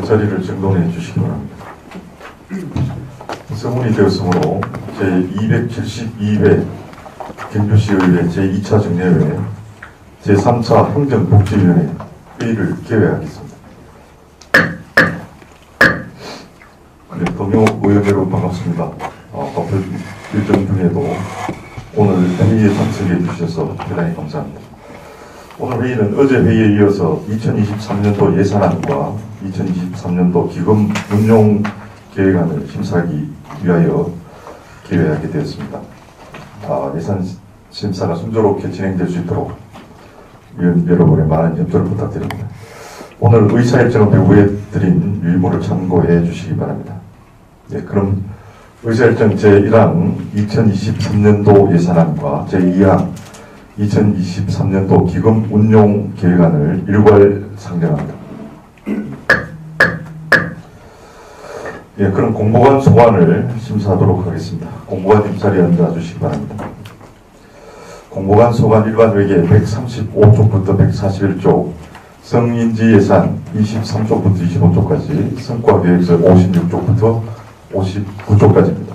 자리를 정돈해 주시기 바랍니다. 성문이 되었으므로 제272회 경주시의회 제2차 정례회 제3차 행정복지위원회 회의를 개회하겠습니다. 네, 동료 의원 여러분 반갑습니다. 바쁜 일정 중에도 오늘 회의에 참석해 주셔서 대단히 감사합니다. 오늘 회의는 어제 회의에 이어서 2023년도 예산안과 2023년도 기금 운용 계획안을 심사하기 위하여 개회하게 되었습니다. 예산 심사가 순조롭게 진행될 수 있도록 위원 여러분의 많은 협조를 부탁드립니다. 오늘 의사일정을 배부해 드린 유의무를 참고해 주시기 바랍니다. 네, 그럼 의사일정 제1항 2023년도 예산안과 제2항 2023년도 기금 운용 계획안을 일괄 상정합니다. 예, 그럼 공보관 소관을 심사하도록 하겠습니다. 공보관님 자리에 앉아주시기 바랍니다. 공보관 소관 일반회계 135쪽부터 141쪽, 성인지 예산 23쪽부터 25쪽까지, 성과계획서 56쪽부터 59쪽까지입니다.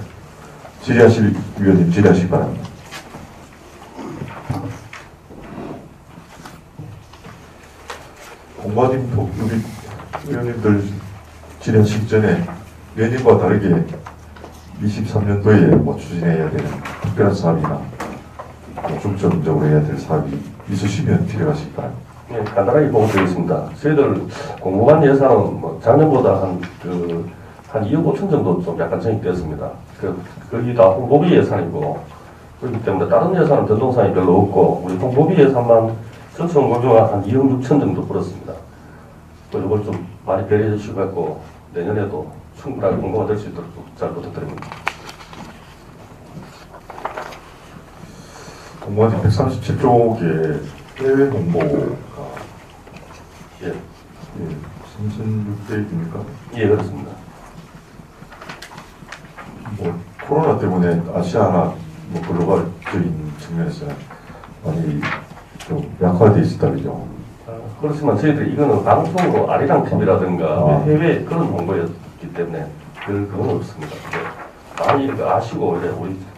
질의하실 위원님 질의하시기 바랍니다. 공보관님, 우리 의원님들 질의하시기 전에 내년과 다르게 23년도에 추진해야 되는 특별한 사업이나 중점적으로 해야 될 사업이 있으시면 들어가시기 바랍니다. 네, 간단하게 보고드리겠습니다. 저희들 공보관 예산은 작년보다 한 2억 5천 정도 좀 약간 증액되었습니다. 거의 다 홍보비 예산이고, 그렇기 때문에 다른 예산은 변동사항이 별로 없고, 우리 홍보비 예산만 전체 홍보비가 한 2억 6천 정도 벌었습니다. 이걸 좀 많이 배려해 주시고, 내년에도 충분하게 공부가 될 수 있도록 잘 부탁드립니다. 공보관님 137쪽에 해외 홍보가 3,600입니까? 예, 그렇습니다. 코로나 때문에 아시아나 글로벌적인 측면에서는 많이 좀 약화되어 있다, 그죠? 그렇지만 저희들이 이거는 방송으로 아리랑 TV라든가 해외 그런 홍보였기 때문에 그건 없습니다. 많이 이렇게 아시고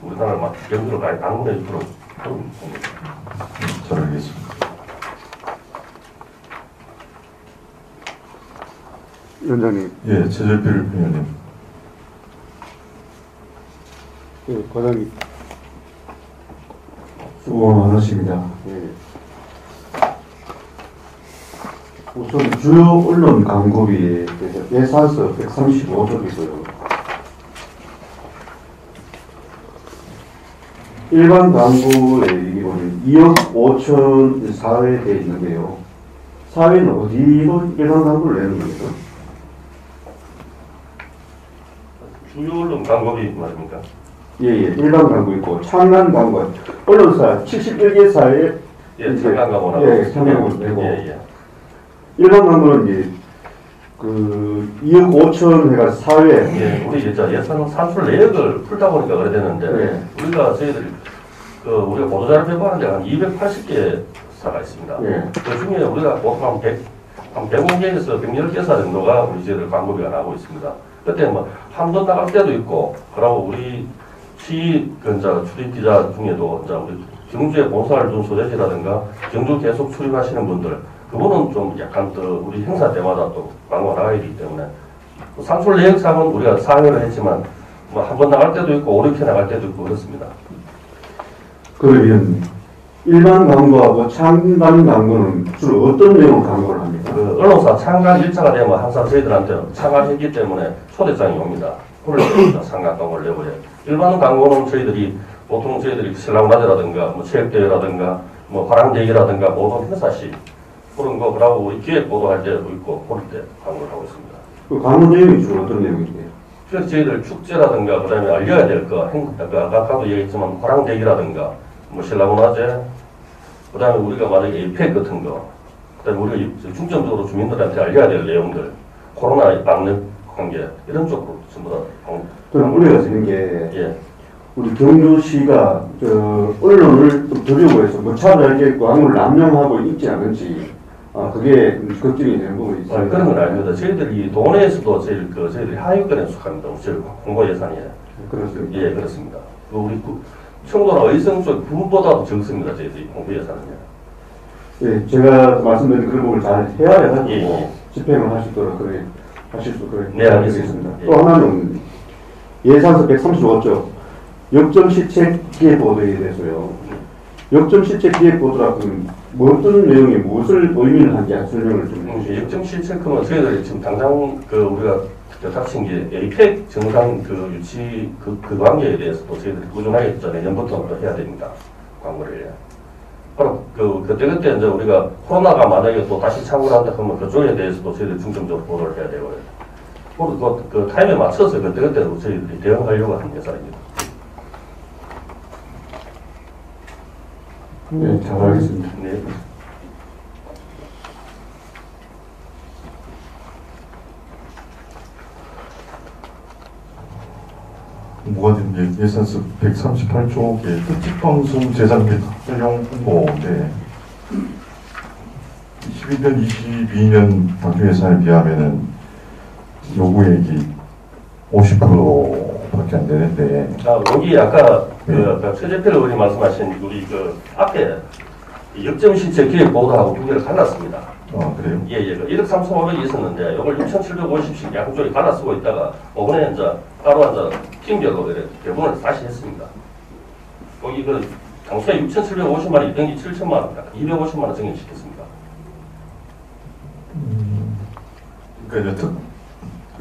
우리나라를 막 경주를 많이 방문해 주도록 그런 홍보입니다. 잘 알겠습니다. 위원장님. 예, 최재필 위원님. 네, 과장님. 수고 많으십니다. 네. 우선 주요 언론 광고비에 대해서 예산서 135쪽이고요. 일반 광고의 이거는 2억 5천 사회에 되어 있는데요. 사회는 어디로 일반 광고를 내는 겁니까? 주요 언론 광고비 말입니까? 예, 일반 광고 있고 창간 광고, 언론사 71개 사회에 창간 광고라고. 예, 창간 광고 되고. 예. 일반 광고는 이제 2억 5천 해가 사회. 예, 우리 예산 산출 내역을 풀다 보니까 그래 되는데 저희들이 우리가 보도자료 배포하는 데가 한 280개 사가 있습니다. 그 중에 우리가 보통 한 100개에서 110개 사 정도가 우리 저희들 광고비가 나오고 있습니다. 그때 한 번 나갈 때도 있고, 그러고 우리 출입 기자 중에도 우리 경주에 본사를 둔 소재지라든가 경주 계속 출입하시는 분들, 그분은 좀 약간 우리 행사 때마다 또 광고가 나가야 되기 때문에 산출 내역상은 우리가 상의를 했지만 한 번 나갈 때도 있고 5, 6회 나갈 때도 있고 그렇습니다. 그러면 일반 광고하고 창간 광고는 주로 어떤 내용 광고를 합니까? 언론사 창간 일차가 되면 항상 저희들한테 창간했기 때문에 초대장이 옵니다. 그럴 때 창간 광고를 내고요. 일반 광고는 보통 저희들이 신랑라제라든가 체육대회라든가 화랑대회라든가 모든 행사시 그런 거, 그러고 우리 기획 보도할 때도 있고 그럴 때 광고를 하고 있습니다. 그 광고 내용이 주로 어떤 내용인데요? 그래서 저희들 축제라든가 그다음에 알려야 될 거, 아까도 얘기했지만 화랑대회라든가 신라문화제, 그다음에 우리가 만약에 이펙 같은 거, 그다음에 우리가 중점적으로 주민들한테 알려야 될 내용들, 코로나 막는 관계 이런 쪽으로 전부 다. 그럼 우려가 되는 게 우리 경주시가 언론을 좀 드리고 해서 차별하게 광고를 남용하고 있지 않은지 그게 걱정이 되는 부분이 있어요. 그런 건 아닙니다. 저희들이 돈에서도 저희들이 하위권에 속합니다. 저희 홍보 예산이. 그렇습니다. 예, 그렇습니다. 우리 청도나 의성 쪽 부분보다도 적습니다. 저희들이 홍보 예산은요. 예, 제가 말씀드린 그런 부분을 잘 헤아려가지고 예. 집행을 하실 수 그래. 네, 알겠습니다. 예. 또 하나는 예산서 135조 역점 시책 기획 보도에 대해서요. 역점 시책 기획 보도라고 하면 어떤 내용이 무엇을 의미를 하는지 설명을 좀 해주시죠. 역점 실체크는 저희들이 지금 당장 우리가 닥친 게 에이펙 정상 유치 그 관계에 대해서도 저희들이 꾸준하게 내년부터 또 해야 됩니다. 광고를. 바로 그때 이제 우리가 코로나가 만약에 또 다시 창궐한다 하면 그쪽에 대해서도 저희들이 중점적으로 보도를 해야 되고요. 그 타임에 맞춰서 그때그때 저희들이 대응하려고 하는 예산입니다. 네, 잘 알겠습니다. 네. 무관된 예산서 138쪽에 특집방송 제작 및 활용 홍보인데 21년, 22년 당초 예산에 비하면은 요구액이 50%밖에 안 되는데. 여기 아까 아까 최재필 의원님 말씀하신 우리 앞에 역점 시책 기획 보도하고 두 개를 갈랐습니다. 그래요? 예. 1억 3,500이 있었는데 이걸 6,750씩 양쪽에 갈아 쓰고 있다가 이번에 이제 따로 이제 팀별로 대부분을 다시 했습니다. 거기 당초에 6,750만 원, 입병기 7천만 원입니다. 250만 원 증액시켰습니다. 그러니까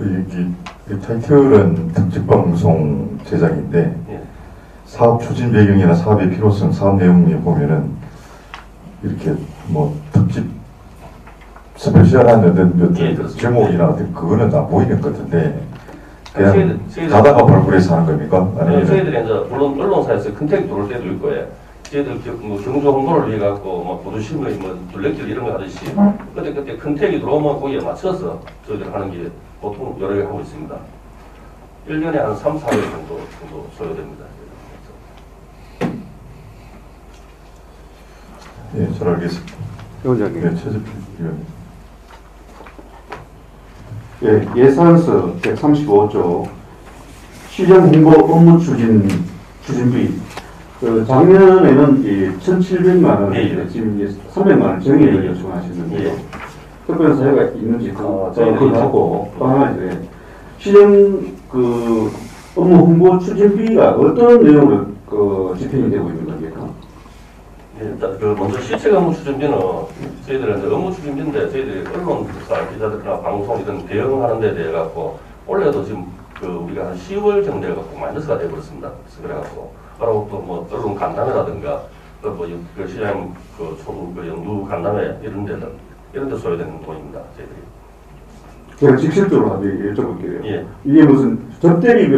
이 타이틀은 특집방송 제작인데 예. 사업 추진 배경이나 사업의 필요성, 사업 내용에 보면은 이렇게 뭐 특집 스페셜한 어떤 예, 제목이나 어떤 그거는 다 보이는 것 같은데 그냥 저희들- 가다가 발굴해서 하는 겁니까? 아니면 저희들이 이제 물론 언론사에서 컨택이 들어올 때도 있고요. 저희들 경주 홍보를 위해 갖고 보도신문 둘레길 이런 거 하듯이 그때 컨택이 들어오면 거기에 맞춰서 저희들 하는 게 보통 여러 개 하고 있습니다. 1년에 한 3, 4회 정도 소요됩니다. 예, 잘 알겠습니다. 위원장님. 네, 최재필 의원님. 예, 예산서 135조 시정 홍보 업무 추진비 작년에는 1,700만 원, 예. 지금 이제 300만 원 정액을 예. 요청하시는데요. 예. 특별한 사유가 있는지 그거 저희들이 하고 또 하나 이제 시정 업무 홍보 추진비가 어떤 내용으로 집행이 되고 있는 겁니까? 예, 일단 먼저 시책 업무 추진비는 저희들은 이제 업무 추진비인데 저희들이 언론사 기자들이나 방송 이런 대응하는 데 대해 갖고 올해도 지금 우리가 한 10월 정도에 갖고 마이너스가 되어버렸습니다. 그래갖고 바로 또 언론 간담회라든가 시장 초도 연구 간담회 이런 데 소요되는 돈입니다. 저희들이. 제가 직접적으로 한번 여쭤볼게요. 예. 이게 무슨 접대비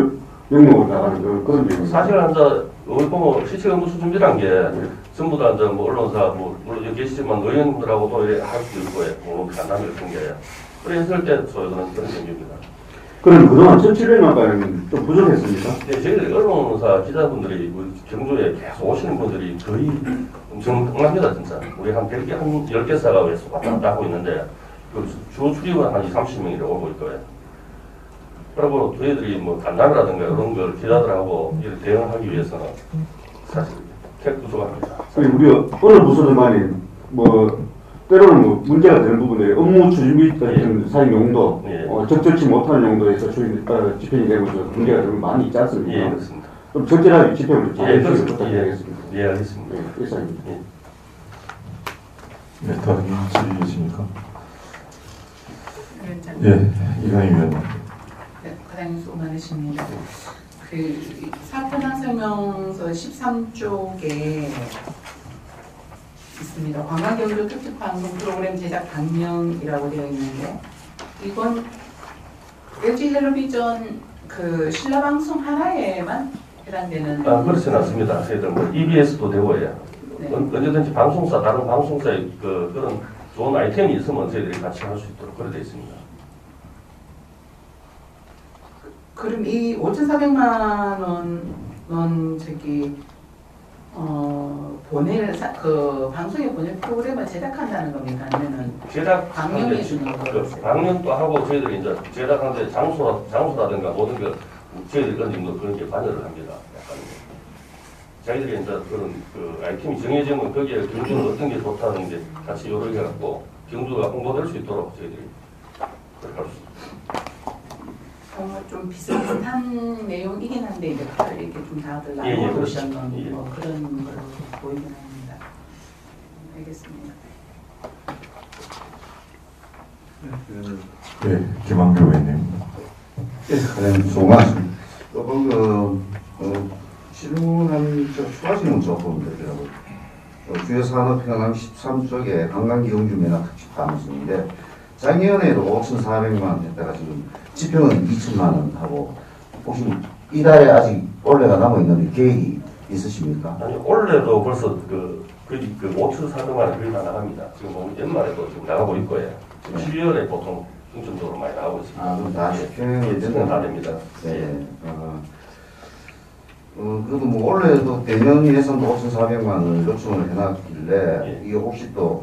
명목으로 나가는 그런 내용입니다. 사실은 우리 보면 시책 업무 추진비란 게 전부 다 언론사 물론 여기 계시지만 의원들하고도 할 수도 있고 간담회 같은 게 그랬을 때 소요되는 그런 경우입니다. 그럼 그동안 1,700만 원은 좀 부족했습니까? 네, 저희들이 언론사 기자분들이 경주에 계속 오시는 분들이 거의 엄청 납니다 진짜. 우리 한 10개사가 계속 왔다 갔다 하고 있는데 주 출입은 한 20, 30명이 오고 있고요. 그리고 저희들이 간담회라든가 이런 걸 기자들하고 이렇게 대응하기 위해서는 사실 택 부족합니다. 우리 어느 부서들만이 때로는 문제가 되는 부분들이 업무 추진비 같은 사용 용도, 예. 적절치 못하는 용도에서 집행이 되고 있어서 문제가 좀 많이 있지 않습니까? 예, 그렇습니다. 좀 적절하게 집행을 좀 예, 잘해주시길 그렇습니다. 부탁드리겠습니다. 예, 알겠습니다. 예, 이상입니다. 예. 네, 다른 질의이십니까? 위원장님. 예, 이강희 의원님. 네, 과장님 수고 많으십니다. 사편항설명서 13쪽에 있습니다. 관광경주 특집 방송 프로그램 제작 강령이라고 되어 있는데 이건 LG 헬로비전 신라방송 하나에만 해당되는. 그렇지는 않습니다. 저희들 EBS도 되고요. 네. 언제든지 방송사, 다른 방송사의 그런 좋은 아이템이 있으면 저희들이 같이 할 수 있도록 그렇게 되어 있습니다. 그럼 이 5,400만 원은 그 방송에 보낼 프로그램을 제작한다는 겁니까? 아니면은 제작 방영해 주는 거예요? 방영도 하고 저희들이 이제 제작하는데 장소라든가 모든 게 저희들이 어느 정도 그런 게 관여를 합니다. 약간 저희들이 이제 그런 그 아이템이 정해지면 거기에 경주는 어떤 게 좋다는 게 같이 요청해 갖고 경주가 홍보될 수 있도록 저희들이 그렇게 할 수 있습니다. 좀 비슷비슷한 내용이긴 한데 이제 그걸 이렇게 좀 다들 예, 알고 그렇죠. 있었던 예. 뭐 그런 걸로 보이긴 합니다. 알겠습니다. 네, 김한규 의원님. 네, 수고하셨습니다. 질문한 추가 질문 조금 드리려고. 주요산업평강 13쪽에 관광기용주 면허 특집 감수인데 작년에도 5,400만 했다가 지금 지표는 2천만 원 하고 혹시 이달에 아직 올해가 남아 있는데 계획이 있으십니까? 아니 올해도 벌써 그 5,400만 원 거의 다 나갑니다. 지금 뭐 연말에도 지금 나가고 있고요. 지금 12월에 보통 중점적으로 많이 나가고 있습니다. 아, 그럼 다 집행이 예, 집행 다 됩니다. 네. 그래도 뭐 올해도 내년 예산도 5,400만 원을 요청을 해놨길래 예. 이게 혹시 또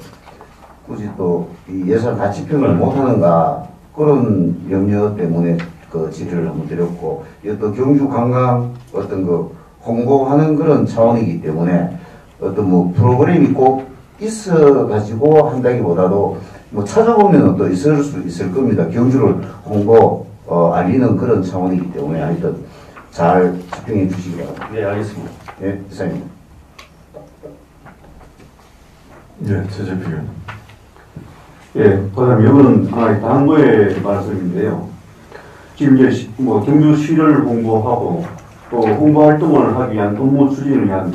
굳이 또 이 예산 다 집행을 못하는가 그런 염려 때문에 그 질의를 한번 드렸고 이게 또 경주 관광 어떤 그 홍보하는 그런 차원이기 때문에 어떤 뭐 프로그램이 꼭 있어 가지고 한다기보다도 뭐 찾아보면 또 있을 수 있을 겁니다. 경주를 알리는 그런 차원이기 때문에 하여튼 잘 집행해 주시기 바랍니다. 네, 알겠습니다. 네, 이상입니다. 예, 최재필 의원님. 예, 그다음에 이거는 하나의 당부의 말씀인데요. 지금 이제 뭐 경주시를 홍보하고 또 홍보 활동을 하기 위한 업무 추진을 위한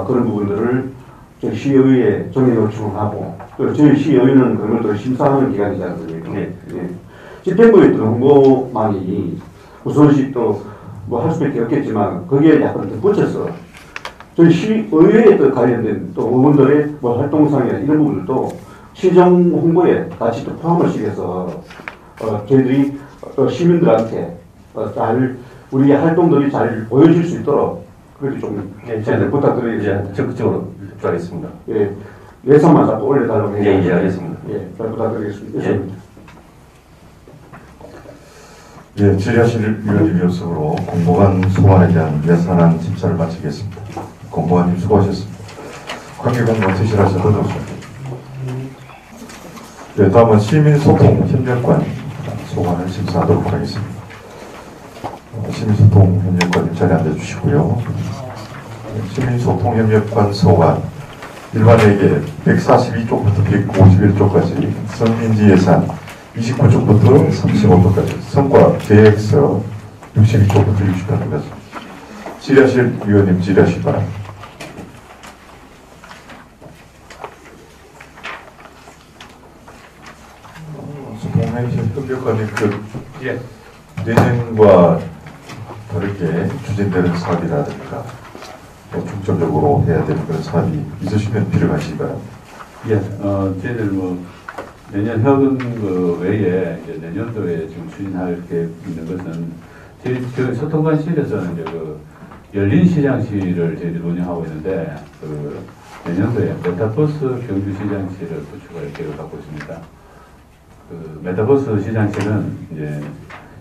그런 부분들을 저희 시의회에 정해 요청을 하고 또 저희 시의회는 그걸 또 심사하는 기관이지 않습니까? 네. 예. 집행부에 있던 홍보만이 우선시 또 뭐 할 수밖에 없겠지만 거기에 약간 더 붙여서 저희 시의회에 또 관련된 또 의원들의 뭐 활동상이나 이런 부분들도 시정 홍보에 같이 또 포함을 시켜서 저희들이 시민들한테 잘 우리의 활동들이 잘 보여질 수 있도록 그렇게 좀 네, 잘 부탁드리겠습니다. 이제 적극적으로 입주하겠습니다. 예, 예산만 자꾸 올려달라고 해요. 예, 알겠습니다. 예, 잘 부탁드리겠습니다. 예. 예, 질의하실 위원님 요청으로 공보관 소관에 대한 예산안 심사를 마치겠습니다. 공보관님 수고하셨습니다. 관계공무 퇴실하셔도 좋습니다. 네, 다음은 시민소통협력관 소관을 심사하도록 하겠습니다. 시민소통협력관님 자리에 앉아주시고요. 시민소통협력관 소관 일반회계 142쪽부터 151쪽까지 성민지 예산 29쪽부터 35쪽까지 성과 계획서 62쪽부터 68쪽까지 질의하실 위원님 질의하시기 바랍니다. 소통협력관이 예. 내년과 다르게 추진되는 사업이라든가 또 중점적으로 해야 되는 그런 사업이 있으시면 필요하시기 바랍니다. 예, 저희들 뭐 내년 현금 그 외에 이제 내년도에 지금 추진할 계획 있는 것은 저희 소통관실에서는 이제 그 열린 시장실을 저희들이 운영하고 있는데 그 내년도에 메타버스 경주 시장실을 구축할 계획을 갖고 있습니다. 그 메타버스 시장실은 이제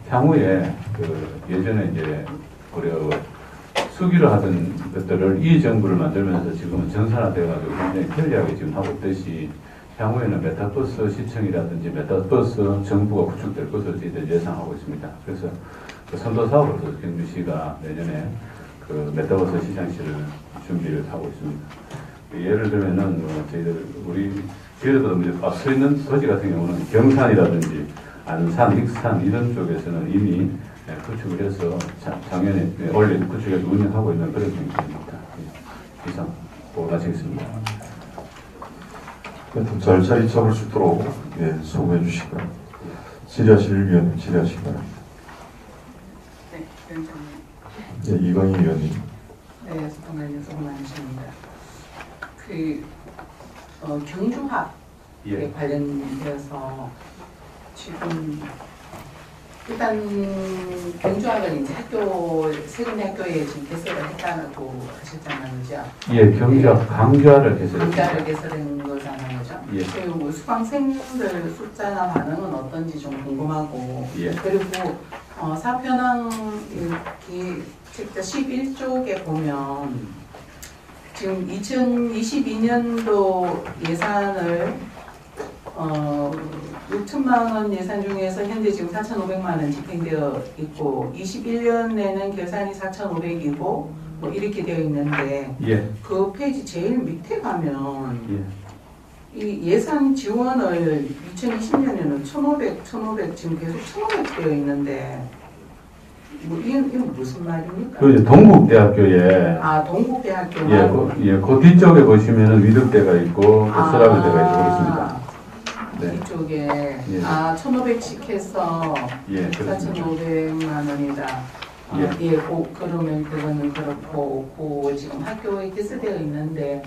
향후에 그 예전에 이제 우리가 수기로 하던 것들을 이 정부를 만들면서 지금은 전산화돼가지고 굉장히 편리하게 지금 하고 있듯이 향후에는 메타버스 시청이라든지 메타버스 정부가 구축될 것으로 저희들 예상하고 있습니다. 그래서 그 선도 사업으로서 경주시가 내년에 그 메타버스 시장실을 준비를 하고 있습니다. 예를 들면은 저희들보다 앞서 있는 도시 같은 경우는 경산이라든지 안산, 익산 이런 쪽에서는 이미 구축을 해서 작년에 원래 구축해서 운영하고 있는 그런 경우입니다. 이상 보고 마치겠습니다. 잘 자리 잡을 수 있도록 수고해 주시기 바랍니다. 질의하실 위원님 질의하시기 바랍니다. 네, 위원장님. 네, 이광희 위원님. 네, 소통관련 수고 많으십니다. 경주학에 예. 관련되어서 지금 일단 경주학은 이제 세 군데 학교에 지금 개설을 했다고 하셨잖아요, 그죠? 예, 경주학 강좌를 개설했습니다. 강좌를 개설한 거잖아요, 그죠? 예. 그리고 수강생들 숫자나 반응은 어떤지 좀 궁금하고, 예. 그리고 사편항 이렇게 책자 11쪽에 보면 지금 2022년도 예산을 6천만 원 예산 중에서 현재 지금 4,500만 원 집행되어 있고 21년에는 결산이 4,500이고 뭐 이렇게 되어 있는데 예. 그 페이지 제일 밑에 가면 예. 이 예산 지원을 2020년에는 1,500 지금 계속 1,500 되어 있는데 뭐 이건 무슨 말입니까? 그 이제 동국대학교에 동국대학교 예, 그 뒤쪽에 보시면은 위득대가 있고 서라벨대가 있고 그렇습니다. 네. 이쪽에 예. 1,500씩 해서 예, 그렇습니다. 4,500만 원이다. 예. 그러면 그거는 그렇고 그 지금 학교에 개설되어 있는데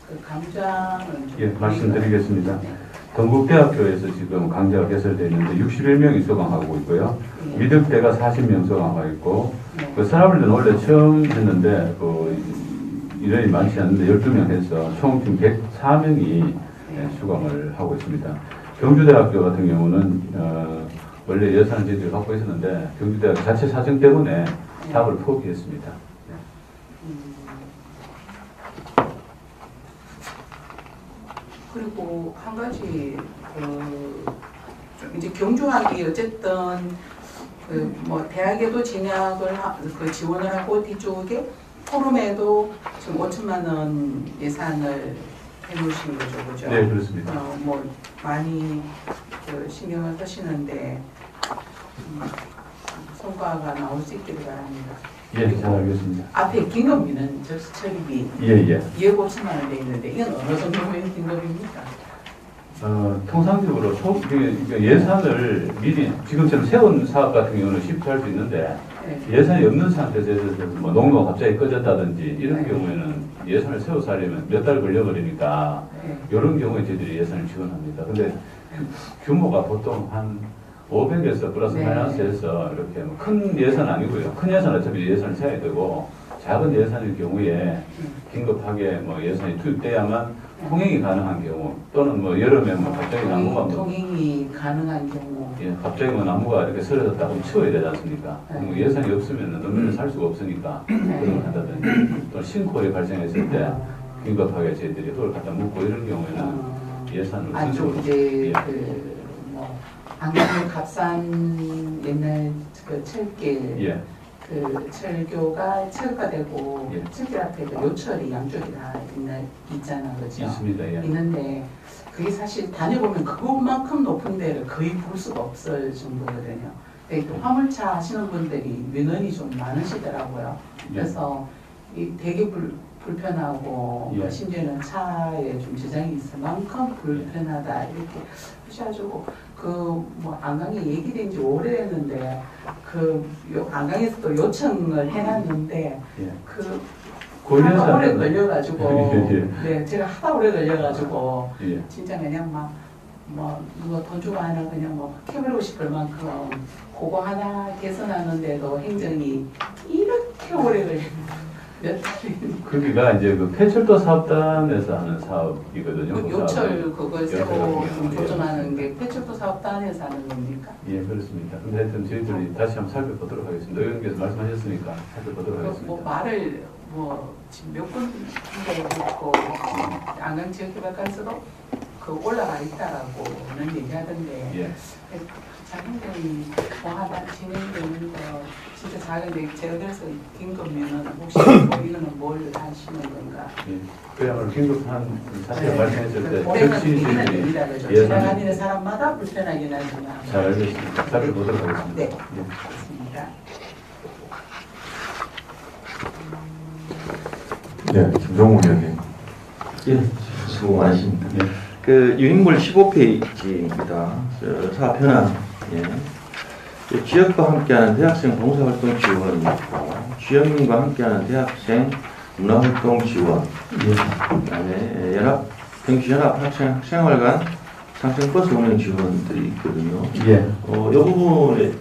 그 강좌는 좀 예, 말씀드리겠습니다. 네. 동국대학교에서 지금 강좌가 개설되어 있는데 61명이 수강하고 있고요. 예. 위득대가 40명 수강하고 있고 네. 그 서라벨대는 원래 처음 했는데 그 인원이 많지 않는데 12명 해서 총 지금 104명이 수강을 하고 있습니다. 경주대학교 같은 경우는 원래 예산을 저희들이 갖고 있었는데 경주대학 자체 사정 때문에 사업을 포기했습니다. 그리고 한 가지 좀 이제 경주학이 어쨌든 뭐 대학에도 진학을 지원을 하고 뒤쪽에 포럼에도 지금 5천만 원 예산을 해놓으신 거죠, 그죠? 네, 그렇습니다. 뭐 많이 신경을 쓰시는데 성과가 나올 수 있기를 바랍니다. 예, 잘 알겠습니다. 앞에 긴급비는 처리비 예. 2억 5천만 원 돼 있는데 이건 어느 정도의 긴급입니까? 통상적으로 예산을 미리 지금처럼 세운 사업 같은 경우는 쉽게 할 수 있는데 네. 예산이 없는 상태에서 뭐 농로가 갑자기 꺼졌다든지 이런 네. 경우에는 예산을 세워서 하려면 몇 달 걸려버리니까 네. 이런 경우에 저희들이 예산을 지원합니다. 근데 규모가 보통 한 500에서 플러스 네. 마이너스해서 이렇게 뭐큰 예산 아니고요. 큰 예산 어차피 예산을 세야 되고 작은 예산일 경우에 긴급하게 뭐 예산이 투입돼야만 통행이 가능한 경우 또는 뭐 여름에 뭐 갑자기 나무가 통행이 가능한 경우 갑자기 뭐 나무가 이렇게 쓰러졌다 그러면 치워야 되지 않습니까? 네. 뭐 예산이 없으면 너무나 살 수가 없으니까 그런 걸 한다든지 또 신콜이 발생했을 때 긴급하게 저희들이 돌을 갖다 묻고 이런 경우에는 예산을 좀 순서로 이제 예. 뭐 안강의 값산 옛날 그 철길 예. 그 철교가 철거되고 예. 철길 앞에 그 요철이 양쪽이 다 있잖아, 그죠? 있습니다. 예. 있는데 그게 사실 다녀보면 그것만큼 높은 데를 거의 볼 수가 없을 정도거든요. 근데 그 화물차 하시는 분들이 민원이 좀 많으시더라고요. 그래서 이 되게 불편하고 예. 심지어는 차에 좀 지장이 있을 만큼 불편하다 이렇게 하셔가지고 그 뭐 안강에 얘기된 지 오래됐는데 안강에서 또 요청을 해놨는데 예. 하다 오래 걸려가지고 예. 네 제가 하다 오래 걸려가지고 예. 진짜 그냥 막 뭐 누가 돈 주고 하나 그냥 뭐 캐버리고 싶을 만큼 그거 하나 개선하는데도 행정이 이렇게 오래 걸려 몇 달이 거기가 이제 그 폐철도 사업단에서 하는 사업이거든요. 그 요철 사업은. 그걸 요철 새로 같은 좀 경우는. 조정하는 게 폐철도 사업단에서 하는 겁니까? 예, 그렇습니다. 근데 하여튼 저희들이 다시 한번 살펴보도록 하겠습니다. 의원께서 말씀하셨으니까 살펴보도록 하겠습니다. 뭐 말을 뭐 지금 몇 번 듣고 안강 지역개발과에서도 그 올라가 있다라고는 얘기하던데 예. 자행정이 뭐 하다 진행되는 거 진짜 작은데 제가 그래서 긴급면은 혹시 뭐 이거는 뭘 하시는 건가? 예. 그야말로 긴급한 사태가 발생했을 때 올해는 즉시 되기는 저희들이 됩니다. 그죠? 예산을 지나가는 사람마다 불편하긴 하지만 잘 알겠습니다. 살펴보도록 하겠습니다. 네. 예. 그렇습니다. 네, 김종우 의원님. 예, 수고 많으십니다. 예. 그 유인물 15페이지입니다. 사업 현황. 예. 지역과 함께하는 대학생 봉사활동 지원이 있고, 지역민과 함께하는 대학생 문화활동 지원. 예. 그다음에 경주연합 학생활관 상생버스 운행 지원들이 있거든요. 예. 이 부분에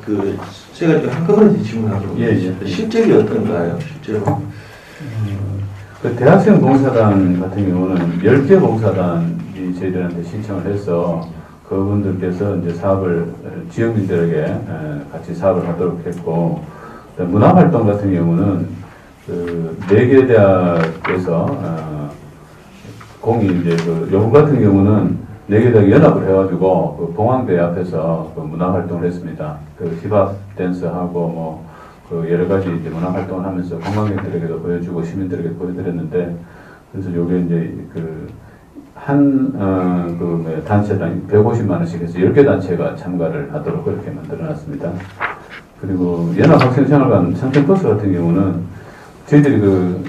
제가 한꺼번에 질문하도록 하겠습니다. 실적이 어떤가요? 실제로? 그 대학생 봉사단 같은 경우는 10개 봉사단이 저희들한테 신청을 해서 그분들께서 이제 사업을 지역민들에게 같이 사업을 하도록 했고, 문화활동 같은 경우는 그 4개 대학에서 공이 이제 그 여고 같은 경우는 4개 대학이 연합을 해가지고 그 봉황대 앞에서 그 문화활동을 했습니다. 그 힙합 댄스하고 뭐 그 여러 가지 이제 문화활동을 하면서 관광객들에게도 보여주고 시민들에게 보여드렸는데, 그래서 요게 이제 그 단체당 150만 원씩 해서 10개 단체가 참가를 하도록 그렇게 만들어놨습니다. 그리고 연합학생생활관 상생버스 같은 경우는 저희들이 그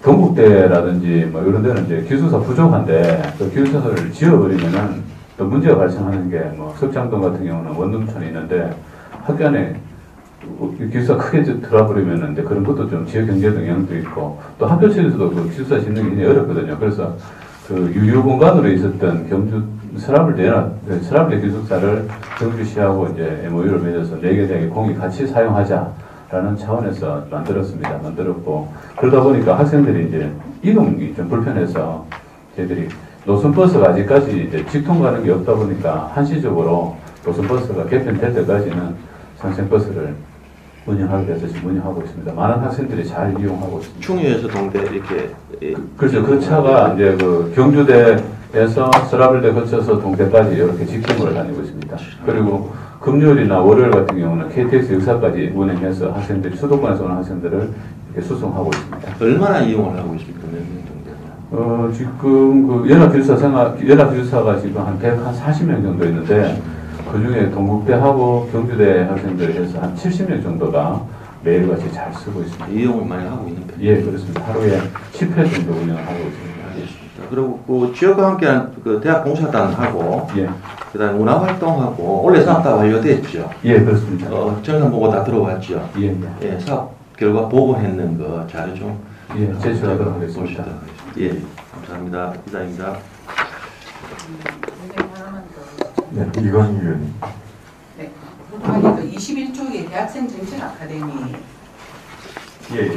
동국대라든지 뭐 이런 데는 이제 기숙사 부족한데 그 기숙사를 지어버리면은 또 문제가 발생하는 게 뭐 석장동 같은 경우는 원룸촌이 있는데 학교 안에 기숙사 크게 들어버리면은 이제 그런 것도 좀 지역 경제적 영향도 있고, 또 학교 측에서도 그 기숙사 짓는 게 굉장히 어렵거든요. 그래서 그 유휴 공간으로 있었던 경주 서라블대 기숙사를 경주시하고 이제 MOU를 맺어서 4개 대학의 공이 같이 사용하자라는 차원에서 만들었고, 그러다 보니까 학생들이 이제 이동이 좀 불편해서 저희들이 노선버스가 아직까지 이제 직통 가는 게 없다 보니까 한시적으로 노선버스가 개편될 때까지는 상생버스를 운영하게 돼서 지금 운영하고 있습니다. 많은 학생들이 잘 이용하고 있습니다. 충유에서 동대 이렇게 그렇죠. 그 차가 이제 그 경주대에서 서라블대 거쳐서 동대까지 이렇게 직행으로 다니고 있습니다. 그리고 금요일이나 월요일 같은 경우는 KTX 역사까지 운행해서 학생들이 수도권에서 오는 학생들을 이렇게 수송하고 있습니다. 얼마나 이용을 하고 있습니까? 몇 명 정도? 지금 그 연합기숙사가 지금 한 140명 정도 있는데, 그 중에 동국대하고 경주대 학생들이 해서 한 70명 정도가 매일같이 잘 쓰고 있습니다. 이용을 많이 하고 있는 편이에요? 예, 그렇습니다. 하루에 10회 정도 운영을 하고 있습니다. 알겠습니다. 그리고 그 지역과 함께한 그 대학 봉사단하고, 예, 그다음 문화활동하고 원래 사업 다 완료됐죠? 예, 그렇습니다. 정산 보고 다 들어왔죠? 예, 예, 사업 결과 보고했는 거 자료 좀 제출하도록 하겠습니다. 예, 감사합니다. 기자입니다. 네, 이건희 의원님. 네. 아니, 그 21쪽의 대학생 정책 아카데미. 예,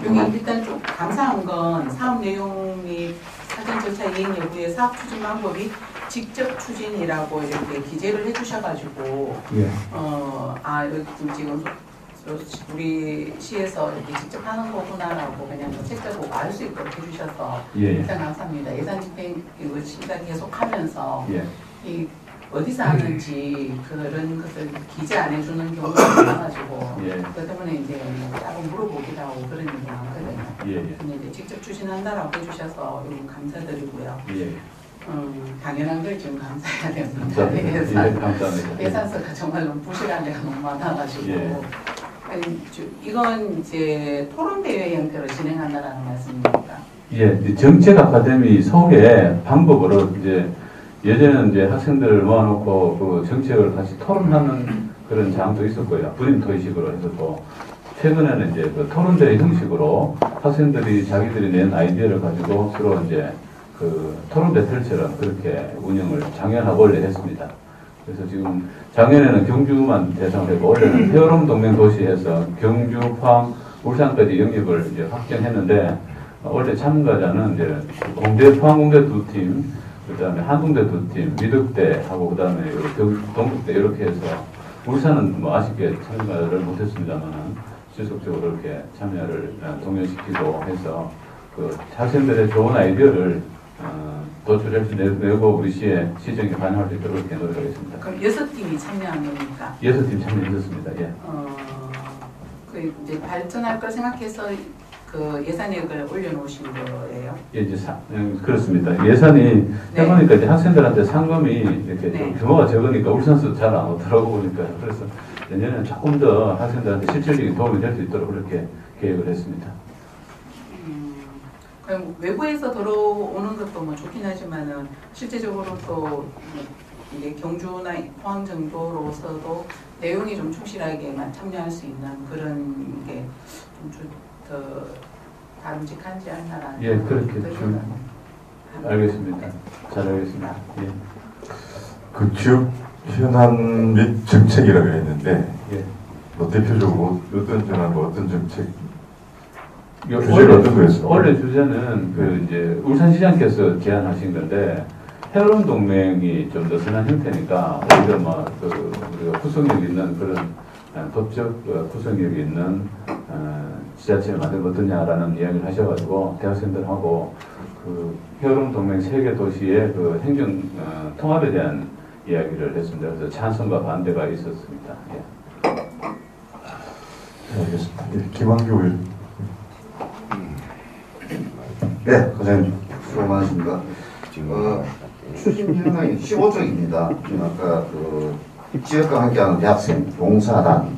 여기 일단 좀 감사한 건 사업 내용 및 사전 절차 이행 여부의 사업 추진 방법이 직접 추진이라고 이렇게 기재를 해주셔가지고, 예. 여기 지금 우리 시에서 이렇게 직접 하는 거구나라고 그냥 책자 보고 알 수 있도록 해주셔서 예. 일단 감사합니다. 예산 집행 시간 계속하면서 예. 이 어디서 하는지 그런 것을 기재 안 해주는 경우가 많아가지고 예. 그 때문에 이제 뭐 따로 물어보기도 하고 그런 일이 많거든요. 예. 근데 이제 직접 추진한다라고 해주셔서 너무 감사드리고요. 예. 당연한 걸 지금 감사해야 됩니다. 감사합니다. 예, 감사합니다. 예산서가 정말로 부실한 데가 너무 많아가지고. 예. 이건 이제 토론 대회 형태로 진행한다라는 말씀입니까? 예, 이제 정책 아카데미 속에 방법으로 이제 예전에는 이제 학생들을 모아놓고 그 정책을 같이 토론하는 그런 장도 있었고요. 불임토의식으로 했었고, 최근에는 이제 그 토론대회 형식으로 학생들이 자기들이 낸 아이디어를 가지고 서로 이제 그 토론 배틀처럼 그렇게 운영을 작년하고 원래 했습니다. 그래서 지금 작년에는 경주만 대상으로 했고, 올해는 헤어롬 동맹 도시에서 경주, 포항, 울산까지 영입을 이제 확정했는데, 원래 참가자는 이제 공대, 포항공대 2팀, 그 다음에 한동대 2팀, 미덕대하고 그 다음에 동국대 이렇게 해서, 울산은 뭐 아쉽게 참가를 못했습니다만은 지속적으로 이렇게 참여를 동요시키고 해서 그 학생들의 좋은 아이디어를 도출해서 내고 우리 시에 시정에 반영할 수 있도록 이렇게 노력하겠습니다. 그럼 6팀이 참여한 겁니까? 6팀 참여했었습니다. 예. 그 이제 발전할 걸 생각해서 그 예산액을 올려놓으신 거예요? 예, 이제 그렇습니다. 예산이 해보니까 이제 학생들한테 상금이 이렇게 좀 규모가 적으니까 울산서 잘 안 오더라고 보니까, 그래서 내년에는 조금 더 학생들한테 실질적인 도움이 될 수 있도록 그렇게 계획을 했습니다. 그럼 외부에서 들어오는 것도 뭐 좋긴 하지만은 실제적으로 또 이게 경주나 포항 정도로서도 내용이 좀 충실하게만 참여할 수 있는 그런 게 좀 더 바람직하지 않나라는. 예, 그렇게 좀 알겠습니다. 잘 알겠습니다. 예. 그 지역 현안 및 정책이라고 했는데 예. 뭐 대표적으로 어떤 현안과 어떤 정책 주제가 원래, 어떤 거였어요? 원래 주제는 그 이제 울산시장께서 제안하신 건데 해로운 동맹이 좀 느슨한 형태니까 오히려 뭐그 우리가 구성력 있는 그런 법적 구성력이 있는 지자체를 만들면 어떠냐라는 이야기를 하셔가지고 대학생들하고 그 해로운 동맹 3개 도시의 그 행정 통합에 대한 이야기를 했습니다. 그래서 찬성과 반대가 있었습니다. 예. 네, 알겠습니다. 예, 김한규 의원. 네, 과장님 수고 많으십니다. 추진 현황이 15쪽입니다. 아까 그 지역과 함께하는 대학생 봉사단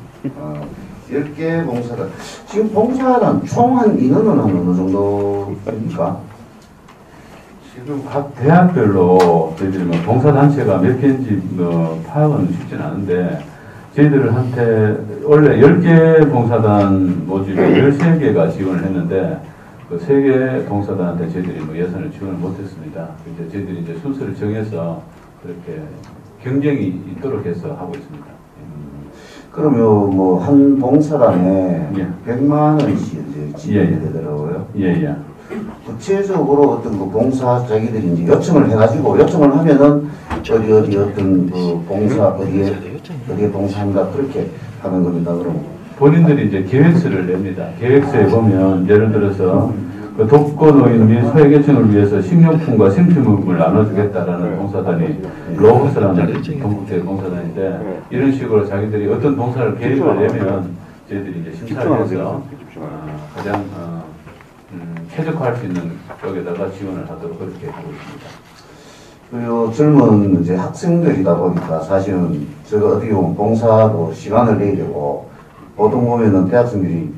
10개 봉사단. 지금 봉사단 총 한 인원은 한 어느 정도 됩니까? 지금 각 대학별로 저희들이 뭐 봉사단체가 몇 개인지 파악은 쉽진 않은데 저희들한테 원래 10개 봉사단 모집에 13개가 지원을 했는데 그 3개 봉사단한테 저희들이 뭐 예산을 지원을 못했습니다. 이제 저희들이 이제 순서를 정해서 그렇게 경쟁이 있도록 해서 하고 있습니다. 그러면 뭐 한 봉사단에 예. 100만 원씩 이제 지원이 예. 되더라고요. 예. 구체적으로 어떤 그 봉사 자기들이 이제 요청을 해가지고 요청을 하면은 어디 어떤 그 봉사 어디에 봉사한다 그렇게 하는 겁니다. 그럼 본인들이 이제 계획서를 냅니다. 계획서에 보면 예를 들어서 그 독거노인 및 소외계층을 위해서 식료품과 생필품을 나눠주겠다라는 봉사단이 로봇이라는 동국대 봉사단인데 이런 식으로 자기들이 어떤 봉사를 계획을 내면 저희들이 이제 심사를 해서 가장 최적화할 수 있는 쪽에다가 지원을 하도록 그렇게 하고 있습니다. 그리고 젊은 이제 학생들이다 보니까 사실은 제가 어떻게 보면 봉사도 시간을 내야 되고 보통 보면은 대학생들이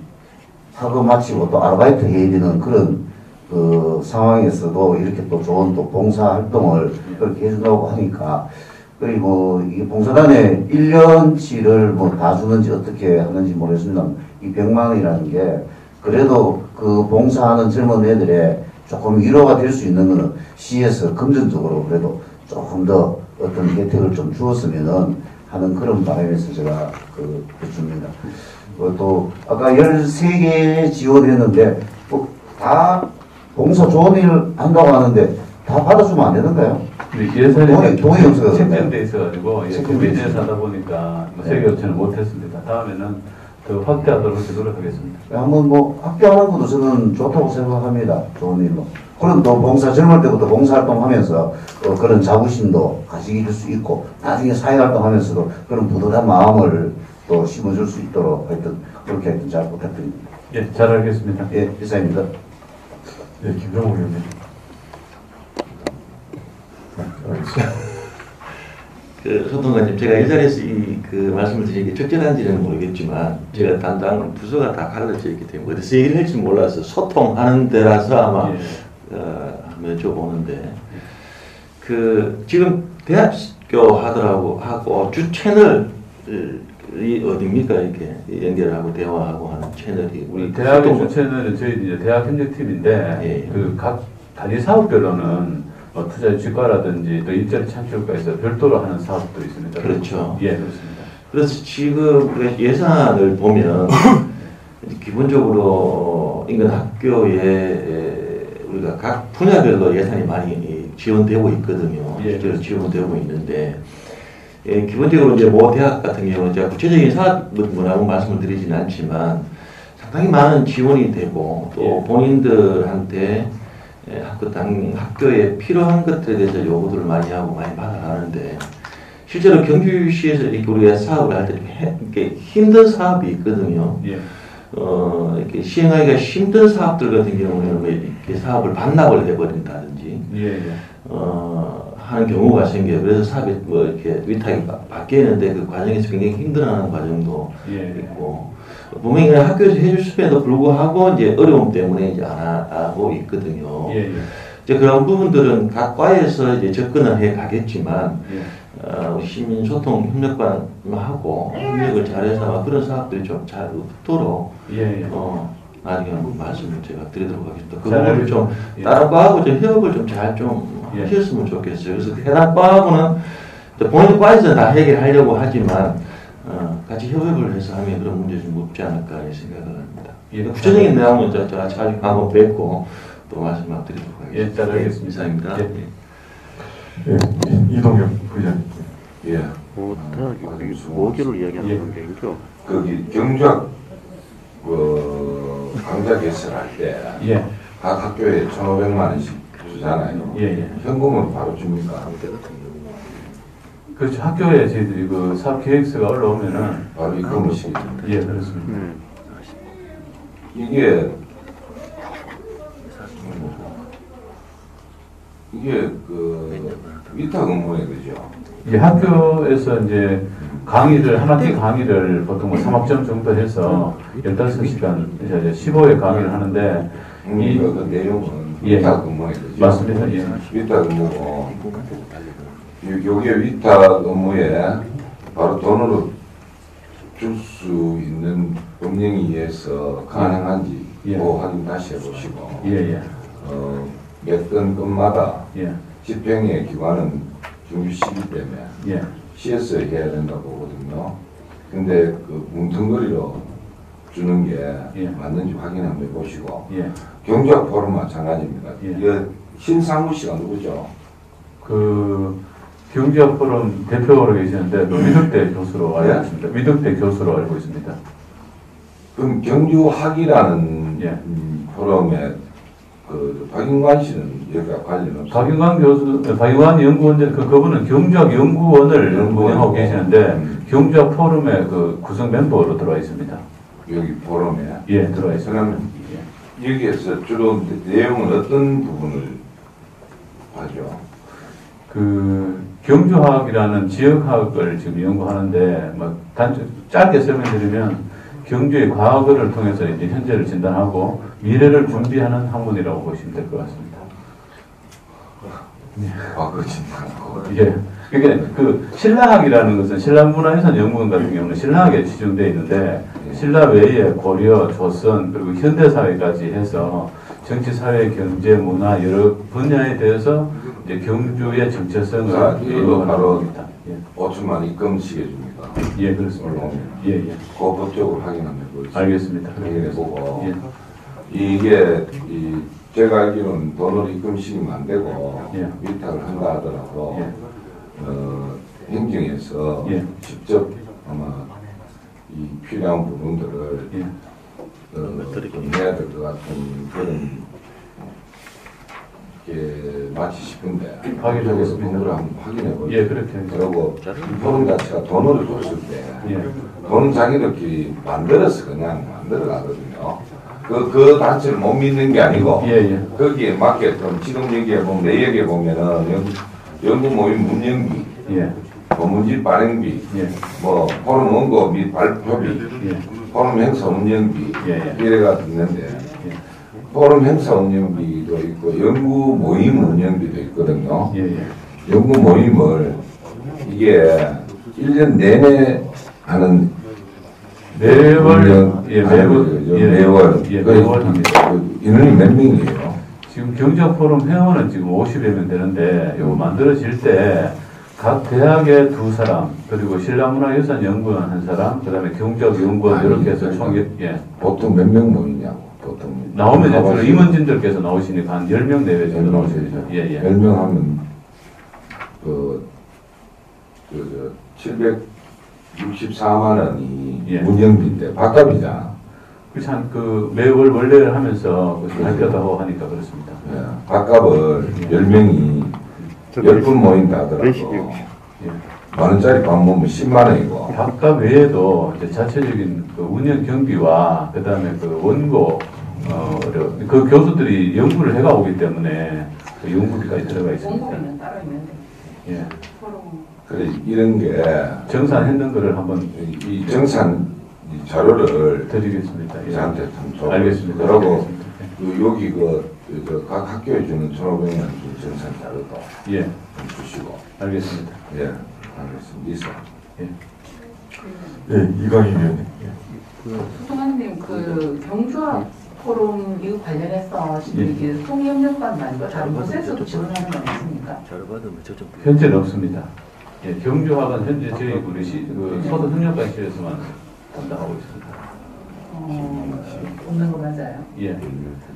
학업 마치고 또 아르바이트 해야 되는 그런 그 상황에서도 이렇게 또 좋은 또 봉사 활동을 그렇게 해준다고 하니까 그리고 이 봉사단에 1년치를 뭐 다 주는지 어떻게 하는지 모르겠습니다. 이 100만 원이라는 게 그래도 그 봉사하는 젊은 애들의 조금 위로가 될 수 있는 거는 시에서 금전적으로 그래도 조금 더 어떤 혜택을 좀 주었으면은 하는 그런 바람에서 제가 그 해줍니다. 또 아까 13개 지원했는데 뭐 다 봉사 좋은 일 한다고 하는데 다 받아주면 안 되는가요? 예산이 동의 없어요. 책정돼 있어가지고 책정돼 예산에서 있어요. 하다 보니까 세계 협찬을 못했습니다. 다음에는 더 확대하도록 그렇게 노력하겠습니다. 한번 뭐 학교하는 것도 저는 좋다고 생각합니다. 좋은 일로. 그럼 또 봉사 젊을 때부터 봉사활동하면서 그런 자부심도 가지게 수 있고 나중에 사회활동하면서도 그런 뿌듯한 마음을 또 심어줄 수 있도록 하여튼 그렇게 하여튼 잘 부탁드립니다. 예, 잘 알겠습니다. 예, 이상입니다. 네, 김정우 의원님. 네, 알겠습니다. 그 소통관님, 제가 이 자리에서 그 말씀을 드리는 게 적절한지는 모르겠지만 제가 담당 부서가 다 갈라져 있기 때문에 어디서 얘기를 할지 몰라서 소통하는 데라서 아마 한번 여쭤보는데 그 지금 대학교 하고 주 채널이 어디입니까? 이렇게 연결하고 대화하고 하는 채널이 우리 대학의 주 채널은 저희 이제 대학 협력팀인데 그 각 단위 사업별로는 투자 주가라든지 또 일자리 창출과에서 별도로 하는 사업도 있습니다. 그렇죠. 예, 그렇습니다. 그래서 지금 예산을 보면 기본적으로 인근 학교에 우리가 각 분야별로 예산이 많이 지원되고 있거든요. 실제로 지원되고 있는데 기본적으로 이제 모 대학 같은 경우는 제가 구체적인 사업은 뭐라고 말씀을 드리지는 않지만 상당히 많은 지원이 되고 또 본인들한테 학교에 필요한 것들에 대해서 요구들을 많이 하고 많이 받아가는데 실제로 경주시에서 이렇게 우리가 사업을 할 때 이렇게 힘든 사업이 있거든요. 이렇게 시행하기가 힘든 사업들 같은 경우에는 이렇게 사업을 반납을 해버린다든지 하는 경우가 생겨요. 그래서 사업이 뭐 이렇게 위탁이 바뀌는데 그 과정에서 굉장히 힘들어하는 과정도 있고 분명히 학교에서 해줄 수에도 불구하고 이제 어려움 때문에 이제 안 하고 있거든요. 이제 그런 부분들은 각 과에서 이제 접근을 해 가겠지만 시민소통 협력반하고 협력을 잘해서 그런 사업들이 좀 잘 없도록 나중에 한번 말씀을 제가 드리도록 하겠습니다. 그 부분을 좀 다른 과하고 좀 협업을 좀 잘 좀 하셨으면 좋겠어요. 그래서 해당 과하고는 본인 과에서 다 해결하려고 하지만 같이 협업을 해서 하면 그런 문제 좀 없지 않을까 생각을 합니다. 구체적인 내용은 저 아직 한번 뵙고 또 말씀 드리도록 하겠습니다. 잘 알겠습니다. 이상입니다. 예, 이동엽 부위원님. 예. 모교를 이야기하는 건데요. 거기 경주학 강좌 개설할 때 각 학교에 1,500만 원씩 주잖아요. 현금으로 바로 줍니까? 그렇죠. 학교에 저희들이 그 사업 계획서가 올라오면은 바로 입금식. 예, 그렇습니다. 이게 그 위탁 업무에 그죠? 이제 학교에서 이제 강의를 한 학기 강의를 보통 뭐 3학점 정도 해서 15시간 이제 15회 강의를 하는데 이 그 내용은 위탁 업무에 그죠? 맞습니다. 위탁 업무고 요게 위탁 업무에 바로 돈으로 줄 수 있는 법령에 의해서 가능한지 확인 다시 해보시고 몇 건마다 집행의 기관은 중주시기 때문에 시에서 해야 된다고 보거든요. 근데 그 뭉텅거리로 주는 게 맞는지 확인 한번 해보시고 경주학 포럼 마찬가지입니다. 이거 신상무 씨가 누구죠? 그 경주학 포럼 대표로 계시는데 위덕대 교수로 알고 있습니다. 위덕대 교수로 알고 있습니다. 그럼 경주학이라는 포럼에 그 박인관 씨는 여기가 관련 없어요? 박인관 교수, 박인관 연구원장 그분은 경주학 연구원을 운영하고 계시는데 경주학 포럼의 그 구성 멤버로 들어와 있습니다. 여기 포럼에? 들어와 있습니다. 그럼 여기에서 주로 내용은 어떤 부분을 하죠? 그 경주학이라는 지역학을 지금 연구하는데 짧게 설명드리면 경주의 과거를 통해서 이제 현재를 진단하고 미래를 준비하는 학문이라고 보시면 될 것 같습니다. 과거 진단하고. 그러니까 그 신라학이라는 것은 신라문화유산연구원 같은 경우는 신라학에 지정되어 있는데 신라 외에 고려, 조선 그리고 현대 사회까지 해서 정치, 사회, 경제, 문화 여러 분야에 대해서 이제 경주의 정체성을 이거 바로 겁니다. 5천만 입금시켜 줍니다. 그렇습니다. 그 법적으로 확인하면 되고. 알겠습니다. 확인해보고 이게 제가 알기로는 돈으로 입금시키면 안 되고 위탁을 한다 하더라도 행정에서 직접 아마 이 필요한 부분들을 해야 될 것 같은 그런 게 맞지 싶은데 확인하겠습니다. 공부를 한번 확인해보죠. 그렇게 그리고 이 포럼 자체가 돈을 줬을 때 돈은 자기들끼리 만들어서 그냥 만들어 가거든요. 그 단체를 못 믿는 게 아니고 거기에 맞게끔 지금 여기에 보면 내역에 보면은 연구 모임 문연비, 문집 발행비, 뭐 포럼 원고 및 발표비, 포럼 행사 운영비 이래가 있는데 포럼 행사 운영비도 있고 연구 모임 운영비도 있거든요. 연구 모임을 이게 1년 내내 하는 매월 합니다. 인원이 몇 명이에요? 지금 경주학 포럼 회원은 지금 50여 명 되는데 이거 만들어질 때 각 대학의 2사람 그리고 신라문화유산연구원 1사람 그다음에 경주학 연구원 이렇게 해서 총 보통 몇 명 모이냐고 보통 나오면 주로 임원진들께서 나오시니까 한 10명 내외 정도 나오시죠. 10명 하면 764만 원이 운영비인데 밥값이잖아. 그렇지 그 매월 원래를 하면서 발표도 하고 하니까 그렇습니다. 밥값을 10명이 10분 모인다 하더라도 만원짜리 밥 먹으면 10만 원이고. 밥값 외에도 이제 자체적인 그 운영 경비와 그 다음에 그 원고 그 교수들이 연구를 해가 오기 때문에 그 연구비까지 들어가 있습니다. 원고비는 따로 있는데. 그래 이런 게 정산했는 거를 한번 이 정산 자료를 드리겠습니다. 저한테 좀 알겠습니다. 그러고 여기 각 학교에 주는 1,500원 정산 자료도 좀 주시고. 알겠습니다. 알겠습니다. 이강희 위원님. 소통관님 그 경주학 포럼 이거 관련해서 이게 통역력관 말고 다른 곳에서도 지원하는 건 있습니까? 현재는 없습니다. 예, 경주학은 현재 저희 우리 소득협력관실에서만 담당하고 있습니다. 없는 거 맞아요? 예.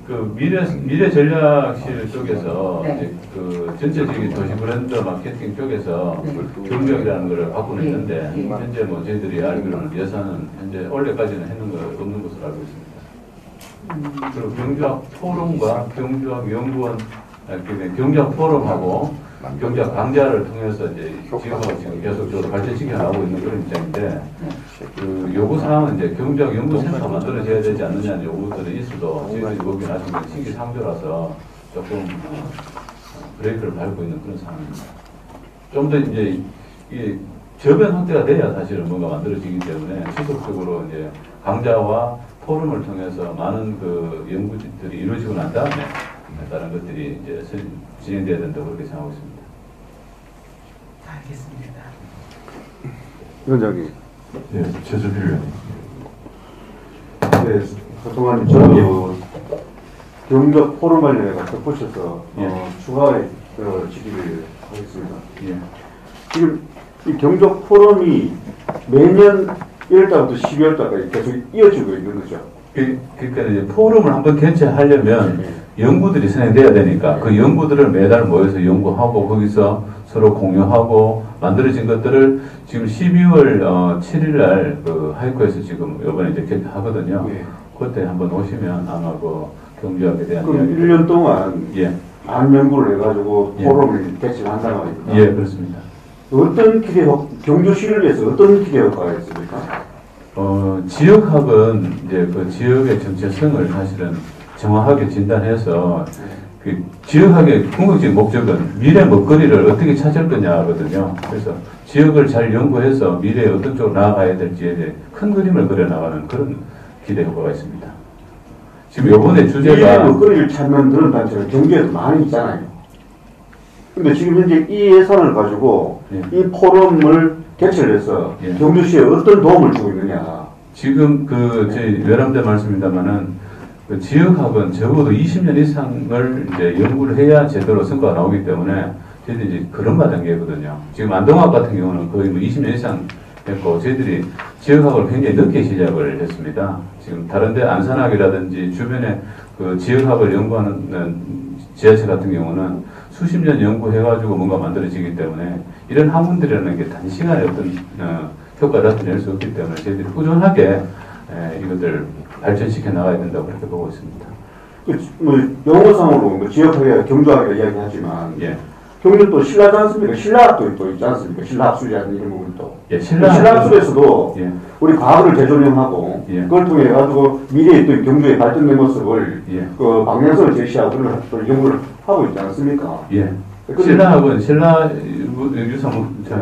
그 미래 전략실 쪽에서 네. 이제 그 전체적인 도시 브랜드 마케팅 쪽에서 경력이라는 걸 갖고 있는데 네. 현재 뭐 저희들이 알기로는 예산은 현재 올해까지는 했는 거 없는 것으로 알고 있습니다. 그리고 경주학 포럼과 경주학 연구원 경주학 포럼하고 경주학 강좌를 통해서 이제 지금 계속적으로 발전시켜 나가고 있는 그런 입장인데 그 요구 사항은 이제 경주학 연구센터 만들어져야 되지 않느냐는 요구들이 있어도 저희들이 보기엔 아직 시기상조라서 조금 브레이크를 밟고 있는 그런 상황입니다. 좀 더 이제 이 저변 확대가 돼야 사실은 뭔가 만들어지기 때문에 지속적으로 이제 강좌와 포럼을 통해서 많은 그 연구들이 이루어지고 난 다음에 다른 것들이 이제 진행돼야 된다고 그렇게 생각하고 있습니다. 알겠습니다. 위원장님. 예, 최주필 의원님. 네, 그동안 저도 경력 포럼 관련해서 덧붙여서 추가의 질의를 하겠습니다. 예. 지금 이 경력 포럼이 매년 1월달부터 12월달까지 계속 이어지고 있는 거죠. 그러니까 이제 포럼을 한번 개최하려면 연구들이 진행돼야 되니까 그 연구들을 매달 모여서 연구하고 거기서 서로 공유하고 만들어진 것들을 지금 12월 7일 날 그 하이코에서 지금 이번에 이제 개최하거든요. 그때 한번 오시면 아마 그 경주학에 대한 그럼 이야기 1년 동안 안 연구를 해가지고 포럼을 개최한다는 말입니다. 예, 그렇습니다. 어떤 기대 경주시를 위해서 어떤 기대 효과가 있습니까? 지역학은 이제 그 지역의 정체성을 사실은 정확하게 진단해서 그 지역학의 궁극적인 목적은 미래 먹거리를 어떻게 찾을 거냐거든요. 그래서 지역을 잘 연구해서 미래에 어떤 쪽으로 나아가야 될지에 대해 큰 그림을 그려나가는 그런 기대 효과가 있습니다. 지금 이번에 주제가 미래 먹거리를 찾는 그런 단체가 경주에도 많이 있잖아요. 근데 지금 현재 이 예산을 가지고 이 포럼을 개최를 해서 경주시에 어떤 도움을 주고 있느냐. 지금 그 저희 외람돼 말씀입니다만은 그 지역학은 적어도 20년 이상을 이제 연구를 해야 제대로 성과가 나오기 때문에 저희들이 이제 그런 단계거든요. 지금 안동학 같은 경우는 거의 뭐 20년 이상 했고 저희들이 지역학을 굉장히 늦게 시작을 했습니다. 지금 다른데 안산학이라든지 주변에 그 지역학을 연구하는 지자체 같은 경우는 수십 년 연구해가지고 뭔가 만들어지기 때문에 이런 학문들이라는 게 단시간에 어떤 효과를 나타낼 수 없기 때문에 저희들이 꾸준하게 이것들 발전시켜 나가야 된다고 그렇게 보고 있습니다. 뭐 용어상으로 뭐 지역학이나 경주학이라 이야기하지만 경주도 신라지 않습니까? 신라학도 또 있지 않습니까? 신라학술이라는 이런 부분도. 신라학술에서도 우리 과거를 재조명하고 그걸 통해 가지고 미래에 또 경주의 발전된 모습을 그 방향성을 제시하고 그런 또 연구를 하고 있지 않습니까? 신라학은 신라 문화유산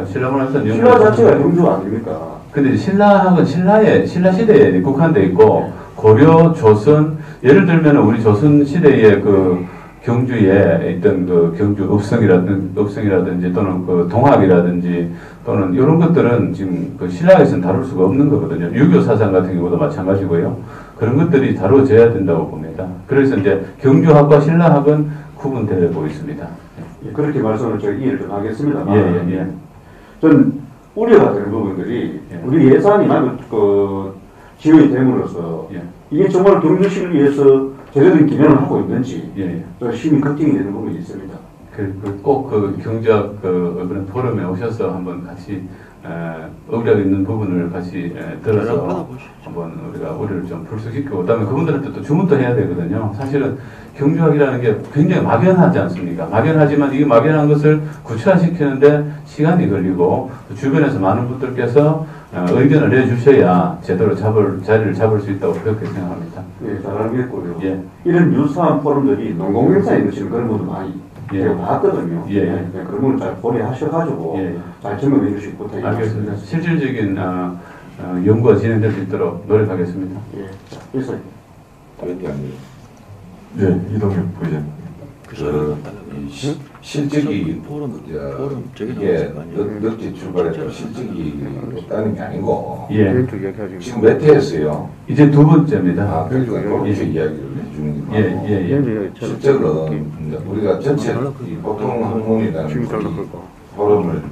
신라 자체가 경주가 아닙니까? 근데 신라학은 신라 시대에 국한돼 있고 고려, 조선 예를 들면 우리 조선 시대의 그 경주에 있던 그 경주 읍성이라든지 또는 그 동학이라든지 또는 이런 것들은 지금 그 신라에서는 다룰 수가 없는 거거든요. 유교 사상 같은 경우도 마찬가지고요. 그런 것들이 다뤄져야 된다고 봅니다. 그래서 이제 경주학과 신라학은 구분되고 있습니다. 그렇게 말씀을 제가 이해를 좀 하겠습니다만 전 우려가 되는 부분들이 우리 예산이 많은 그 지원이 됨으로써 이게 정말 경주시를 위해서 제대로 기능을 하고 있는지 심히 걱정이 되는 부분이 있습니다. 꼭 그 경주학 그런 포럼에 오셔서 한번 같이 의뢰가 있는 부분을 같이 들어서 한번 우리가 우려를 좀 불쑥시키고 그다음에 그분들한테 또 주문도 해야 되거든요. 사실은 경주학이라는 게 굉장히 막연하지 않습니까? 막연하지만 이 막연한 것을 구체화시키는데 시간이 걸리고 주변에서 많은 분들께서 의견을 내주셔야 제대로 자리를 잡을 수 있다고 그렇게 생각합니다. 잘 알겠고요. 이런 유사한 포럼들이 농공행사에 있는 그런 분도 많이 봤거든요. 그런 분을 잘 고려하셔가지고 잘 점검해 주시고 부탁드리겠습니다. 실질적인 연구가 진행될 수 있도록 노력하겠습니다. 그래서 이동엽 부의장. 실적이 이게 늦게 출발해서 실적이 없다는 게 아니고 지금 몇 회였어요? 이제 두 번째입니다. 그러니까 그렇게 이야기를 해주는 게 실적은 우리가 전체 보통 학문이라는 포럼을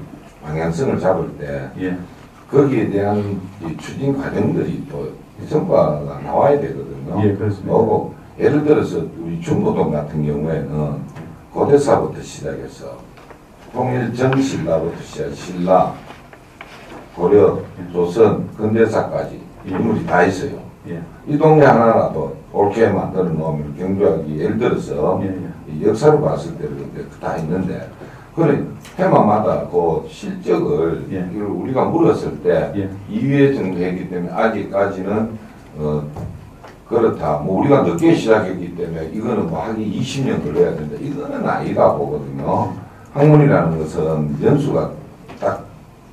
방향성을 잡을 때 예. 거기에 대한 이 추진 과정들이 또 성과가 나와야 되거든요. 예, 그렇습니다. 그리고 예를 들어서 우리 중도동 같은 경우에는 고대사부터 시작해서 통일 전 신라부터 시작, 신라, 고려, 조선, 근대사까지 인물이 다 있어요. 예. 이 동네 하나라도 옳게 만들어 놓으면 경주하기 예를 들어서 이 역사를 봤을 때는 다 있는데 그런 테마마다 그 실적을 이걸 우리가 물었을 때 2회 정도 했기 때문에 아직까지는 그렇다. 뭐 우리가 늦게 시작했기 때문에 이거는 뭐 하기 20년 걸려야 된다. 이거는 아니다 보거든요. 학문이라는 것은 연수가 딱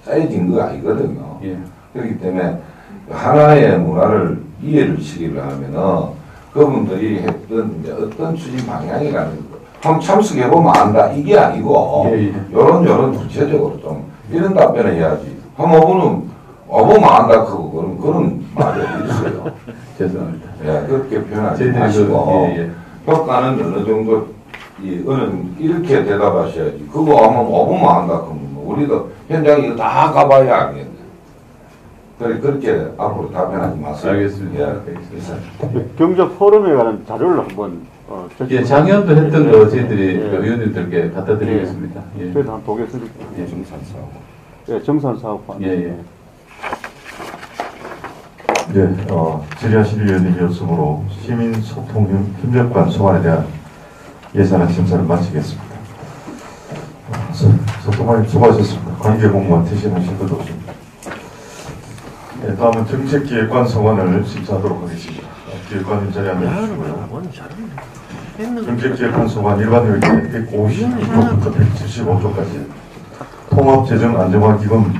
짜여진 거 아니거든요. 그렇기 때문에 하나의 문화를 이해를 시키려 하면은 그분들이 했던 이제 어떤 추진 방향이라는 거. 한번 참석해보면 안다. 이게 아니고 요런 구체적으로 좀 이런 답변을 해야지. 한번 와보면 안다. 그런 말이 있어요. 죄송합니다. 예, 그렇게 표현하지 마시고 평가는 어느 정도 이렇게 대답하셔야지. 그거 한번 와보면 안다. 그러면 우리도 현장에 이거 다 가봐야 알겠네. 그렇게 앞으로 답변하지 마세요. 알겠습니다. 예, 경제 포럼에 관한 자료를 한번 예, 작년도 했던 거 저희들이 그 위원님들께 갖다 드리겠습니다. 예. 저희도 한번 보겠습니다. 예. 정산사업. 예, 정산사업관. 예. 질의하실 위원님 요청으로 시민소통 협력관 소관에 대한 예산안 심사를 마치겠습니다. 소통관님 수고하셨습니다. 관계공무원 퇴실하실 것 없습니다. 다음은 정책기획관 소관을 심사하도록 하겠습니다. 기획관님 자리 앉아주시고요. 정책기획관 소관 일반회계 159쪽부터 175쪽까지 통합재정안정화기금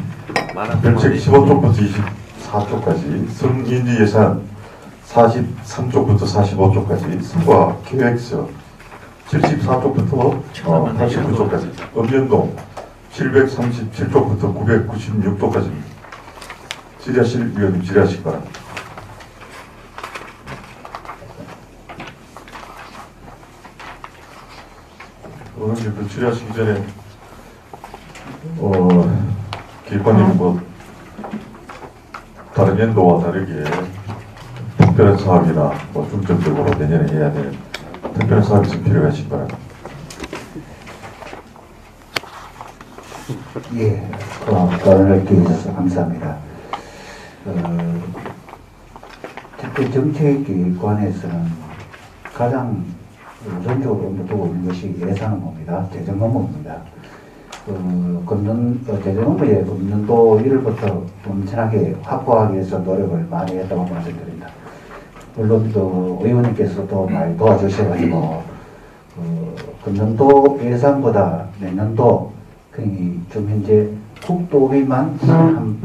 별책 15쪽부터 24쪽까지 성인지예산 43쪽부터 45쪽까지 성과계획서 74쪽부터 89쪽까지 음연동 737쪽부터 996쪽까지입니다. 질의하실 위원님 질의하시기 바랍니다. 오늘 그 질의하시기 전에 기관님 뭐 다른 연도와 다르게 특별한 사업이나 뭐 중점적으로 내년에 해야 될 특별한 사업이 좀 필요하시기 바랍니다. 예, 답변을 기해주셔서 감사합니다. 특히 정책기관에서는 가장 우선적으로 두고 있는 것이 예산 업무입니다. 재정 업무입니다. 재정 업무의 금년도 1월부터 엄청나게 확보하기 위해서 노력을 많이 했다고 말씀드립니다. 물론 의원님께서도 많이 도와주셔가지고 금년도 예산보다 내년도 좀 현재 국도비만 한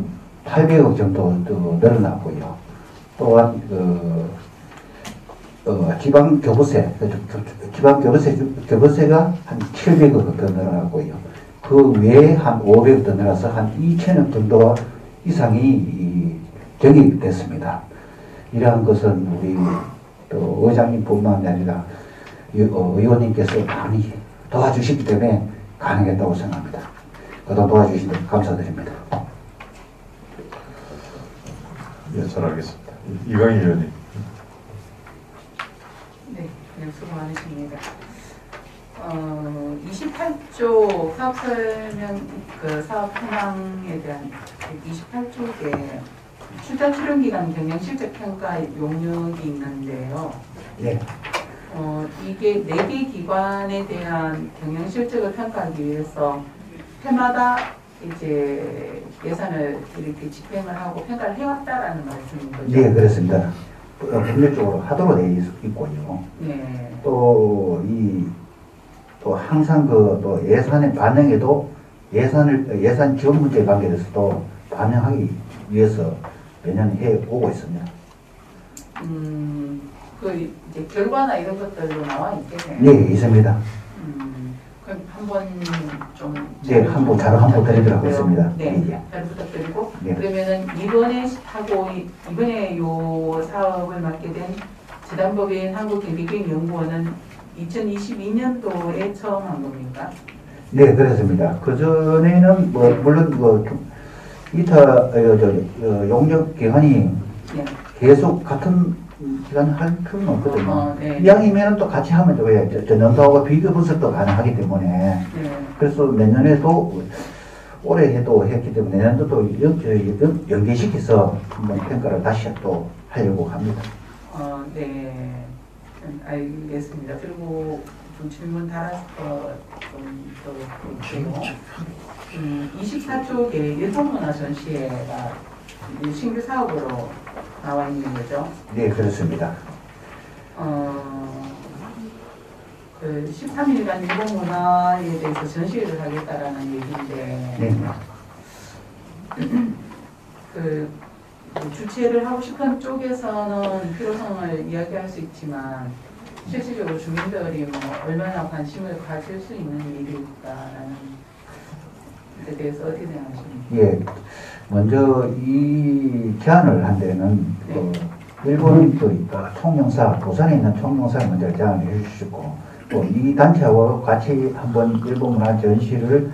800억 정도 늘어났고요. 또한 지방교부세가 한 700억 더 늘어났고요. 그 외에 한 500억 더 늘어나서 한 2천억 정도 이상이 적립됐습니다. 이러한 것은 우리 또 의장님뿐만 아니라 의원님께서 많이 도와주시기 때문에 가능했다고 생각합니다. 그동안 도와주신 데 감사드립니다. 예, 잘 알겠습니다. 이강희 의원님. 네, 수고 많으십니다. 28조 사업 설명, 사업 현황에 대한 28조에 출자 출연 기간 경영 실적 평가 용역이 있는데요. 네. 이게 4개 기관에 대한 경영 실적을 평가하기 위해서 해마다 이제 예산을 이렇게 집행을 하고 평가를 해왔다라는 말씀인 거죠? 네, 그렇습니다. 법률적으로 하도록 되어 있고요. 네. 또 항상 또 예산의 반영에도 예산 지원 문제 관계에서도 반영하기 위해서 매년 해 오고 있습니다. 이제 결과나 이런 것들도 나와 있겠네요. 네, 있습니다. 그럼 한번 좀. 네, 자료 한번 드리도록 하겠습니다. 네, 잘 부탁드리고. 네. 그러면은 이번에 요 사업을 맡게 된 재단법인 한국경비기획연구원은 2022년도에 처음 한 겁니까? 네, 그렇습니다. 그전에는 뭐 물론 용역 기간이 네. 계속 같은 기간 할 필요는 없거든요. 네. 이왕이면 또 같이 하면 좋아요. 전년도하고 비교 분석도 가능하기 때문에. 네. 그래서 내년에도 올해 해도 했기 때문에 내년도도 연계시켜서 한번 평가를 다시 또 하려고 합니다. 네. 알겠습니다. 그리고 좀 질문 달아서 좀더 볼게요. 24쪽에 여성문화 전시회가 신규 사업으로 나와 있는 거죠? 네, 그렇습니다. 그 13일간 일본 문화에 대해서 전시회를 하겠다라는 얘기인데, 네. 그 주최를 하고 싶은 쪽에서는 필요성을 이야기할 수 있지만 실질적으로 주민들이 뭐 얼마나 관심을 가질 수 있는 일일까라는 데 대해서 어떻게 생각하십니까? 예, 먼저 이 제안을 한 데는 네. 일본 총영사, 부산에 있는 총영사가 먼저 제안을 해주셨고 또 이 단체와 같이 한번 일본 문화 전시를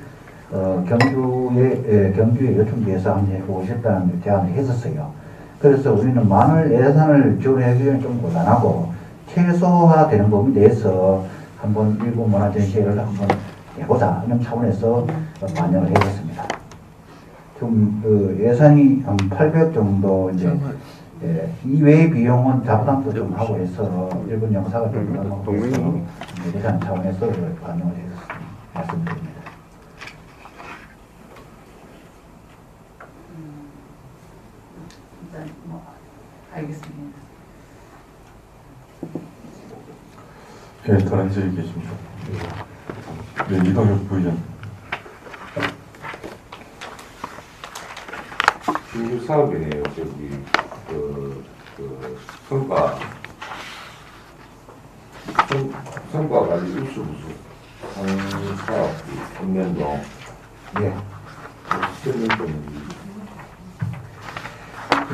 경주에 요청지에서 한번 해보고 싶다는 제안을 했었어요. 그래서 우리는 많은 예산을 지원하기에는 좀 곤란하고 최소화되는 범위 내에서 한번 일본 문화 전시회를 한번 해보자 하는 차원에서 반영을 해봤습니다. 좀 예산이 한 800 정도 이제 이외의 비용은 자부담도 좀 하고 해서 일본 영사가 좀 부담하고 해서 예산 차원에서 반영을 해서 말씀드립니다. 일단 뭐 알겠습니다. 네, 다른 질의 계십니까? 네, 이동혁 부의장. 신규 사업이네요. 저기 성과 관리 우수부수 사업 읍면동. 예. 설명 좀.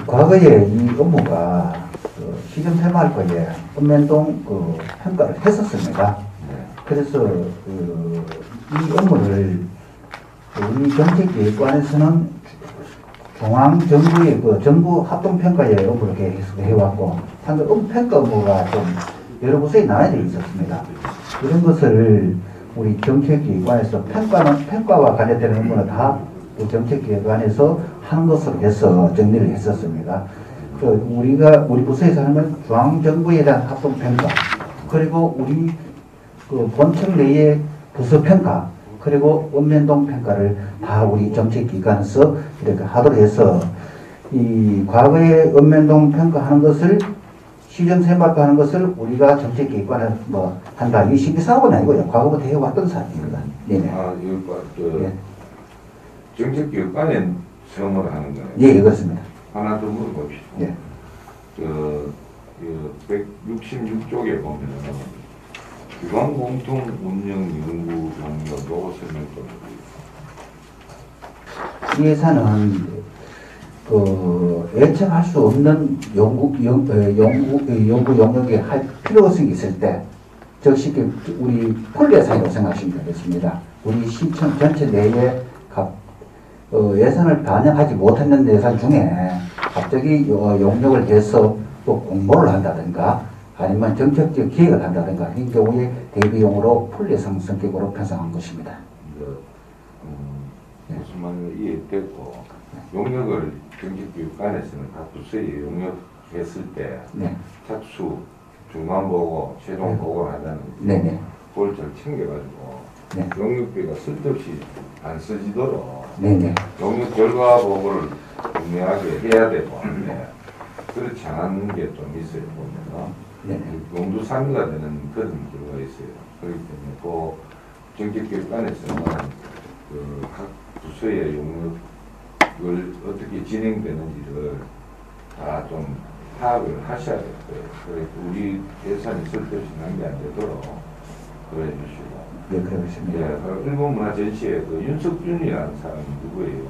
과거에 이 업무가 시정 새마을거리에 읍면동 평가를 했었습니다. 그래서 이 업무를 우리 정책기획관에서는 중앙정부의 정부 합동평가에 업무를 해왔고 상당히 평가 업무가 좀 여러 곳에 나눠져 있었습니다. 이런 것을 우리 정책기획관에서 평가와 관련되는 업무는 다 정책기획관에서 하는 것으로 해서 정리를 했었습니다. 우리 부서에서 하는 건 중앙정부에 대한 합동평가, 그리고 우리 본청 내의 부서평가, 그리고 읍면동 평가를 다 우리 정책기관에서 이렇게 하도록 해서 이 과거에 읍면동 평가하는 것을 시정새마을과 하는 것을 우리가 정책기관에 뭐 한다. 이 신규 사업은 아니고요. 과거부터 해왔던 사업입니다. 네네. 이거 정책기관에 시험을 하는 거예요? 예, 그렇습니다. 하나 더 물어봅시다. 예. 166쪽에 보면 기관공통운영연구용역 설명 좀 이 예산은 예측할 수 없는 연구 영역에 할 필요성이 있을 때, 즉 쉽게 우리 풀 예산이라고 생각하시면 되겠습니다. 우리 시청 전체 내에 예산을 반영하지 못했는 예산 중에 갑자기 용역을 해서 또 공모를 한다든가 아니면 정책적 기획을 한다든가 이 경우에 대비용으로 풀 예산 성격으로 편성한 것입니다. 무슨 말인지 이해됐고, 용역을 정책기관에서는 각 부서에 용역했을 때 착수, 중간보고, 최종 보고를 하자는 거죠. 그걸 잘 챙겨가지고 용역비가 쓸데없이 안 쓰지도록 용역 결과 보고를 분명하게 해야 되고 하는데 그렇지 않은 게 좀 있어요. 보면 용두사미가 되는 그런 경우가 있어요. 그렇기 때문에 그 정책기관에서는 각 부서의 용역을 어떻게 진행되는지를 다 좀 파악을 하셔야 될 거예요. 그래서 우리 예산이 쓸데없이 낭비 안 되도록 그래 주시고. 네, 그렇습니다. 일본 문화 전시회 윤석준이라는 사람이 누구예요?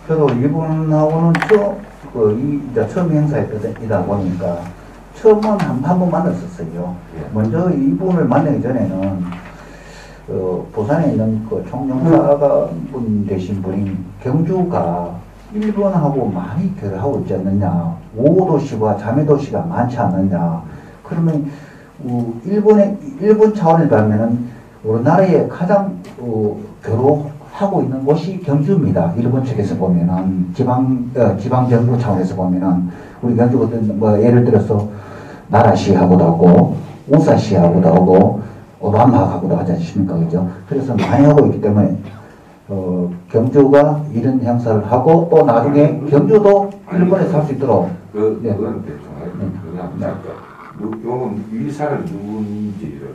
저도 이분하고는 처음 행사이다 보니까 처음은 한 번 만났었어요. 먼저 이분을 만나기 전에는 부산에 있는 그 총영사분 되신 분이 경주가 일본하고 많이 결합하고 있지 않느냐, 5도시와 자매도시가 많지 않느냐. 그러면 일본 차원에 가면은 우리나라에 가장 교류하고 있는 곳이 경주입니다. 일본 측에서 보면은 지방 정부 차원에서 보면은 우리 경주 같은 뭐 예를 들어서 나라시하고도 하고 우사시하고도 하고 오바마하고도 하지 않습니까, 그죠? 그래서 많이 하고 있기 때문에 경주가 이런 행사를 하고 또 나중에 경주도 일본에 살 수 있도록. 그건 대충 그냥 요건 이 사람이 누군지를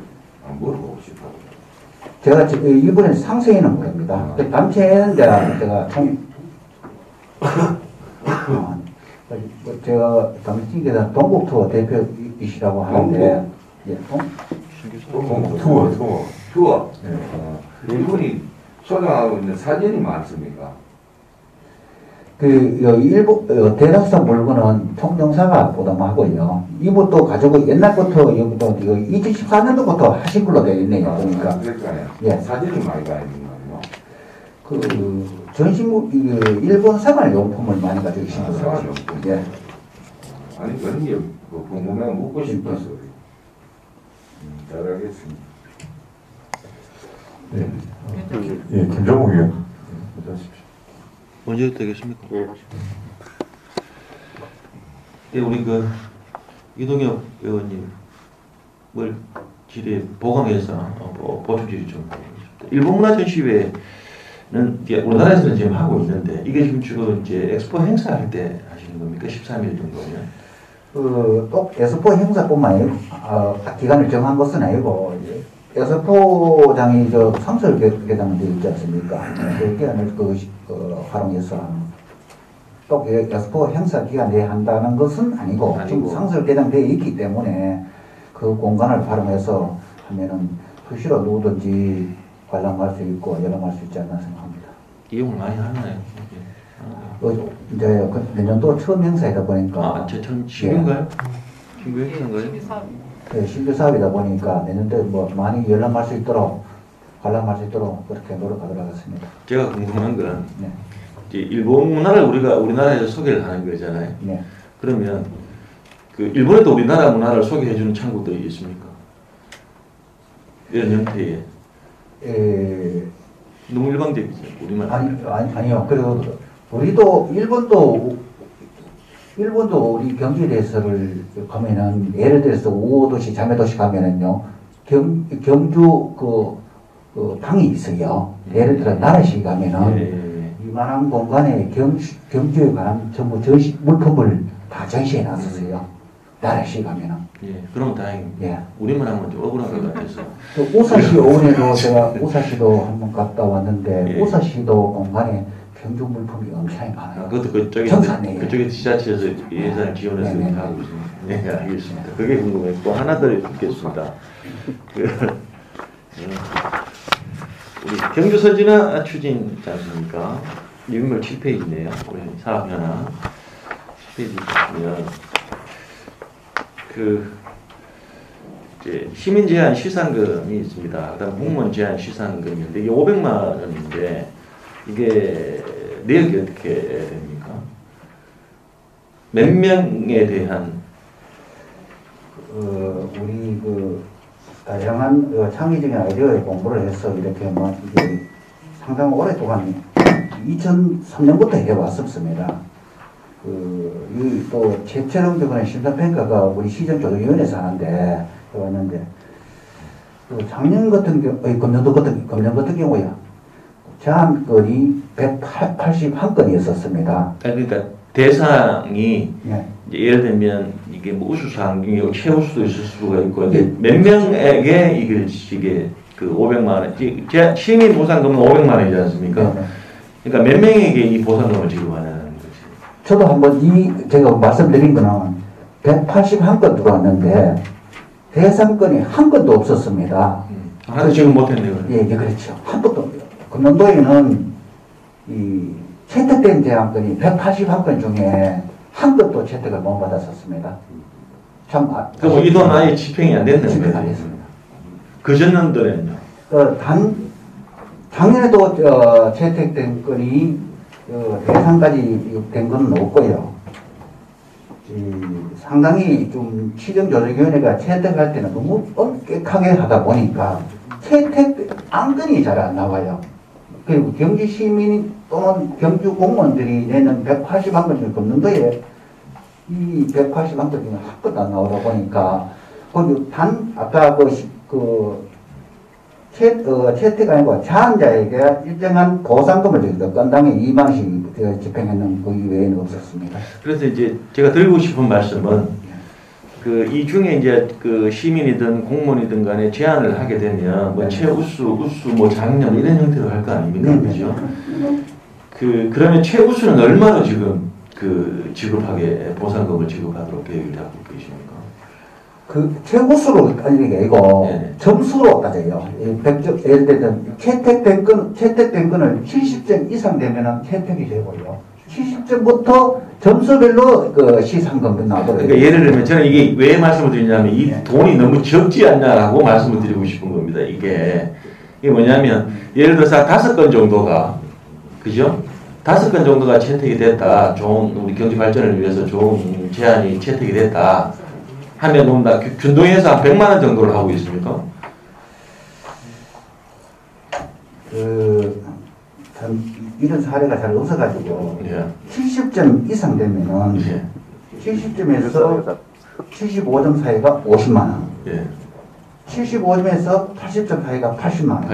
물어보고 싶어요. 제가 이번에 상세히는 모릅니다. 단체는 제가 제가 당시에 동국투어 대표이시라고 하는데, 투어. 이분이 소장하고 있는 사진이 많습니까? 일본 대다수의 물건은 총영사가 보담하고요. 이것도 가지고 옛날부터 여기도 2014년도부터 하신 걸로 되어 있네요. 보니까. 그러니까요. 예. 사진이 많이 가 있는 거요. 일본 생활용품을 많이 가지고 계신 거죠. 생활용품. 예. 아니 그런 게 궁금해 묻고 싶어서. 잘하겠습니다. 네. 예, 김정욱 의원. 먼저 되겠습니까? 예, 우리 이동엽 의원님 뭘 질의 보강해서 보충 질의 좀 해주십시오. 일본 문화 전시회는 우리나라에서는 지금 하고 있는데 이게 지금 주로 이제 엑스포 행사할 때 하시는 겁니까? 13일 정도면? 또 엑스포 행사뿐만 아니고 기간을 정한 것은 아니고 엑스포장이 상설 개장돼 있지 않습니까? 그 기간을 활용해서 또 엑스포 행사 기간 내에 한다는 것은 아니고 지금 상설 개장되어 있기 때문에 그 공간을 활용해서 하면은 수시로 누구든지 관람할 수 있고 열람할 수 있지 않나 생각합니다. 이용을 많이 하나요? 이제 내년도 처음 행사이다 보니까. 제 처음 신규인가요? 신규 행사인가요? 네, 신규 사업이다 보니까 내년도에 많이 열람할 수 있도록 관람할 수 있도록 그렇게 노력하도록 하겠습니다. 제가 궁금한 건 일본 문화를 우리가 우리나라에서 소개를 하는 거잖아요. 네. 그러면 일본에도 우리나라 문화를 소개해주는 창구들이 있습니까? 이런 형태의. 너무 일방적이죠. 우리만. 아니요. 그리고 우리도 일본도 우리 경주에 대해서를 가면은 예를 들어서 5도시 자매도시 가면은요 경주 방이 있어요. 예를 들어 나라시 가면은 이만한 공간에 경주에 관한 전부 물품을 다 전시해 놨었어요. 나라시 가면은. 예, 그럼 다행입니다. 예. 우리만 하면 좀 억울한 것 같아서. 또 우사시 오늘도 제가 우사시도 한번 갔다 왔는데 우사시도 공간에 경주 물품이 엄청나게 많아요. 그것도 그쪽에 지자체에서 예산을 지원해서 이렇게 하고 있습니다. 네, 알겠습니다. 그게 궁금해요. 또 하나 더 듣겠습니다. 우리 경주 선진화 추진 있지 않습니까? 유인물 7페이지네요. 우리 사업연화 7페이지 보면 이제 시민 제한 시상금이 있습니다. 그다음 공무원 제한 시상금인데 이게 500만 원인데 이게 내역이 어떻게 됩니까? 몇 명에 대한 우리 다양한 창의적인 아이디어에 공부를 해서 이렇게 이게 상당히 오랫동안 2003년부터 해왔었습니다. 또 최철영 교관의 심사평가가 우리 시정조정위원회에서 하는데 해왔는데 작년 같은 금년도 같은 경우야 제한건이 181건이었었습니다. 그러니까 대상이 예를 들면 이게 뭐 우수상 중에 최우수도 있을 수가 있고 몇 명에게 이게 500만 원 시민 보상금은 500만 원이지 않습니까? 그러니까 몇 명에게 이 보상금을 지급하는 거지? 저도 한번 제가 말씀드린 거는 181건 들어왔는데 대상건이 한 건도 없었습니다. 하나도 지금 못했네요. 예, 그렇죠. 한 건도 없어요. 금년도에는 이 채택된 제한건이 181건 중에 한 건도 채택을 못 받았었습니다. 그럼 이 돈 아예 집행이 안 됐는 거예요? 집행 안 됐습니다. 그 전년도에는요? 작년에도 채택된 건이 대상까지 된 건 없고요. 상당히 좀 취정조정위원회가 채택할 때는 너무 엄격하게 하다 보니까 채택 안건이 잘 안 나와요. 그리고 경주 시민 또는 경주 공무원들이 내는 181건 중에 검문도에 이 181건 중에 한 건도 안 나오다 보니까 거기 아까 채택 아니고 제한자에게 일정한 보상금을 저기다 건당에 2만 원씩 집행했는 그 이외에는 없었습니다. 그래서 이제 제가 드리고 싶은 말씀은 이 중에 이제 시민이든 공무원이든 간에 제안을 하게 되면 뭐 최우수, 우수, 뭐 장년 이런 형태로 할 거 아닙니까? 그죠? 그러면 최우수는 얼마로 지금 지급하게 보상금을 지급하도록 계획을 잡고 계십니까? 최우수로 따지는 게 아니고 점수로 따져요. 예를 들면 채택된 건을 70점 이상 되면 채택이 되고요. 70점부터 점수별로 시상금이 나도록. 그러니까 예를 들면 저는 이게 왜 말씀을 드리냐면 이 돈이 너무 적지 않냐라고 말씀을 드리고 싶은 겁니다. 이게 뭐냐면 예를 들어서 5건 정도가 그죠? 5건 정도가 채택이 됐다. 좋은 우리 경제 발전을 위해서 좋은 제안이 채택이 됐다. 하면 뭔가 균동에서 한 100만 원 정도를 하고 있습니까? 이런 사례가 잘 없어가지고 70점 이상 되면은 70점에서 75점 사이가 50만 원, 75점에서 80점 사이가 80만 원,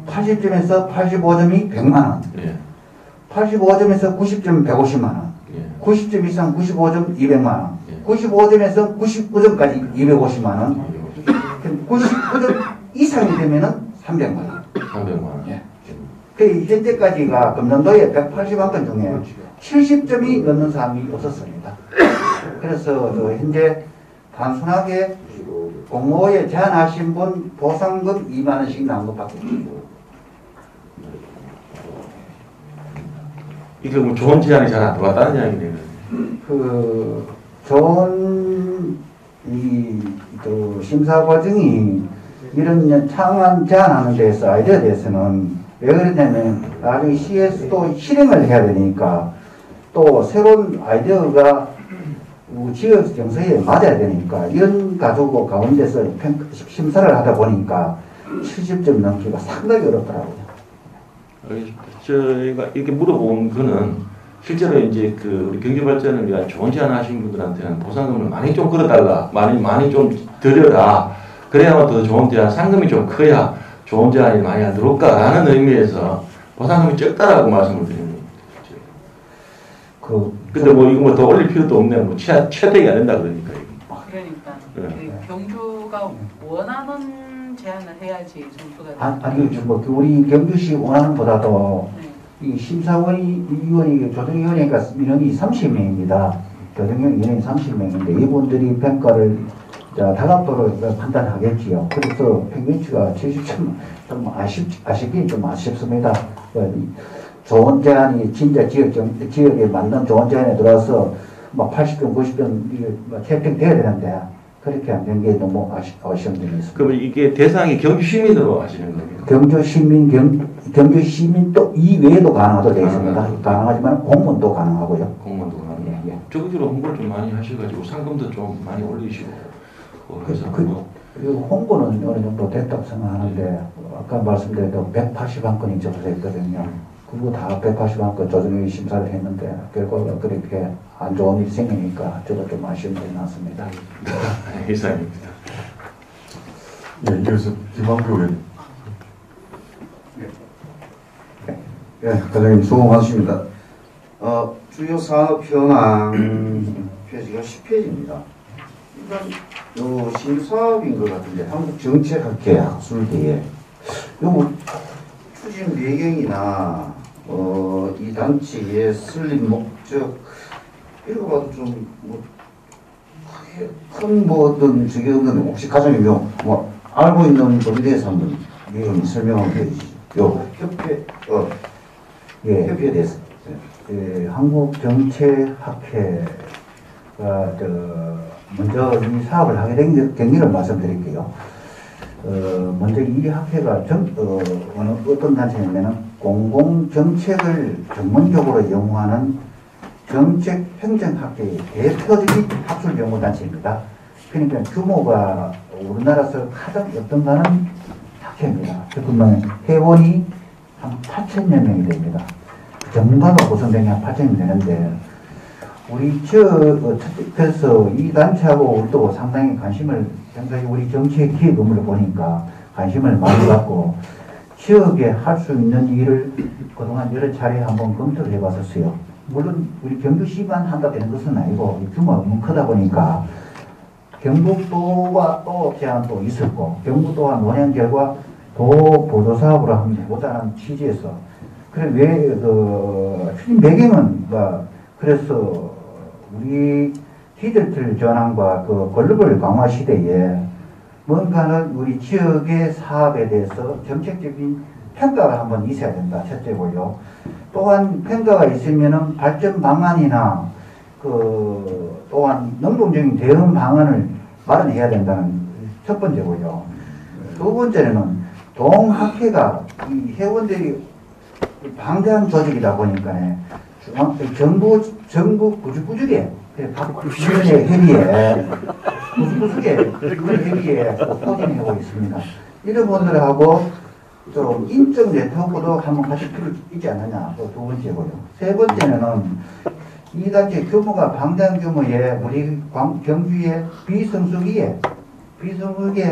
80점에서 85점이 100만 원, 85점에서 90점 150만 원, 90점 이상 95점 200만 원, 95점에서 99점까지 250만 원, 99점 이상이 되면은 300만 원. 300만 원. 현재까지가 금년도에 181건 중에 70점이 넘는 사람이 없었습니다. 그래서 현재 단순하게 공모에 제안하신 분 보상금 2만 원씩 나온 것밖에 없습니다. 이게 뭐 좋은 제안이 잘 안 들어왔다는 이야기네요. 좋은 심사 과정이 이런 창안 제안하는 데서 아이디어에 대해서는 왜 그러냐면 나중에 시에서도 실행을 해야 되니까 또 새로운 아이디어가 지역 정서에 맞아야 되니까 이런 가지고 가운데서 심사를 하다 보니까 70점 넘기가 상당히 어렵더라고요. 알겠습니다. 저희가 이렇게 물어본 거는 실제로 이제 우리 경제발전을 위한 좋은 제안 하신 분들한테는 보상금을 많이 좀 걸어달라, 많이 좀 드려라. 그래야만 더 좋은 제안, 상금이 좀 커야 좋은 제안이 많이 안 들어올까라는 의미에서 보상금이 적다라고 말씀을 드립니다. 근데 뭐 이거 뭐 더 올릴 필요도 없네요. 뭐 채택이 안 된다 그러니까. 그러니까 경주가 원하는 제안을 해야지 점수가. 우리 경주시 원하는 보다도 이 심사위원이 조정위원회가 인원이 30명입니다. 조정위원이 30명인데 이분들이 평가를 다각도로 판단하겠지요. 그래서 평균치가 70점 좀 아쉽긴 좀 아쉽습니다. 좋은 제안이 진짜 지역에 맞는 좋은 제안에 들어와서 80점, 90점 채택돼야 되는데 그렇게 안 된 게 너무 아쉬운 점이 있습니다. 그럼 이게 대상이 경주 시민으로 하시는 겁니까? 경주 시민 또 이외에도 가능하도록 되어 있습니다. 가능하지만 공무원도 가능하고요. 공무원도 가능하고. 적극적으로 홍보를 좀 많이 하셔가지고 상금도 좀 많이 올리시고. 홍보는 어느 정도 됐다고 생각하는데 아까 말씀드렸던 181건이 접수됐거든요. 그거 다 181건 조정위 심사를 했는데 결과가 그렇게 안 좋은 일이 생기니까 저도 좀 아쉬운 점이 났습니다. 이상입니다. 이어서 김한표 의원. 과장님 수고 많으십니다. 주요 산업 현황 페이지가 10페이지입니다. 일단 신사업인 것 같은데 한국정책학회 학술대회 요거 추진 배경이나 이 단체의 설립 목적 이런 거 봐도 좀 큰 뭐든 저게 없는데 혹시 과장님 뭐 알고 있는 것에 대해서 한번 좀 설명을 해주시죠. 협회에 대해서. 한국정책학회가 먼저 이 사업을 하게 된 경위를 말씀드릴게요. 먼저 이 학회가 어떤 단체냐면은 공공정책을 전문적으로 연구하는 정책행정학회의 대표적인 학술연구단체입니다. 그러니까 규모가 우리나라에서 가장 어떤가는 학회입니다. 그러면 회원이 한 8,000여 명이 됩니다. 전문가가 구성된 게 한 8,000명 되는데 그래서 이 단체하고 우리도 상당히 관심을 굉장히 우리 정치의 기획 의무를 보니까 관심을 많이 갖고 지역에 할 수 있는 일을 그동안 여러 차례 한번 검토를 해봤었어요. 물론 우리 경주시만 한다 되는 것은 아니고 규모가 너무 크다 보니까 경북도와 또 제안도 있었고 경북도와 논의 결과 도 보조사업으로 한번 해보자는 취지에서 그래 왜 추진 배경은 그래서 우리 디지털 전환과 그 글로벌 강화 시대에 뭔가는 우리 지역의 사업에 대해서 정책적인 평가가 한번 있어야 된다. 첫째고요. 또한 평가가 있으면은 발전 방안이나 또한 능동적인 대응 방안을 마련해야 된다는 첫 번째고요. 두 번째는 동학회가 이 회원들이 방대한 조직이다 보니까 정부 구주구주게 각 위원회 회의에 구주구주게 회의에 포진하고 있습니다. 이런 분들하고 좀 인적 네트워크도 한번 같이 필요 있지 않느냐. 또 두 번째고요. 세 번째는 이 단체 규모가 방대한 규모의 우리 경주의 비성수기에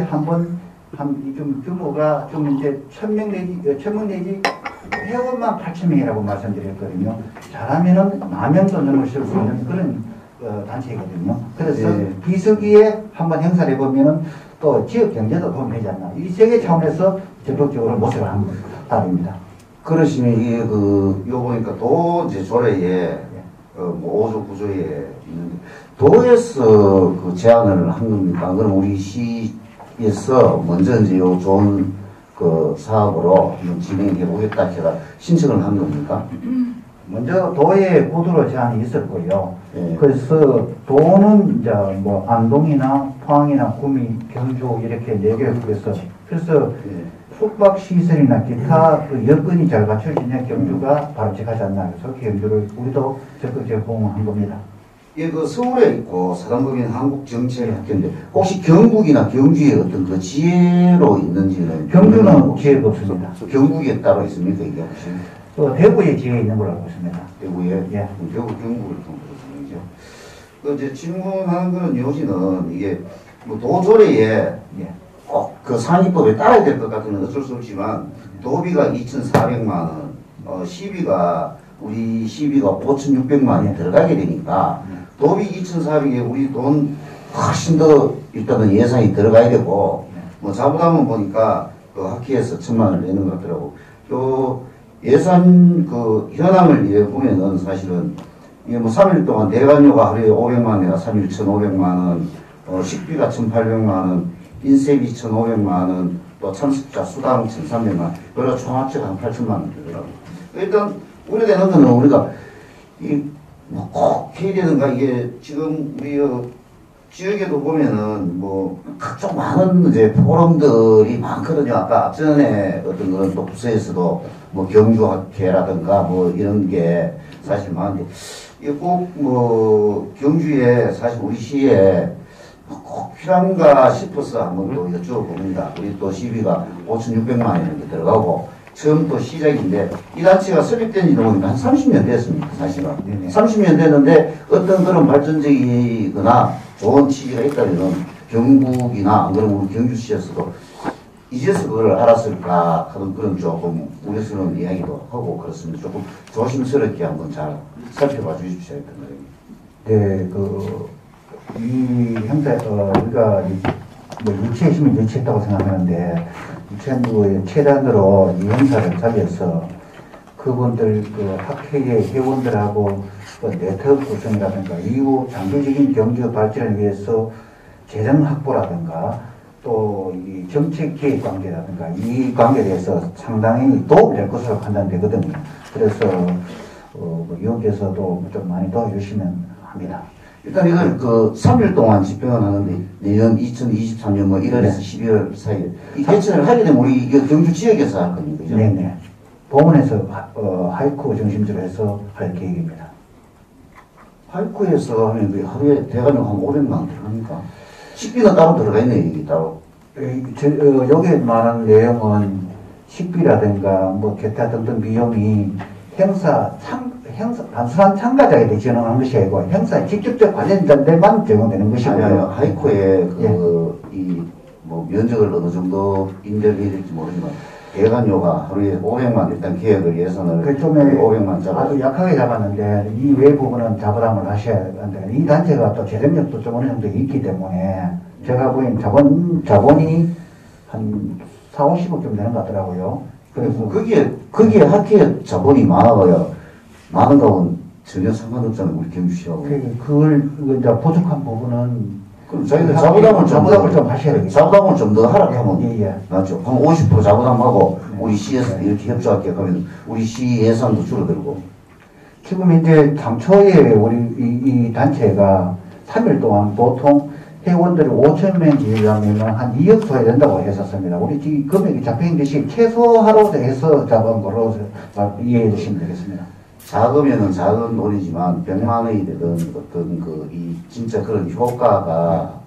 한번 좀 규모가 좀 이제 1,000명 내지 회원만 8,000명이라고 말씀드렸거든요. 잘하면은 10,000명도 넘을 수 있는 그런 단체이거든요. 그래서 비서기에 한번 행사를 해보면은 또 지역 경제도 도움이 되지 않나. 이 세계 차원에서 적극적으로 모색을 한 답입니다. 그러시면 이게 요 보니까 도 이제 조례에 뭐 5조 9조에 있는데 도에서 제안을 한 겁니까? 그럼 우리 시에서 먼저 이제 요 좋은 사업으로 한번 진행해 보겠다 해가 신청을 한 겁니까? 먼저 도에 구두로 제안이 있었고요. 그래서 도는 이제 뭐 안동이나 포항이나 구미, 경주 이렇게 4개국에서 그래서 숙박 시설이나 기타 여건이 잘 갖춰지냐 경주가 바람직하지 않나 해서 경주를 우리도 적극적으로 호응한 겁니다. 예, 서울에 있고 사단법인 한국정책학회인데 혹시 경북이나 경주에 어떤 지혜로 있는지는 경주는 지혜가 없습니다. 경북에 따로 있습니까 이게 혹시? 대구에 지혜 있는 걸로 알고 있습니다. 대구에? 예. 대구 경북을 좀 그렇습니다. 이제 질문하는 거는 요지는 이게 뭐 도조례에 꼭 상위법에 따라야 될 것 같으면 어쩔 수 없지만 도비가 2,400만 원, 시비가 우리 시비가 5,600만 원이 들어가게 되니까 도비 2,400에 우리 돈 훨씬 더 일단은 예산이 들어가야 되고 뭐 자부담은 보니까 학회에서 1,000만 원을 내는 것 같더라고. 요 예산 현황을 이래 보면은 사실은 이게 뭐 3일 동안 대관료가 하루에 500만 원이라 3일 1,500만 원, 식비가 1,800만 원, 인쇄비 1,500만 원, 또 참석자 수당 1,300만 원, 그래서 총 합치가 한 8,000만 원 되더라고요. 일단 우려되는 거는 우리가 꼭 해야 되는가 이게 지금 우리 지역에도 보면은 뭐 각종 많은 이제 포럼들이 많거든요. 아까 앞전에 어떤 그런 또 부서에서도 뭐 경주학회라든가 뭐 이런 게 사실 많은데 이게 꼭 뭐 경주에 사실 우리 시에 꼭 필요한가 싶어서 한번 또 여쭤봅니다. 우리 또 시비가 5,600만 원 이렇게 들어가고 처음 또 시작인데 이 단체가 설립된 지는 보니까 한 30년 됐습니다. 사실은. 30년 됐는데 어떤 그런 발전적이거나 좋은 취지가 있다면 경북이나 안 그러면 우리 경주시에서도 이제서 그걸 알았을까 하는 그런 조금 우려스러운 이야기도 하고 그렇습니다. 조금 조심스럽게 한번 잘 살펴봐 주십시오. 네, 이 행사, 우리가 뭐 유치했으면 유치했다고 생각하는데, 유치한부의 최단으로 이 행사를 자리해서 그분들, 학회의 회원들하고 네트워크 구성이라든가 이후 장기적인 경주 발전을 위해서 재정 확보라든가 또 이 정책 기획 관계라든가 이 관계에 대해서 상당히 도움이 될 것으로 판단되거든요. 그래서, 의원께서도 좀 많이 도와주시면 합니다. 일단 이걸 그 3일 동안 집행을 하는데 내년 2023년 뭐 1월에서 12월 사이에 이 개천을 하게 되면 우리 이거 경주 지역에서 할 겁니다. 그죠? 네네. 법원에서 하이쿠 중심주로 해서 할 계획입니다. 하이쿠에서 하면 그 하루에 대관료 한 500만 들어갑니까? 식비는 따로 들어가 있네요, 여기 따로. 여기에 말하는 내용은 식비라든가 뭐 기타 등등 비용이 행사 단순한 참가자에게 지원하는 것이 아니고 행사에 직접적 관련된 데만 적용되는 것이고요. 아니요, 하이코에 뭐 면적을 어느 정도 인정해야 될지 모르지만 대관료가 하루에 500만 일단 계획을 예산을 그 좀에 500만 잡아. 아주 약하게 잡았는데 이 외 부분은 자부담을 하셔야 하는데 이 단체가 또 재정력도 좀 어느 정도 있기 때문에 제가 보기엔 자본이 한 4, 50억 좀 되는 것 같더라고요. 그래서 거기에 학회에 자본이 많아봐요. 많은 거하고는 전혀 상관없잖아요, 우리 경주시하고. 그걸 이제 부족한 부분은 그럼 저희들 자부담을 좀 하셔야 되겠죠. 자부담을 좀 더 하락하면 예. 맞죠. 그럼 50% 자부담하고 네. 우리 시에서 이렇게 협조할게 하면 우리 시 예산도 줄어들고. 지금 이제 당초에 우리 이 단체가 3일 동안 보통 회원들이 5,000명 이상이면 한 2억 소야 된다고 했었습니다. 우리 지금 금액이 잡힌 것이 최소화로 해서 잡은 거로 이해해 주시면 되겠습니다. 작으면은 작은 돈이지만 100만 원이 되든 어떤 이 진짜 그런 효과가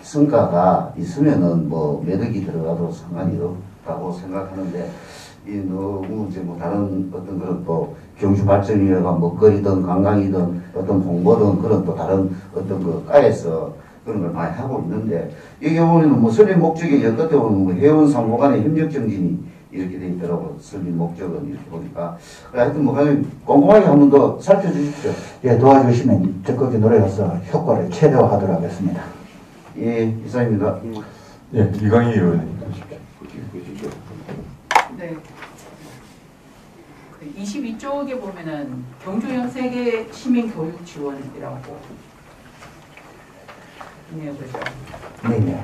성과가 있으면은 뭐 매력이 들어가도 상관이 없다고 생각하는데 이 너무 이제 뭐 다른 어떤 그런 또 경주 발전이나 먹거리든 관광이든 어떤 홍보든 그런 또 다른 어떤 그 과에서 그런 걸 많이 하고 있는데 여기 보면은 뭐 설립 목적이 끝에 보면 뭐 회원 상호 간의 협력 정진이 이렇게 돼 있더라고. 설립 목적은 이렇게 보니까 하여튼 뭐 그냥 꼼꼼하게 한 번 더 살펴주십시오. 예, 도와주시면 적극적인 노력해서 효과를 최대화하도록 하겠습니다. 예, 이상입니다. 예, 이강희 의원님. 네. 22쪽에 보면은 경주형 세계 시민 교육 지원이라고 있네요, 그죠? 네네.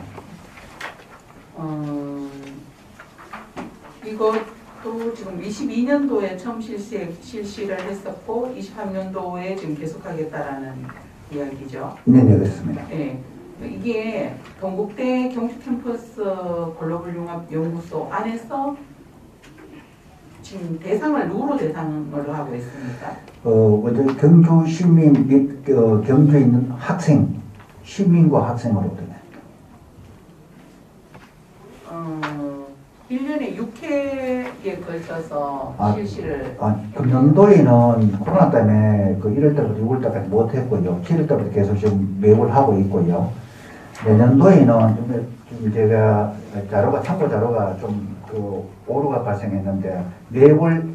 이것도 지금 22년도에 처음 실시를 했었고 23년도에 지금 계속하겠다라는 이야기죠. 네네, 그렇습니다. 네. 이게 동국대 경주 캠퍼스 글로벌 융합 연구소 안에서 지금 대상을 누구로 대상으로 하고 있습니까? 먼저 경주 시민 및 경주에 있는 학생, 시민과 학생으로 되네. 1년에 6회에 걸쳐서 실시를. 금년도에는 코로나 때문에 그 1월 달부터 6월 달까지 못했고요. 7월 달부터 계속 지금 매월 하고 있고요. 내년도에는 좀 제가 참고 자료가 좀 오류가 발생했는데 매월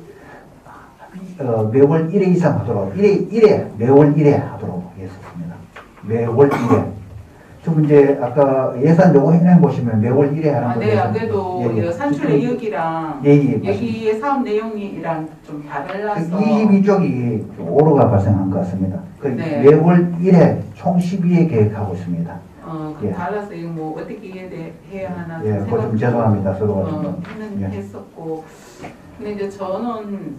1회 이상 하도록 매월 1회 하도록 했었습니다. 매월 1회. 지금 이제 아까 예산 요구 해내 보시면 매월 1회 하는 거예요. 네, 안 그래도 산출 내역이랑 여기의 사업 내용이랑 좀 달라서 22쪽이 오류가 발생한 것 같습니다. 네. 매월 1회 총 12회 계획하고 있습니다. 달라서 이거 뭐 어떻게 해야 하나 그거 좀 죄송합니다. 서로가 했었고, 근데 이제 저는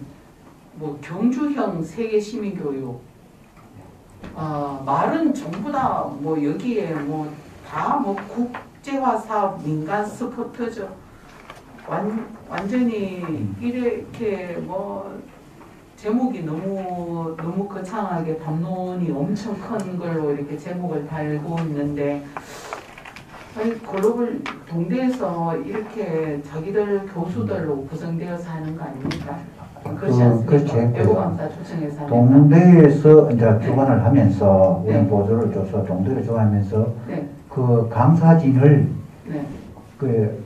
뭐 경주형 세계 시민 교육 말은 전부 다 뭐 여기에 뭐 다 뭐 국제화 사업 민간 스포트죠. 완전히 이렇게 뭐 제목이 너무 거창하게 담론이 엄청 큰 걸로 이렇게 제목을 달고 있는데 아니 글로벌 동대에서 이렇게 자기들 교수들로 구성되어서 하는 거 아닙니까? 그렇지 않습니까? 외국강사 초청해서 하는 동대에서 이제 주관을 하면서 우리 보조를 줘서 동대를 주관하면서 그 강사진을 그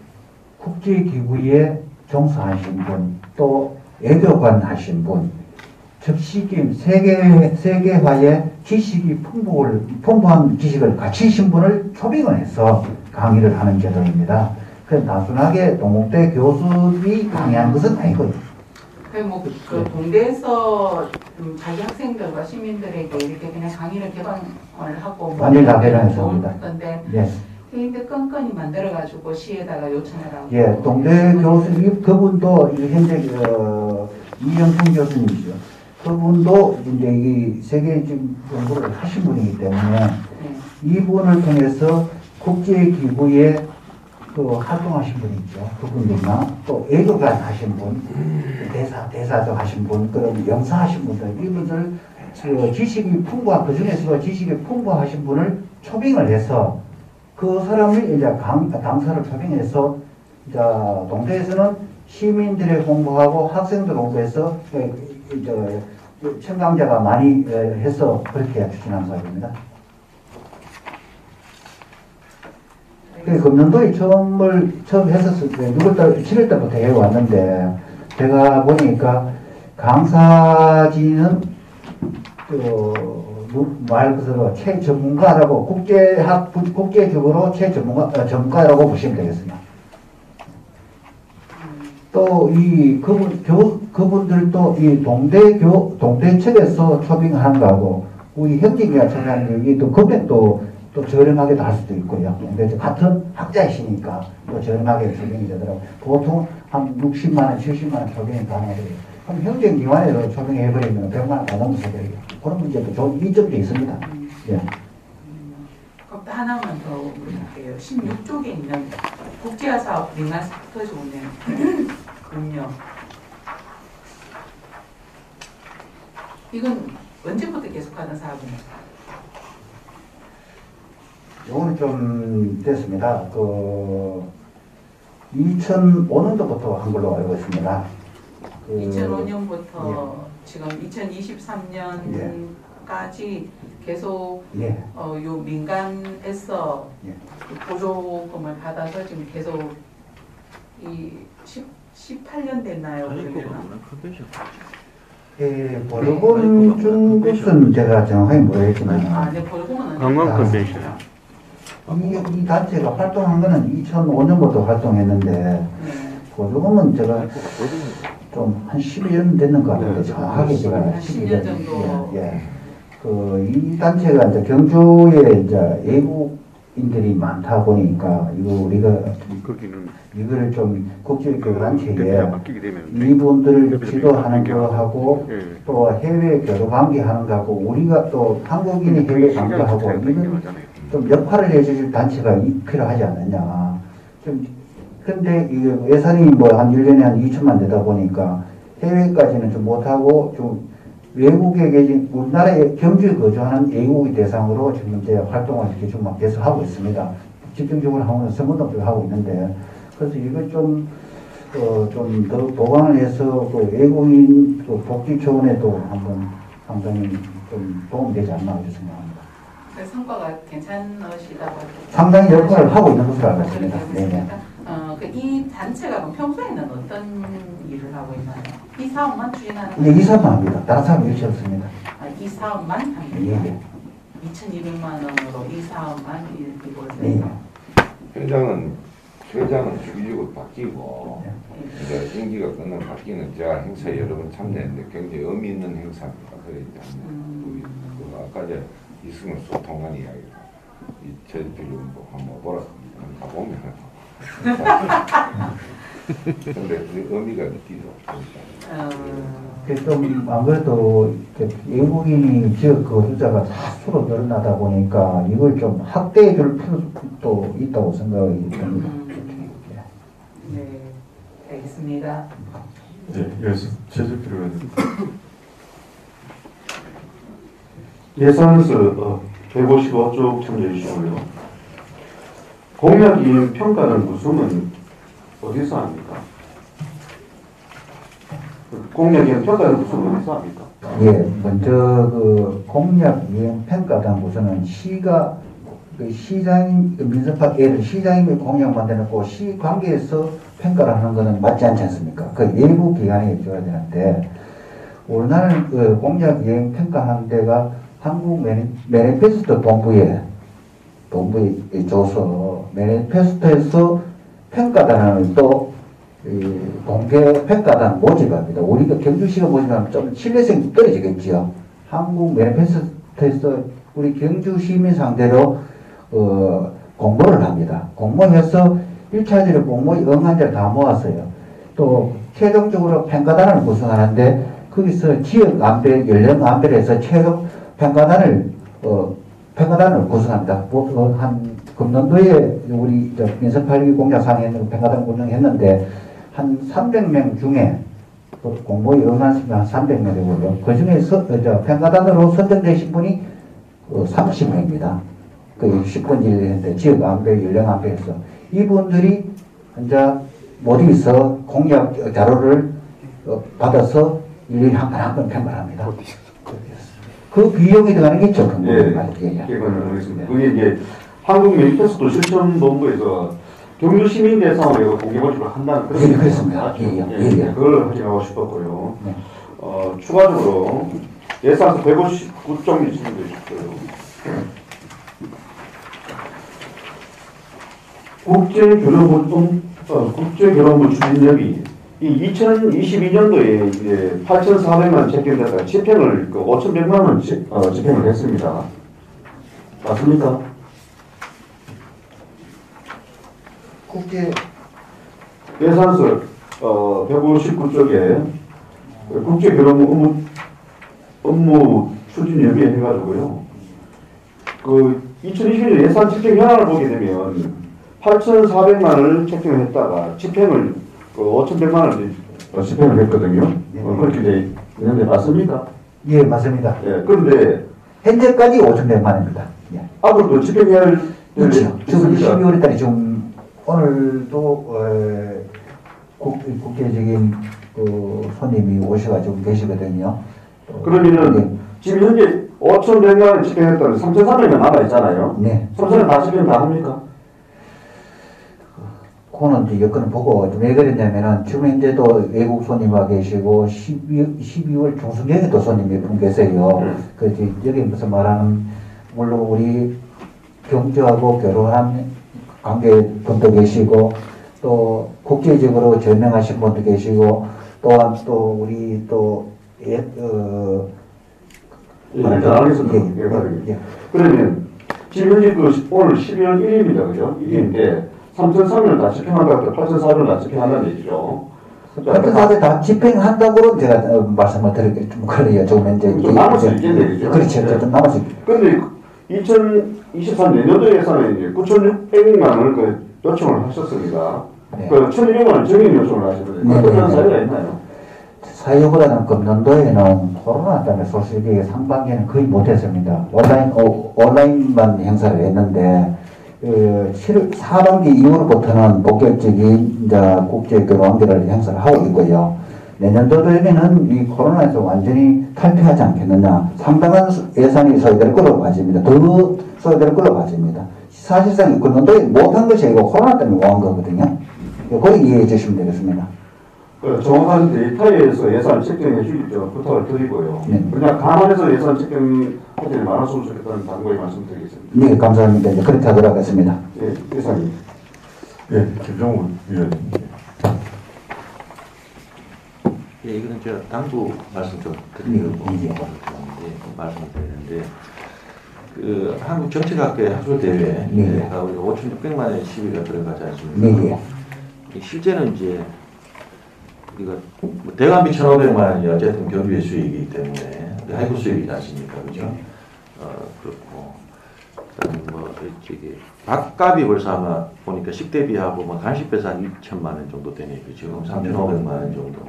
국제기구에 종사하신 분, 또 애교관 하신 분, 접시김 세계화의 지식이 풍부한 지식을 갖추신 분을 초빙을 해서 강의를 하는 제도입니다. 그래서 단순하게 동국대 교수들이 강의하는 것은 아니고요. 그 동대에서 자기 학생들과 시민들에게 이렇게 그냥 강의를 개방을 하고 완전히 다 개방했습니다. 건데 근데 건건이 만들어가지고 시에다가 요청을 하고. 동대 교수님 그분도 현재 이영순 교수님이죠. 그분도 이제 이 세계 지금 연구를 하신 분이기 때문에 이분을 통해서 국제기구에 그 활동하신 분 있죠. 그분들이나 또 외교관 하신 분, 대사도 하신 분, 그런 영사하신 분들, 이분들 그 지식이 풍부한, 그 중에서도 지식이 풍부하신 분을 초빙을 해서 그 사람을 이제 강사를 초빙해서 이제 동대에서는 시민들의 공부하고 학생들 공부해서 이제 청강자가 많이 해서 그렇게 추진한 사업입니다. 금년도에 처음 했었을 때 6월달, 7월달부터 해왔는데 제가 보니까 강사진은 말 그대로 최전문가라고 국제적으로 전문가라고 보시면 되겠습니다. 또 이 그분들도 이 동대 측에서 초빙하는 거하고 우리 형제가 초빙하는 게 또 금액도 또 저렴하게도 할 수도 있고요. 근데 같은 학자이시니까 또 저렴하게 초빙이 되더라고요. 보통 한 60만 원, 70만 원 초빙이 가능하더라고요. 그럼 형제 기관에서 초빙해버리면 100만 원 더 넘어서 버려요. 그런 문제도 좋은 이점도 있습니다. 예. 그럼 또 하나만 더 물어볼게요. 16쪽에 있는 국제화사업 민간 섹터 조언은 그럼요. 이건 언제부터 계속하는 사업입니까? 요거는 좀 됐습니다. 2005년도부터 한 걸로 알고 있습니다. 2005년부터 지금 2023년까지 계속 요 민간에서 보조금을 받아서 지금 계속 이 18년 됐나요? 보조금 준 것은 제가 정확히 모르겠지만 네, 보조금은 관광 컨벤션. 이 단체가 활동한 거는 2005년부터 활동했는데 보조금은 제가 좀 한 12년 됐는 것 같은데 정확하게 제가 10년 정도. 이 단체가 이제 경주에 이제 외국인들이 많다 보니까 이거를 좀 국제교류단체에 이분들을 지도하는 거하고 또 해외 교류관계 하는 거하고 우리가 또 한국인이 해외 관계하고 이건 좀 역할을 해주실 단체가 필요하지 않느냐. 근데 이 예산이 뭐 한 1년에 한 2천만 되다 보니까 해외까지는 좀 못하고 좀 외국에 계신 우리나라에 경주에 거주하는 외국인 대상으로 지금 이제 활동을 이렇게 좀 계속 하고 있습니다. 집중적으로 하고는 선거동도 하고 있는데 그래서 이걸 좀 더 보강을 해서 그 외국인 또 복지 차원에도 한번 상당히 좀 도움되지 않나 이렇게 생각합니다. 성과가 괜찮으시다고 상당히 역할을 하고 있는 것으로 알고 있습니다. 네네. 이 단체가 그럼 평소에는 어떤 일을 하고 있나요? 이 사업만 추진하는 거예요? 이 사업만 합니다. 다른 사업 일치 없습니다. 이 사업만 합니다. 예. 2,200만 원으로 이 사업만 이루어져요. 네. 회장은 주기적으로 바뀌고 이제 임기가 끝나면 바뀌는 제가 행사에 여러 번 참여했는데 굉장히 의미 있는 행사입니다. 그래 이제 우리 아까 전 이승훈 소통관 이야기가 이 저희들로 한번 보라 가보면 근데 그 의미가 느끼죠. 좀 아무래도 외국인이 지역 거주자가 다수로 늘어나다 보니까 이걸 좀 확대해 줄 필요도 있다고 생각이 듭니다. 네, 알겠습니다. 네, 여기서 제재 필요가 예산서 155쪽 참조해 주시고요. 공약 이행 평가는 구성은 어디서 합니까? 공약 이행 평가는 구성은 어디서 합니까? 예, 먼저 그 공약 이행 평가단 부서는 시가 시장인 민생파악 예를 시장님이 공약 만들어놓고 시 관계에서 평가를 하는 것은 맞지 않지 않습니까? 그 일부 기관에 줘야 되는데 우리나라는 그 공약 이행 평가하는 데가 한국 매니페스토 본부에 줘서 매니페스토에서 평가단을 또 공개 평가단 모집합니다. 우리가 경주시가 모집하면 좀 신뢰성이 떨어지겠지요. 한국 매니페스토에서 우리 경주 시민 상대로 공모를 합니다. 공모해서 1차적으로 공모에 응한 자를 다 모았어요. 또 최종적으로 평가단을 구성하는데 그 거기서 지역 안배, 연령 안배를 해서 최종 평가단을 구성합니다. 한 금년도에 우리 민선 8기 공약상에 평가단 구성했는데 한 300명 중에 공모에 응하시면 한 300명 되고요. 그 중에 평가단으로 선정되신 분이 30명입니다. 그 10분 일했는데 지역 안배, 연령 안배에서 이분들이 이제 모두에서 공약 자료를 받아서 일일이 한 건 한 건 평가합니다. 그 비용이 들어가는 게 있죠. 그게 이제 한국 매니페스토 실천본부에서 경주 시민 대상으로 공개발표를 한다는 그런 그렇습니다. 그걸 확인하고 싶었고요. 추가적으로 예산서 159.2 진행되어 있고요. 국제결혼부 추진협의 이 2022년도에 이제 8,400만 집행됐다가 집행을 5,100만 원 집행을 했습니다. 맞습니까? 국제 예산서 159쪽에 국제결혼부 업무 추진협의회 해가지고요. 그 2022년 예산 집행 현황을 보게 되면 8,400만 원을 집행을 했다가 집행을 5,100만 원을 집행을 했거든요. 그렇게 돼 있는데 맞습니까? 예, 맞습니다. 예, 그런데 현재까지 5,100만 원입니다. 예. 앞으로도 집행해야 할 그렇죠. 지금 12월 달에 지금 오늘도 국제적인 그 손님이 오셔가지고 계시거든요. 그러면은 지금 현재 5,100만 원 집행했다는 3,400만 남아있잖아요. 네. 3,400 다 집행 다 합니까? 그거는 이제 여건을 보고 좀 왜 그랬냐면은 지금 현재도 외국 손님와 계시고 12월 중순경에도 손님이 분 계세요. 그 여기 무슨 말하는 물론 우리 경주하고 결혼한 관계분도 계시고 또 국제적으로 저명하신 분도 계시고 또한 또 우리 또 그러면 지금 현재 오늘 12월 1일입니다. 그죠? 1일인데 3,300을 다 집행한다고 8,400을 다 집행한다는 얘기죠. 8,400 다 집행한다고는 제가 말씀을 드리기 좀 그래요. 조금 이제 좀 남을 수 있겠네요. 그렇죠. 좀 남을 수 있겠네요. 그런데 2023 내년도 예산에 이제 9,600만 원을 요청을 하셨습니다. 네. 1,200만 원 정액 요청을 하시거든요. 어떤 사유가 있나요? 사유보다는 금년도에는 코로나 때문에 솔직히 상반기에는 거의 못했습니다. 온라인만 행사를 했는데, 4반기 이후로부터는 본격적인 이제 국제결혼계를 행사를 하고 있고요. 내년도에는 이 코로나에서 완전히 탈피하지 않겠느냐. 상당한 예산이 소요될 걸로 봐집니다. 더 소요될 걸로 봐집니다. 사실상 금년도에 못한 것이 아니고 코로나 때문에 못한 거거든요. 그걸 이해해 주시면 되겠습니다. 정확한 데이터에서 예산 책정해 주기 좀 부탁을 드리고요. 네. 그냥 감안해서 예산 책정 하지 많았으면 좋겠다는 당부의 말씀드리겠습니다. 네, 감사합니다. 이제 그렇게 하도록 하겠습니다. 네, 예산이. 예, 김정우 위원님. 예, 이거는 제가 당부 말씀 좀 드리려고 말씀을 드리는데, 그 한국 정책학회 학술대회가 우리가 5,600만 원의 시비가 들어가지 않습니까? 네. 실제는 이제 우리가 대관비 1,500만 원이 어쨌든 경주의 수익이기 때문에 하이브 수익이지 않습니까, 그죠? 그렇고 그다음 뭐 저기 밥값이 벌써 아마 보니까 식대비하고 뭐 간식비에서 한 2,000만 원 정도 되니까 지금 3,500만 원 정도.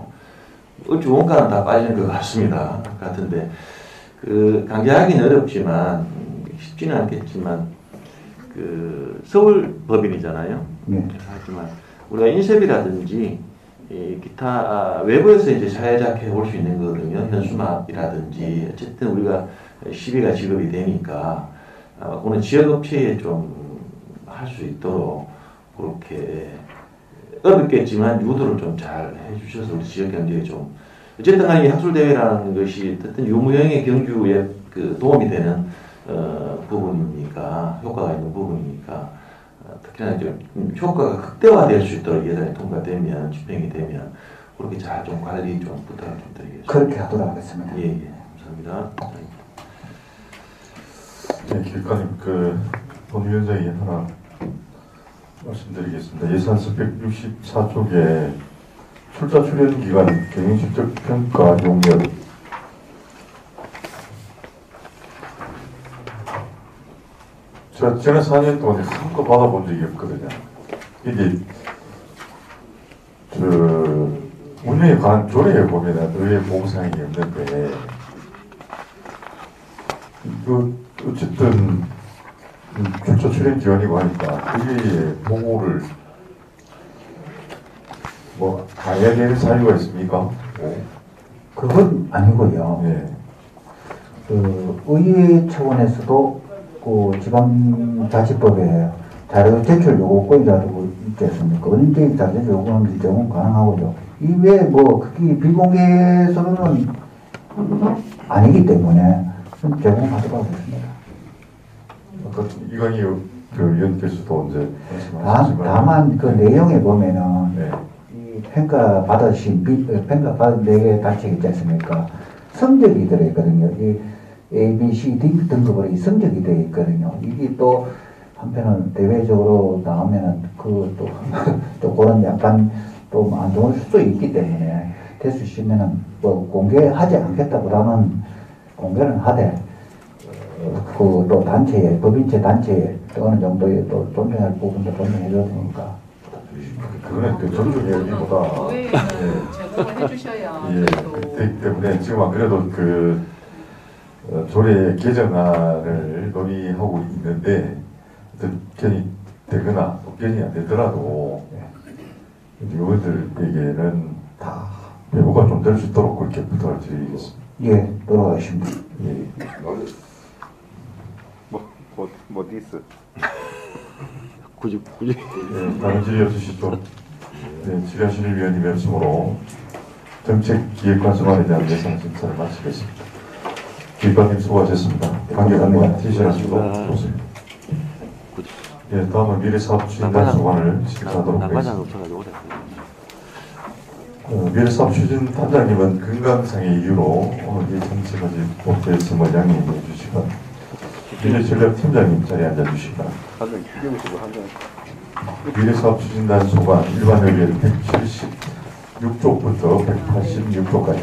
어찌 원가는 다 빠지는 것 같은데 그 강제하기는 어렵지만 쉽지는 않겠지만 그 서울 법인이잖아요. 하지만 우리가 인쇄비라든지 기타 외부에서 이제 사회자케 올 수 있는 거거든요. 현수막이라든지 어쨌든 우리가 시비가 지급이 되니까 오늘 지역 업체에 좀 할 수 있도록 그렇게 어렵겠지만 유도를 좀 잘 해주셔서 우리 지역 경제에 좀 어쨌든 간에 이 학술대회라는 것이 어쨌든 유무형의 경주에 그 도움이 되는 부분이니까 효과가 있는 부분이니까 특히나 좀 효과가 극대화될 수 있도록 예산이 통과되면 집행이 되면 그렇게 잘 좀 관리 좀 부탁을 좀 드리겠습니다. 그렇게 하도록 하겠습니다. 예, 감사합니다. 네, 길가님 본위원장이 하나 말씀드리겠습니다. 예산서 164쪽에 출자 출연 기간 경영 실적 평가 용역 저는 4년 동안 선거 받아본 적이 없거든요. 이게 운영에 관한 조례에 보면은 의회 보고사항이 없는데 어쨌든 출처 출연 기관이고 하니까 의회에 보고를 다 해야 되는 사유가 있습니까? 그건 아니고요. 네. 의회 차원에서도 지방자치법에 자료 제출 요구권이 다르고 있지 않습니까? 언제 자료 제출 요구하면 제공 가능하고요. 이외에 그게 비공개서는 아니기 때문에 제공하도록 하겠습니다. 아까 이건희 의원께서도 이제 다만 그 내용에 보면은 네. 이 평가받은 4개 단체가 있지 않습니까? 성적이 들어있거든요. 이 A, B, C, D 등급으로 이 성적이 되어 있거든요. 이게 또 한편은 대외적으로 나오면은 또 그런 약간 또 안 좋을 수도 있기 때문에 될 수 있으면은 공개하지 않겠다보다는 공개는 하되 또 단체에 법인체 단체에 어느 정도의 또 존중할 부분도 존중해줘야 되니까. 그거는 존중해야기보다 제공을 해주셔야 그렇기 때문에 지금 안 그래도 조례 개정안을 논의하고 있는데 견이 되거나 견이 안 되더라도 의원들에게는 다 배부가 좀 될 수 있도록 그렇게 부탁을 드리겠습니다. 예, 돌아가십니다. 예. 디스? 굳이. 다른 질의 없으시죠? 네, 질의하시는 위원님 말씀으로 정책기획관서관에 대한 예산 심사를 마치겠습니다. 기획관님 수고하셨습니다. 관계관과 티셔츠도 보세요. 예, 다음은 미래사업추진단 소관을 심사하도록 하겠습니다. 미래사업추진단장님은 건강상의 이유로 오늘 예정시까지 못해서 양해해 주시고 미래전략팀장님 자리에 앉아주시기 바랍니다. 미래사업추진단 소관 일반의견 176쪽부터 186쪽까지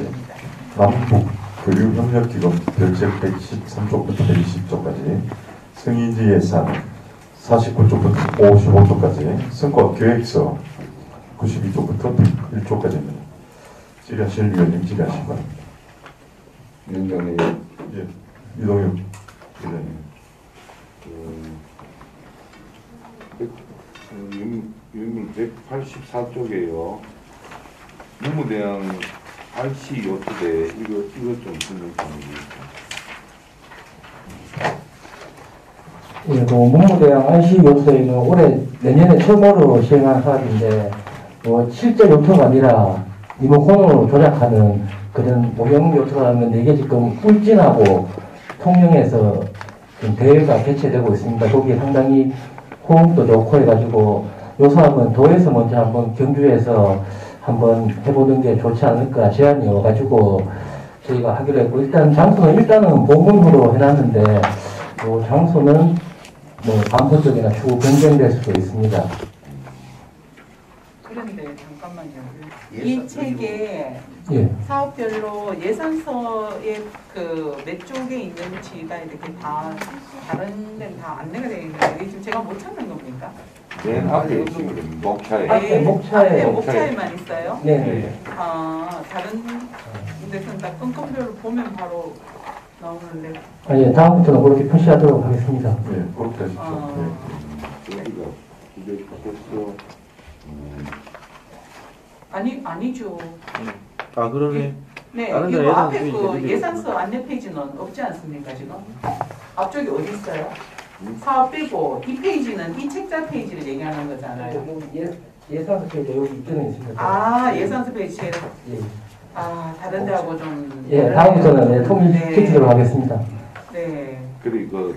남북 교류협력기금 별책 113쪽부터 120쪽까지 성인지 예산 49쪽부터 55쪽까지 성과계획서 92쪽부터 101쪽까지입니다. 질의하실 위원님 질의하시기 바랍니다. 위원장님. 예, 이동혁 위원님. 유민 184쪽에요. 무무대항 RC 요트대 이거 좀 설명드립니다. 예, 무무대항 RC 요트대는 내년에 처음으로 시행한 사업인데 실제 요트가 아니라 리모컨으로 조작하는 그런 모형 요트가 하면 이게 지금 울진하고 통영에서 대회가 개최되고 있습니다. 거기에 상당히 호응도 좋고 해가지고 요 사업은 도에서 먼저 한번 경주에서 한번 해보는 게 좋지 않을까 제안이 와가지고 저희가 하기로 했고 장소는 본문으로 해놨는데 요 장소는 반포 쪽이나 추후 변경될 수도 있습니다. 그런데 잠깐만요. 이 책에 사업별로 예산서에 몇 쪽에 있는지가 이렇게 다 다른 데는 다 안내가 되어 있는데 이게 지금 제가 못 찾는 겁니까? 맨 앞에 지금 목차에. 앞에 목차에. 목차에만 있어요? 네. 다른 근데 그건 다 건건별로 보면 바로 나오는데. 예, 다음부터는 그렇게 표시하도록 하겠습니다. 네, 그렇게 하십시오. 아니죠. 그러네. 네, 이거 앞에 예산서 안내 페이지는 없지 않습니까, 지금? 앞쪽에 어디 있어요? 사업 빼고 이 페이지는 이 책자 페이지를 얘기하는 거잖아요. 예산서 페이지 여기 있기는 있습니다. 예산서 페이지. 예. 다른 데하고 좀. 예, 다음부터는 통일시키도록 하겠습니다. 네. 그리고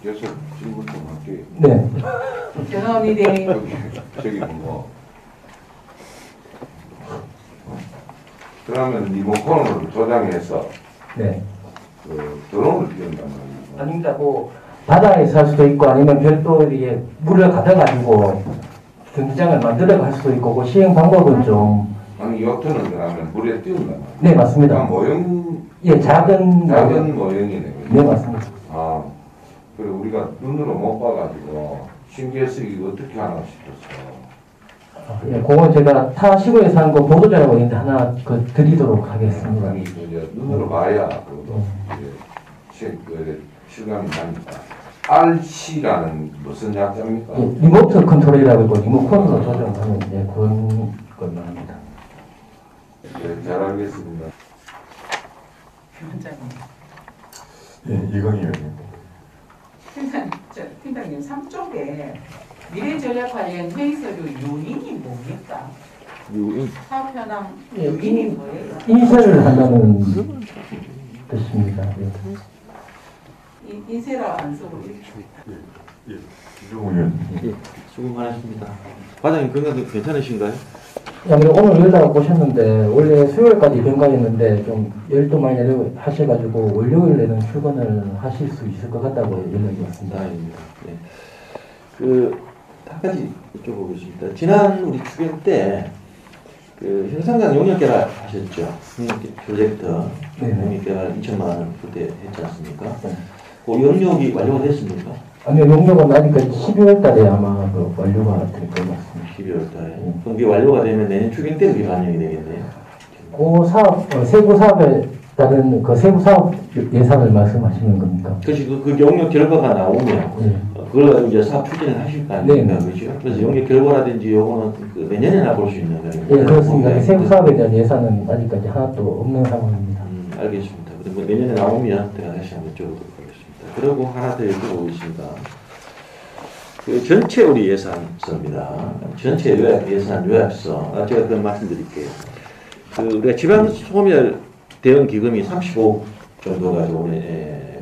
계속 질문 좀 할게요. 네. 죄송합니다. 저기 그러면 리모컨으로 조장해서 드론을 띄운단 말이에요. 아닙니다. 바다에서 할 수도 있고 아니면 별도 이게 물을 가져가지고 경기장을 만들어 갈 수도 있고 시행 방법은 좀. 아니 요트는 그러면 물에 띄운단 말이에요. 네, 맞습니다. 모형. 예, 작은 모형이네. 네, 맞습니다. 그리고 우리가 눈으로 못 봐가지고 신기해서 이거 어떻게 하나 싶었어. 예, 그건 제가 타 시골에서 한 거 보도자료가 있는데 하나 그 드리도록 하겠습니다. 아니 이제 눈으로 봐야 그것도 실감이 나니까. RC라는 무슨 약자입니까? 예, 리모트 컨트롤이라고 있고 리모컨으로 조정하는 그런 걸로 합니다. 네, 잘 알겠습니다. 예, 이건희 의원님. 팀장님 3쪽에 미래전략 관련 회의서류 요인이 뭡니까? 요인? 사업 현황 예, 요인이 뭐예요? 인쇄를 한다는 뜻입니다. 예. 인쇄라 안 쓰고 예, 이종우 의원. 예, 수고 많으십니다. 과장님 건강 괜찮으신가요? 아무래도 오늘 연락 오셨는데 원래 수요일까지 병가였는데 좀 열도 많이 하셔가지고 월요일에는 출근을 하실 수 있을 것 같다고 연락이 왔습니다. 다행입니다. 네. 한 가지 여쭤보겠습니다. 지난 우리 추경 때 형상강 용역개발 하셨죠? 프로젝트 용역개발 2천만 원 그때 했지 않습니까? 네. 그 용역이 완료가 됐습니까? 아니요, 용역은 아직까지 12월 달에 아마 완료가 될 것 같습니다. 12월 달에. 그럼 이게 완료가 되면 내년 추경 때 그게 반영이 되겠네요. 그 사업, 세부 사업에 따른 그 세부 사업 예산을 말씀하시는 겁니까? 그렇지, 그 용역 결과가 나오면 그걸 가지고 이제 사업 추진을 하실 거 아닙니까? 그렇죠? 그래서 용역 결과라든지 요거는 내년에나 볼 수 있는 거예요. 예, 그렇습니다. 세부 사업에 대한 예산은 아직까지 하나도 없는 상황입니다. 알겠습니다. 그럼 내년에 나오면 제가 다시 한번 여쭤보도록 하겠습니다. 그리고 하나 더 여쭤보겠습니다. 전체 우리 예산서입니다. 전체 예산 요약서. 제가 그런 말씀드릴게요. 우리가 지방소멸 대응 기금이 35억 정도 가지고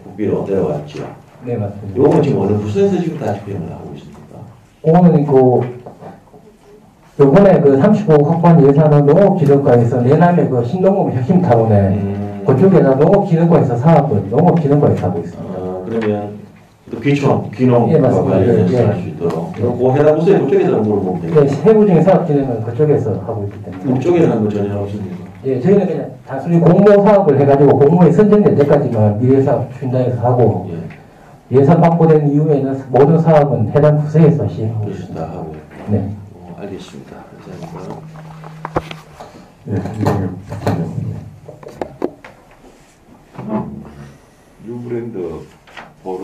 국비로 내려왔죠. 네, 맞습니다. 요거는 지금 어느 부서에서 지금 다 집행을 하고 있습니까? 오늘 요번에 35억 확보한 예산은 농업기능과에서 내남의 신농업 혁신타운에 그쪽에다 농업기능과에서 사업은 농업기능과에서 하고 있습니다. 그러면 귀농 예, 맞습니다. 할 수 있도록. 그리고 해당 부서에 그쪽에서 물어보면 되겠죠. 네, 세부적인 사업 진행은 그쪽에서 하고 있기 때문에. 이쪽에는 한번 전혀 없습니다. 예, 저희는 그냥 단순히 공모 사업을 해가지고 공모에 선정될 때까지만 미래사업 추진단에서 하고 예산 확보된 이후에는 모든 사업은 해당 부서에서 시행하고 있습니다. 다 하고. 네. 알겠습니다. 감사합니다. 예, 이종우 의원님. 뉴브랜드 보름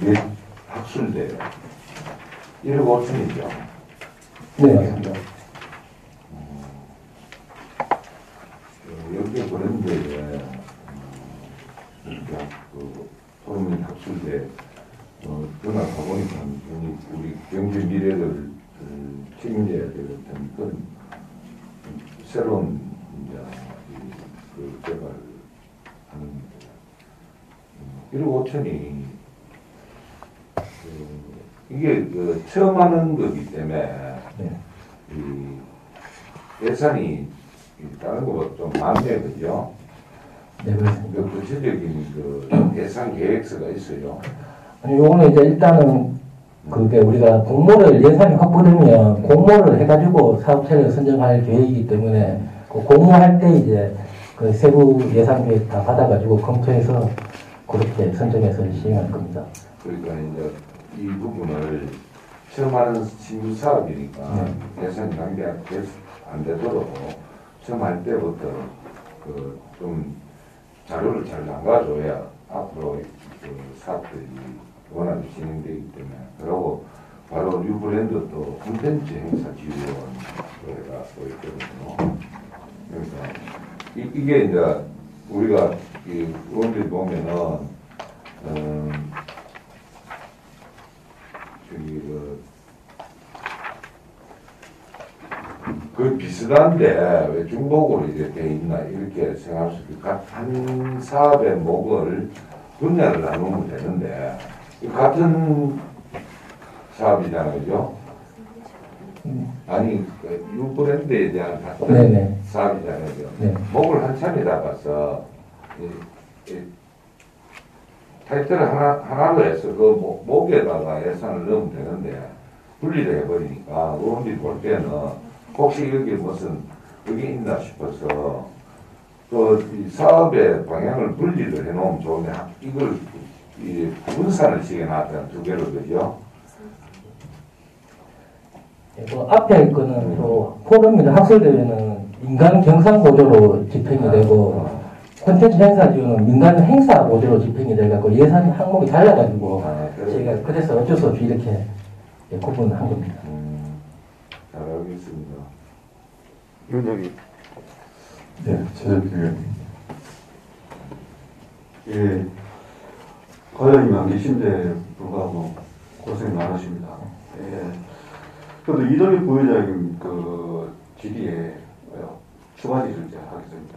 넷 학술대 1억 5천이죠. 네, 맞습니다. 여기 브랜드에 보름 학술대 전화 가보니까 우리 경제 미래를 책임져야 될 그런 새로운 이제 그 개발하는 1억 5천이 이게 처음 하는 거기 때문에 이 예산이 다른 것보다 좀 많네, 그죠? 네, 그렇습니다. 구체적인 예산 계획서가 있어요. 아니, 요거는 이제 일단은 그게 우리가 공모를 예산이 확보되면 공모를 해가지고 사업체를 선정할 계획이기 때문에 그 공모할 때 이제 그 세부 예산 계획 다 받아가지고 검토해서 그렇게 선정해서 시행할 겁니다. 그러니까 이제 이 부분을 처음 하는 신규 사업이니까 예산이 낭비 안 되도록 처음 할 때부터 좀 자료를 잘 남겨줘야 앞으로 사업들이 원활히 진행되기 때문에. 그리고 바로 뉴브랜드 또 콘텐츠 행사 지원회가 또 있거든요. 그러니까 이게 이제 우리가 이 의원들이 보면은 그 비슷한데 왜 중복으로 이제 돼 있나 이렇게 생각할 수 있고 한 사업의 목을 분야를 나누면 되는데 같은 사업이잖아요, 그죠? 아니 뉴브랜드에 대한 같은 사업이잖아요, 그죠? 목을 한참에 잡아서 타이틀을 하나로 해서 그 목에다가 예산을 넣으면 되는데 분리를 해버리니까 의원들이 볼 때는 혹시 여기 무슨 여기 있나 싶어서 이 사업의 방향을 분리를 해놓으면 좋은데 이걸 이 부분산을 지어놨던 두 개로 되죠. 그 앞에 거는 또 포럼이나 학술대회는 민간 경상 보조로 집행이 되고 콘텐츠 행사지원은 민간 행사 보조로 집행이 돼갖고 예산 항목이 달라가지고 저희가 그래서 어쩔 수 없이 이렇게 구분한 겁니다. 잘 알겠습니다. 위원장님. 네, 최재필 의원님. 예, 과장님 안 계신데 불구하고 고생 많으십니다. 예. 그래도 이동엽 부회장님 그 질의에 추가 질의를 하겠습니다.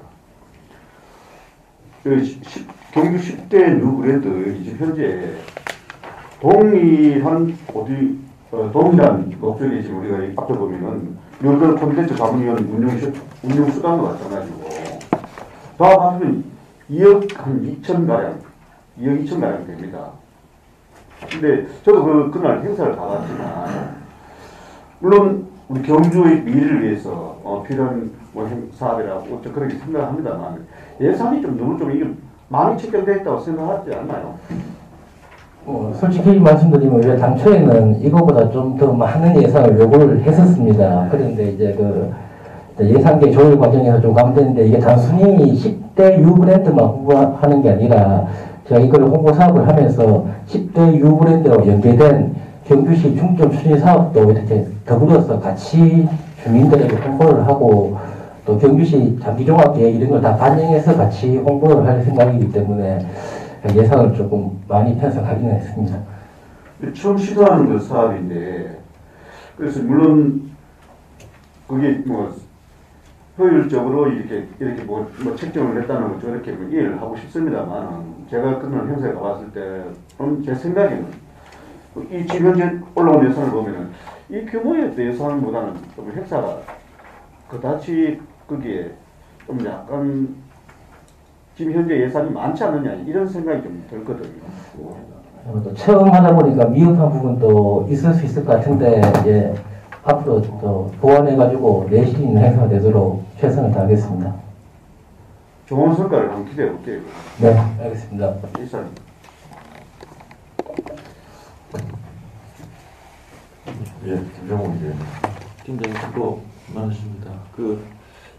경주 10대 뉴브랜드 지금 현재 동일한 동일한 목적이 지금 우리가 앞에 보면은 여러 콘텐츠 자문위원 운영 수단과 마찬가지고 다 합하면 2억 한 2천 가량 됩니다. 근데 저도 그날 행사를 가봤지만 물론 우리 경주의 미래를 위해서 필요한 사업이라고 그렇게 생각합니다만 예산이 너무 이게 많이 책정되어 있다고 생각하지 않나요? 솔직히 말씀드리면 왜 당초에는 이거보다 좀 더 많은 예산을 요구를 했었습니다. 그런데 이제 그 예산계 조율 과정에서 좀 감되는데 이게 단순히 10대 유브랜드만 홍보하는 게 아니라 제가 이걸 홍보 사업을 하면서 10대 유브랜드와 연계된 경주시 중점 추진 사업도 이렇게 더불어서 같이 주민들에게 홍보를 하고 또 경주시 장기종합계획 이런 걸 다 반영해서 같이 홍보를 할 생각이기 때문에 예산을 조금 많이 편성하기는 했습니다. 처음 시도하는 그 사업인데 그래서 물론 그게 효율적으로 이렇게 책정을 했다는 거 저렇게 이해를 하고 싶습니다만 제가 그런 행사에 가봤을 때 제 생각에는 이 지금 현재 올라온 예산을 보면은 이 규모의 예산보다는 좀 행사가 그다지 거기에 좀 약간 지금 현재 예산이 많지 않느냐 이런 생각이 좀 들거든요. 처음 하다 보니까 미흡한 부분도 있을 수 있을 것 같은데 이제 앞으로 또 보완해가지고 내실 있는 행사가 되도록 최선을 다하겠습니다. 좋은 성과를 한번 기대해 볼게요. 네, 알겠습니다. 이사님. 예, 김정훈 의원님. 팀장님 수고 많으십니다.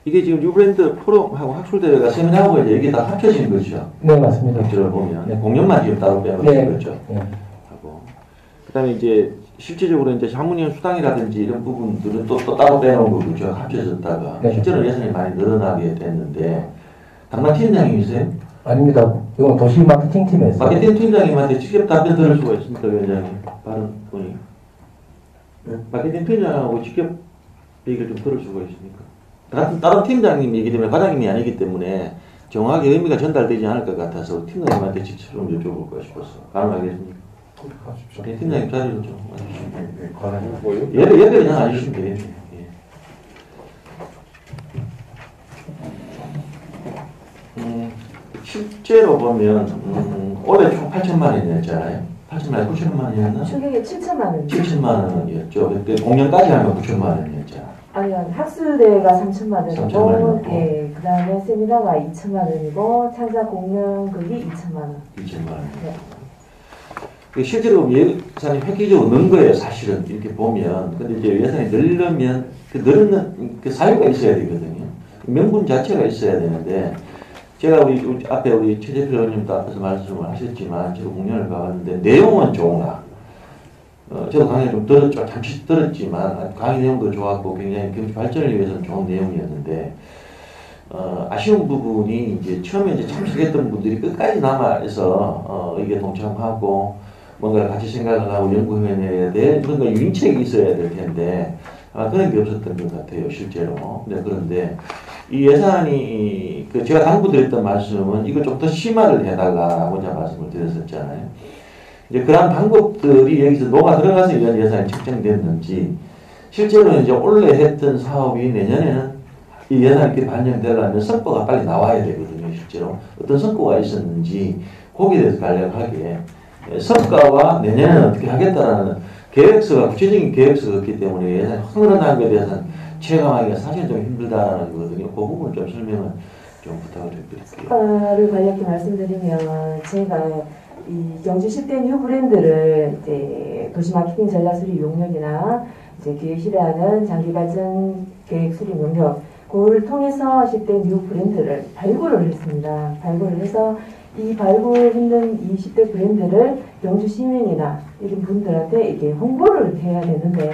이게 지금 뉴브랜드 포럼하고 학술대회가 세미나하고 이제 이게 다 합쳐진 거죠. 네, 맞습니다. 학술을 보면 네. 공연만 지금 따로 빼놓은 거죠. 네. 하고 그다음에 이제 실질적으로 이제 자문위원 수당이라든지 이런 부분들은 또 따로 빼놓은 거죠. 합쳐졌다가 네. 실제로 예산이 많이 늘어나게 됐는데 담당 팀장님이세요? 아닙니다. 이건 도시 마케팅 팀에서. 마케팅 팀장님한테 직접 답변 들을 수가 있습니까, 위원장님? 다른 분이. 네? 마케팅 팀장하고 직접 얘기를 좀 들을 수가 있습니까? 다른 팀장님 얘기 때문에 과장님이 아니기 때문에 정확하게 의미가 전달되지 않을 것 같아서 팀장님한테 직접 좀 여쭤볼까 싶어서 가능하겠습니까? 네, 팀장님 자리를 좀 와주시면. 네, 과장님 뭐요? 예배 그냥 와주시면 되겠네요. 예. 실제로 보면 올해 총 8천만 원이었잖아요. 8천만 원, 9천만 원이었나? 추경에 7천만 원. 7천만 원이었죠. 그때 공연까지 하면 9천만 원이었잖아. 아니요, 학술대회가 3천만 3천만 원이고, 원이고. 예, 그 다음에 세미나가 2천만 원이고, 창작 공연극이 2천만 원. 2천만 원. 네. 실제로 예산이 획기적으로 는 거예요, 사실은. 이렇게 보면. 근데 이제 예산이 늘려면, 늘는 그 사유가 있어야 되거든요. 명분 자체가 있어야 되는데, 제가 우리 앞에 우리 최재필 의원님도 앞에서 말씀을 하셨지만, 제가 공연을 가봤는데, 내용은 좋으나, 저도 강의 좀 들었죠. 잠시 들었지만, 강의 내용도 좋았고, 굉장히 경기 발전을 위해서는 좋은 내용이었는데, 아쉬운 부분이 이제 처음에 이제 참석했던 분들이 끝까지 남아서, 이게 동참하고, 뭔가 같이 생각을 하고 연구해내야 돼. 뭔가 윤책이 있어야 될 텐데, 그런 게 없었던 것 같아요, 실제로. 네, 그런데, 이 예산이, 제가 당부드렸던 말씀은 이걸 좀 더 심화를 해다가 먼저 말씀을 드렸었잖아요. 이제 그런 방법들이 여기서 녹아 들어가서 이런 예산이 책정됐는지, 실제로 이제 원래 했던 사업이 내년에는 이 예산이 이렇게 반영되려면 성과가 빨리 나와야 되거든요, 실제로. 어떤 성과가 있었는지, 거기에 대해서 간략하게, 성과와 내년에는 어떻게 하겠다라는 계획서가, 구체적인 계획서가 없기 때문에 예산이 확 늘어나는 것에 대해서는 체감하기가 사실 좀 힘들다라는 거거든요. 그 부분을 좀 설명을 좀 부탁을 드릴게요. 성과를 간략히 말씀드리면, 제가 이 경주 10대 뉴 브랜드를 이제 도시 마케팅 전략 수립 용역이나 이제 기획실에하는 장기 발전 계획 수립 용역 그걸 통해서 10대 뉴 브랜드를 발굴을 했습니다. 발굴을 해서 이 발굴 힘든 이 10대 브랜드를 경주 시민이나 이런 분들한테 이게 홍보를 해야 되는데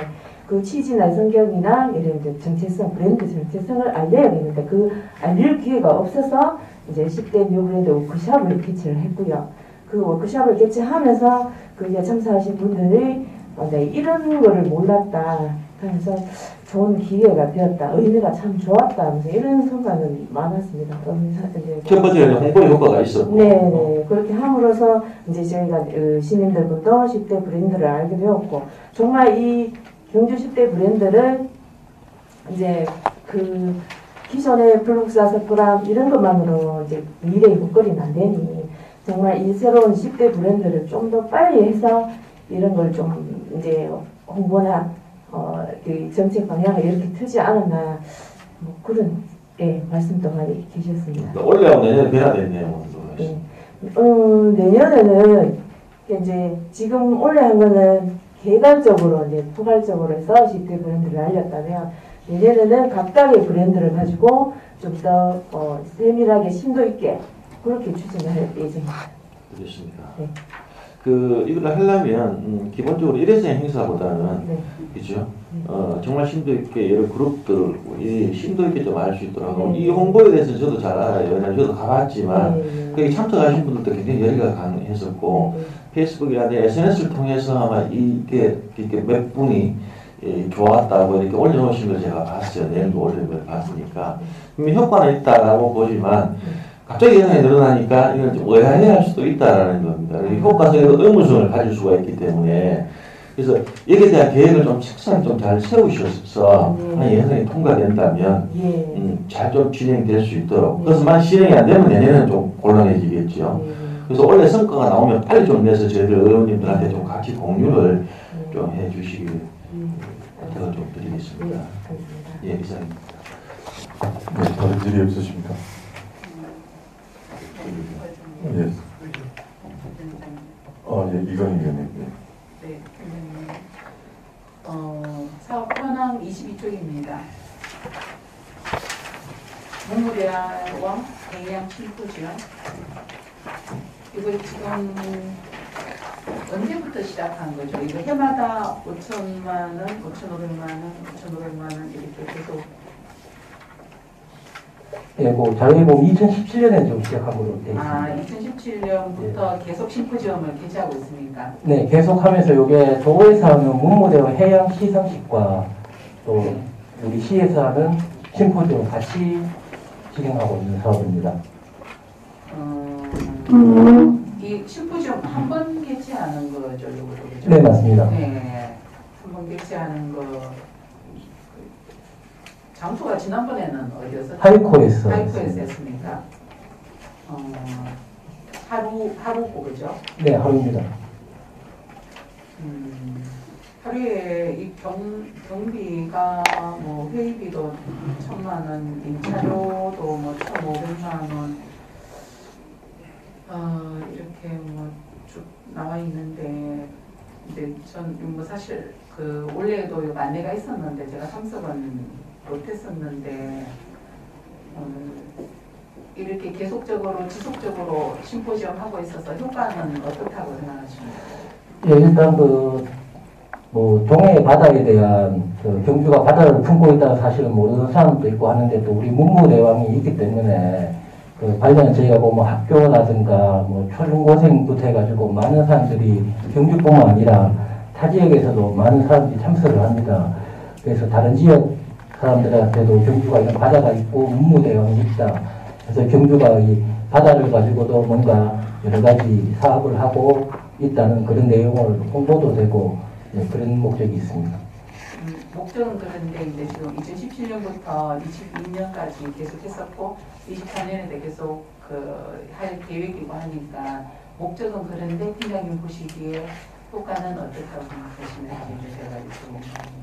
그 취지나 성격이나 예를 들어 정체성, 브랜드 정체성을 알려야 되는데 그 알릴 기회가 없어서 이제 10대 뉴 브랜드 워크숍을 개최를 했고요. 그 워크숍을 개최하면서 그 이제 참석하신 분들이 이런 거를 몰랐다. 그래서 좋은 기회가 되었다. 의미가 참 좋았다. 하면서 이런 소감은 많았습니다. 첫 번째는 홍보 효과가 있었고. 네. 그렇게 함으로써 이제 저희가 시민들분도 10대 브랜드를 알게 되었고 정말 이 경주 10대 브랜드를 이제 그 기존의 블록사 석굴암 이런 것만으로 이제 미래의 먹거리는 안 되니 정말 이 새로운 10대 브랜드를 좀 더 빨리 해서 이런 걸 좀 이제 홍보나 그 정책 방향을 이렇게 트지 않았나 뭐 그런 말씀도 많이 계셨습니다. 올해하고 내년에 변화됐네요. 네. 내년에는 이제 지금 올해 한 거는 개괄적으로 이제 포괄적으로 해서 10대 브랜드를 알렸다면 내년에는 각각의 브랜드를 가지고 좀 더 세밀하게 심도 있게 그렇게 추진을 할 예정입니다. 그렇습니다. 네. 이걸 하려면 기본적으로 일회성 행사보다는 네. 그죠? 정말 심도 있게 여러 그룹들 이 심도 있게 좀 알 수 있도록 네. 이 홍보에 대해서 저도 잘 알아요. 왜냐면 저도 가봤지만 네. 거기 참석하신 분들도 굉장히 열의가 강했었고 네. 페이스북이나 SNS를 통해서 아마 이게 몇 분이 좋았다고 이렇게 올려놓으신 걸 제가 봤어요. 내일도 올린 걸 봤으니까 효과는 있다라고 보지만. 갑자기 예산이 늘어나니까 이걸 좀 의아해할 수도 있다라는 겁니다. 효과성에도 의무성을 가질 수가 있기 때문에 그래서 여기에 대한 계획을 좀 책상 좀 잘 세우셔서 예산이 통과된다면 잘 좀 진행될 수 있도록 그래서 만약 진행이 안 되면 내년에는 좀 곤란해지겠죠. 그래서 원래 성과가 나오면 빨리 좀 내서 저희들 의원님들한테 좀 같이 공유를 좀 해주시길 부탁을 좀 드리겠습니다. 예, 이상입니다. 네, 다른 질의 없으십니까? 예. 이건희 의원님. 네. 사업 현황 22쪽입니다. 문무대왕 대양 칠구지요. 이거 지금 언제부터 시작한 거죠? 이거 해마다 5천만 원, 5,500만 원, 5,500만 원 이렇게 계속. 예, 뭐 자료에 보면 2017년에 좀 시작한 걸로 되어 있습니다. 2017년부터 계속 심포지엄을 개최하고 있습니까? 네, 계속하면서 이게 도에서 하는 문무대와 해양 시상식과 또 우리 시에서 하는 심포지엄 같이 진행하고 있는 사업입니다. 이 심포지엄 한 번 개최하는 거죠, 요것도 그죠? 네, 맞습니다. 네, 한 번 개최하는 거. 장소가 지난번에는 어디였어요? 하이코에서 했습니까? 하루고 그죠? 네, 하루입니다. 하루에 이 경비가 뭐 회의비도 1,000만 원, 임차료도 뭐 1,500만 원, 이렇게 뭐 쭉 나와 있는데, 이제 전 뭐 사실 그 원래도 안내가 있었는데 제가 참석은 못했었는데 이렇게 계속적으로 지속적으로 심포지엄 하고 있어서 효과는 어떻다고 생각하십니까? 예, 일단 뭐 동해 바다에 대한 경주가 바다를 품고 있다는 사실을 모르는 사람도 있고 하는데 또 우리 문무대왕이 있기 때문에 관련 저희가 보면 학교라든가 뭐 초중고생부터 해가지고 많은 사람들이 경주뿐만 아니라 타 지역에서도 많은 사람들이 참석을 합니다. 그래서 다른 지역 사람들한테도 경주가 이런 바다가 있고 문무대왕이 있다. 그래서 경주가 이 바다를 가지고도 뭔가 여러 가지 사업을 하고 있다는 그런 내용을 홍보도 되고 그런 목적이 있습니다. 목적은 그런데 이제 지금 2017년부터 22년까지 계속 했었고 24년에도 계속 할 계획이고 하니까 목적은 그런데 팀장님 보시기에 효과는 어떻다고 생각하시는지 제가 여쭤봅니다.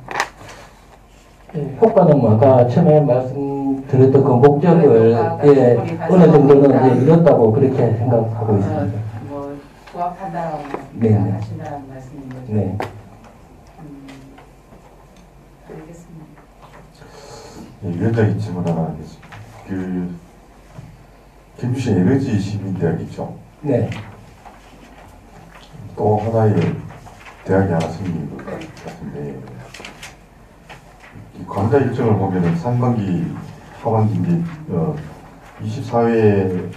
효과는 뭐 아까 처음에 말씀드렸던 그 목적을 어느 정도는 이뤘다고 그렇게 생각하고 있습니다. 뭐 부합할 한다라고 네. 하신다는 말씀인 거죠? 네. 알겠습니다. 위원장이 질문 하나 하겠습니다. 김주시 에너지 시민대학 있죠? 네. 또 하나의 대학이 하나 생긴 것 같은데, 이 관자 일정을 보면은 상반기, 하반기 24회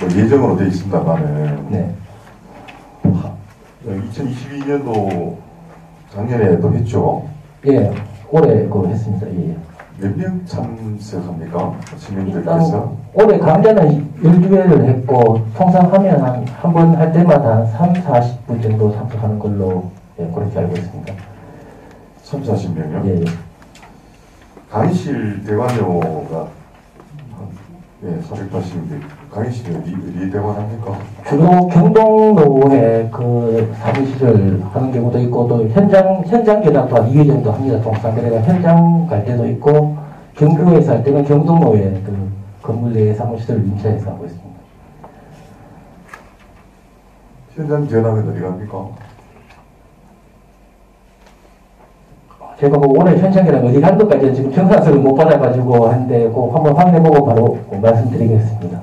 뭐 예정으로 되어 있습니다만은, 네. 2022년도 작년에도 했죠? 예, 올해 그거 했습니다. 예. 몇 명 참석합니까? 일단 시민들께서? 올해 강좌는 12회를 했고 통상 하면 한 번 할 때마다 3, 40분 정도 참석하는 걸로 그렇게 알고 있습니다. 3, 40명이요? 예. 강의실 대관료가 480인데 강의실이 어디 대관합니까? 주로 경동로에 그 사무실을 하는 경우도 있고 또 현장 견학도 한 2회 정도 합니다. 통상 그래가 현장 갈 때도 있고 경주에서 할 때는 경동로에 그 건물 내에 사무실을 임차해서 하고 있습니다. 현장 견학은 어디 갑니까? 제가 그 올해 현장 견학 어디 간 것까지는 지금 경사서를 못 받아가지고 한데 꼭 한번 확인해보고 바로 말씀드리겠습니다.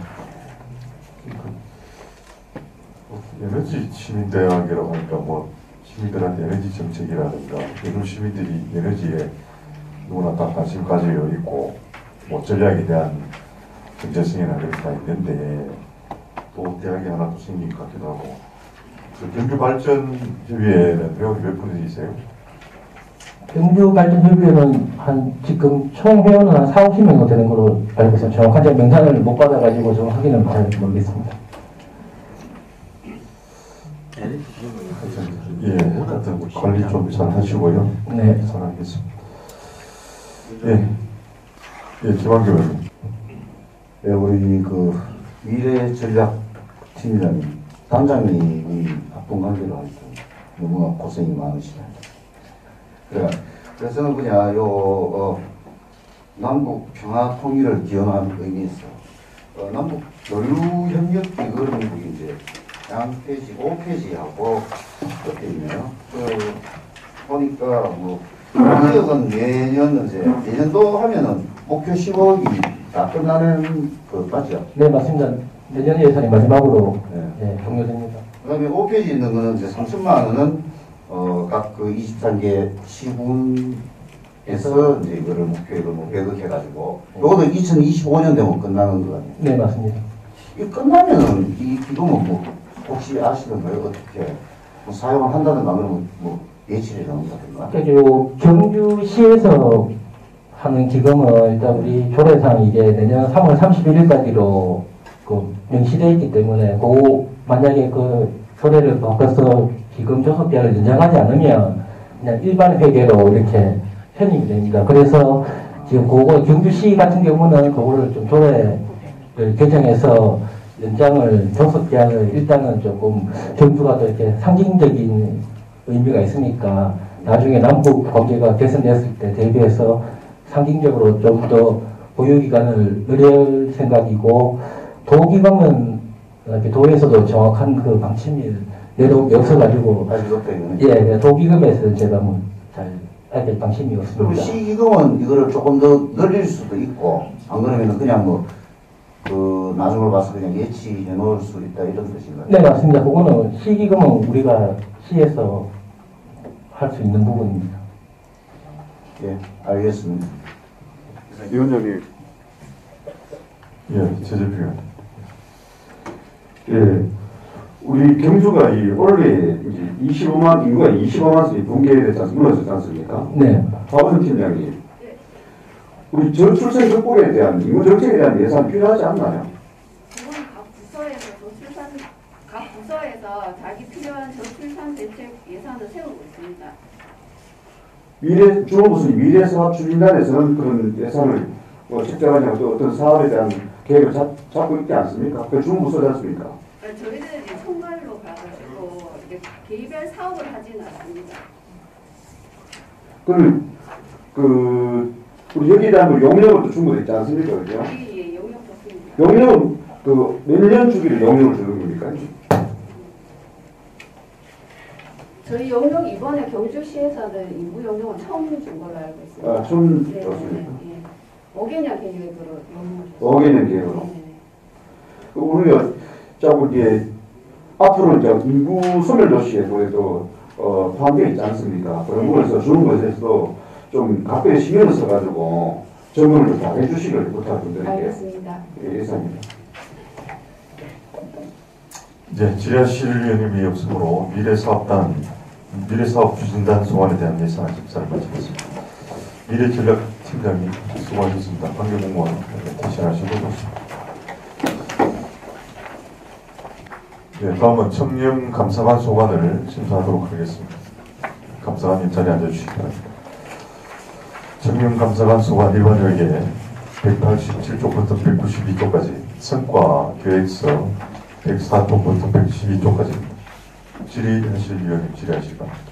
에너지 시민대학이라고 하니까 뭐 시민들한테 에너지 정책이라든가 요즘 시민들이 에너지에 누구나 다 관심 가지고 있고 뭐 전략에 대한 정체성이나 그런 게 다 있는데 또 대학이 하나 또 생긴 것 같기도 하고 경주발전협의회는 회원이 몇 분이세요? 경주발전협의회는 한 지금 총 회원은 한 4, 50명 정도 되는 걸로 알고 있어요. 정확한 명단을 못 받아가지고 좀 확인을 잘 모르겠습니다. 예, 하여튼 관리 좀 잘 하시고요. 네. 잘 하겠습니다. 예, 김한규 의원님. 네, 우리 그 미래전략팀장님, 단장님이 바쁜 관계로 하니까 너무 고생이 많으시다. 그래서는 그냥 남북 평화 통일을 기원하는 의미에서 남북 연루 협력 기금이 이제 양 페이지, 5페이지하고 이렇게 있네요. 보니까 뭐 지역은 내년도 하면은 목표 15억이 다 끝나는 그 맞죠? 네, 맞습니다. 내년 예산이 마지막으로 종료됩니다. 그다음에 5페이지 있는 거는 이제 3천만 원은 각 그 23개 시군에서 이제 이거를 목표액을 뭐 100억 해가지고 요거도 2025년 되면 끝나는 거 아니에요? 네, 맞습니다. 이 끝나면은 이 기금은 뭐 혹시 아시던가요? 어떻게 뭐 사용을 한다든가 그러면 뭐 예치를 해놓는다든가? 그리고 경주시에서 하는 기금은 일단 우리 조례상 이제 내년 3월 31일까지로 그 명시되어 있기 때문에 만약에 그 조례를 바꿔서 기금 조속기한을 연장하지 않으면 그냥 일반 회계로 이렇게 편입이 됩니다. 그래서 지금 그거 경주시 같은 경우는 그거를 좀 조례를 개정해서 연장을 조속기한을 일단은 조금 경주가 또 이렇게 상징적인 의미가 있으니까 나중에 남북 관계가 개선됐을 때 대비해서 상징적으로 좀 더 보유기간을 늘릴 생각이고 도기금은 이렇게 도에서도 정확한 그 방침이 내놓은 게 없어가지고 도기금에서 제가 뭐 잘 알게 방침이 그리고 없습니다. 시기금은 이거를 조금 더 늘릴 수도 있고 안 그러면 그냥 뭐 그 나중을 봐서 그냥 예치해 놓을 수 있다 이런 뜻인가요? 네, 맞습니다. 그거는 시기금은 우리가 시에서 할 수 있는 부분입니다. 예, 알겠습니다. 위원장님. 예, 최재필. 예, 우리 경주가 이 올해 이제 25만 인구가 25만씩 붕괴됐지 무너졌지 않습니까? 네. 박원순 팀장님, 우리 저출생 극복에 대한 인구 정책에 대한 예산 필요하지 않나요? 그건 각 부서에서 자기 필요한 저출산 대책 예산을 세우고 있습니다. 주무부서 미래사업추진단에서는 그런 예산을 책정하지 않고 어떤 사업에 대한 계획을 잡고 있지 않습니까? 그 주무부서지 않습니까? 저희들은 총괄로 가가지고 개별 사업을 하지는 않습니다. 그럼 우리 여기에 대한 용역은 또 충분히 있지 않습니까? 그죠? 예, 용역 좋습니다. 용역은 그 몇 년 주기로 용역을 주는 겁니까? 저희 영역 이번에 경주시에서는 인구 영역은 처음 준 걸로 알고 있습니다. 아, 처음 네, 줬습니까? 네, 네. 5개년 계획으로 영역을 5개년 계획으로. 우리가 자꾸 이제 앞으로 이제 인구 소멸 도시에 그래도 포함되어 있지 않습니까? 그런 부분에서 주는 것에서도 좀 각별히 신경을 써가지고 점검을 좀 잘 해주시길 부탁드릴게요. 알겠습니다. 예, 이상입니다. 이제 지하실 위원님이 없으므로 미래사업 추진단 소관에 대한 예산안 심사를 마치겠습니다. 미래전략팀장님 수고하셨습니다. 관계공무원 대신하시고 계십니다. 네, 다음은 청렴감사관 소관을 심사하도록 하겠습니다. 감사관님 자리에 앉아주시기 바랍니다. 청렴감사관 소관 일반회의에 187쪽부터 192쪽까지 성과 계획서 104쪽부터 112쪽까지 질의하실 위원님 질의하시기 바랍니다.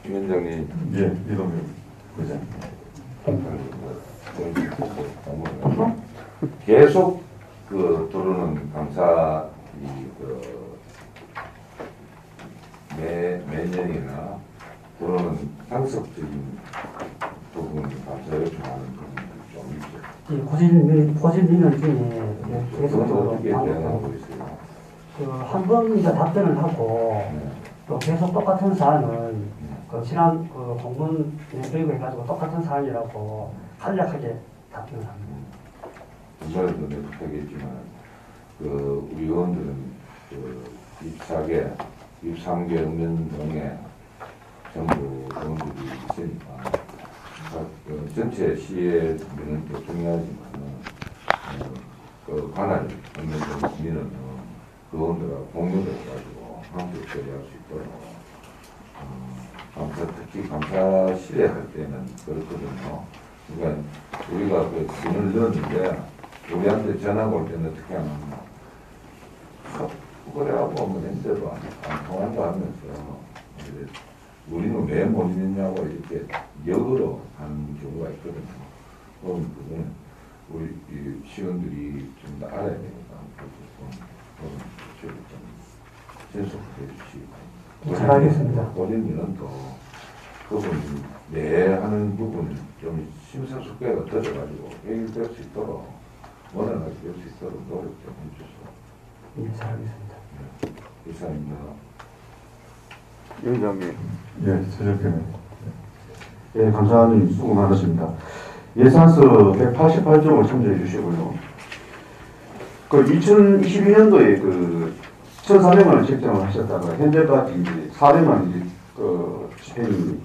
위원장님. 예, 이동규 부장님. 계속 들어오는 감사 매년이나 들어오는 상습적인 부분 감사 요청하는 부분이 좀 있죠. 고질민원 중에 계속적으로 어떻게 대응하고 있어요? 한 번 이제 답변을 하고 또 계속 똑같은 사안은 지난 공문 교육을 해가지고 똑같은 사안이라고 간략하게 답변을 합니다. 정말도 부탁했지만 우리 의원들은 24개, 23개 읍면동에 전부 의원들이 있으니까 전체 시의 민원도 중요하지만 관할 읍면동 시민은 그 의원들하고 공유를 해가지고 함께 처리할 수 있도록 특히 감사실에 할 때는 그렇거든요. 그러니까 우리가 문을 넣었는데 우리한테 전화가 올 때는 어떻게 하면 그래하고 뭐 했는데도 안 통한다 하면서 우리는 왜 못 있느냐고 이렇게 역으로 하는 경우가 있거든요. 그럼 그거는 우리 시원들이 좀 더 알아야 되니까 좀 신속하게 해주시고. 잘 알겠습니다. 본인들은 또 그분 하는 부분을 좀 심사숙고가 들어가지고 해결될 수 있도록 원활하게 될 수 있도록 노력 좀 해주세요. 예, 잘 알겠습니다. 네, 이상입니다. 위원장님. 예, 최적표님. 예, 감사님 수고 많으십니다. 예산서 188종을 참조해 주시고요. 2022년도에 1,400만 원 책정을 하셨다가 현재까지 이제 400만 원 집행이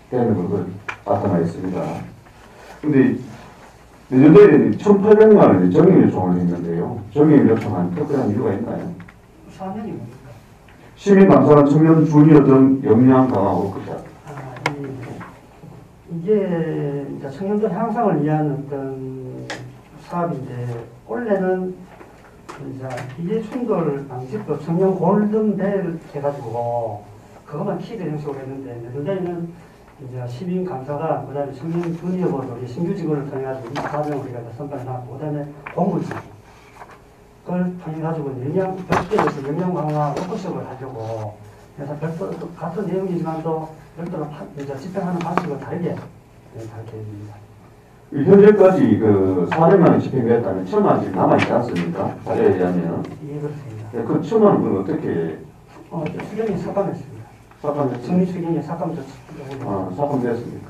되는 것을 나타나 있습니다. 근데 내년도에는 1,800만 원의 정액 요청을 했는데요. 정액 요청한 특별한 이유가 있나요? 사면이 뭡니까? 시민감사관 청년 주니어 등 역량 강화 워크숍. 이게 이제 청년들 향상을 위한 어떤 사업인데 원래는 이제 이해충돌 방지법 청년 골든벨 해가지고 그것만 키드 형식으로 했는데 내년에는 이제 시민감사관 그다음에 청년 주니어보드 신규 직원을 통해가지고 24명을 우리가 선발해놨고 그다음에 공무직 그걸 통해가지고 별도에서 역량 강화 워크숍을 하려고 그래서 별도 같은 내용이지만 또 별도로 이제 집행하는 방식을 다르게 됩니다. 현재까지 400만 원 집행됐다면 1,000만 원씩 남아있지 않습니까? 자료에 의하면. 예, 그렇습니다. 그 1,000만 원은 어떻게? 수령이 삭감했습니다. 삭감했습니다. 정리 수령이 삭감됐습니다. 삭감됐습니까?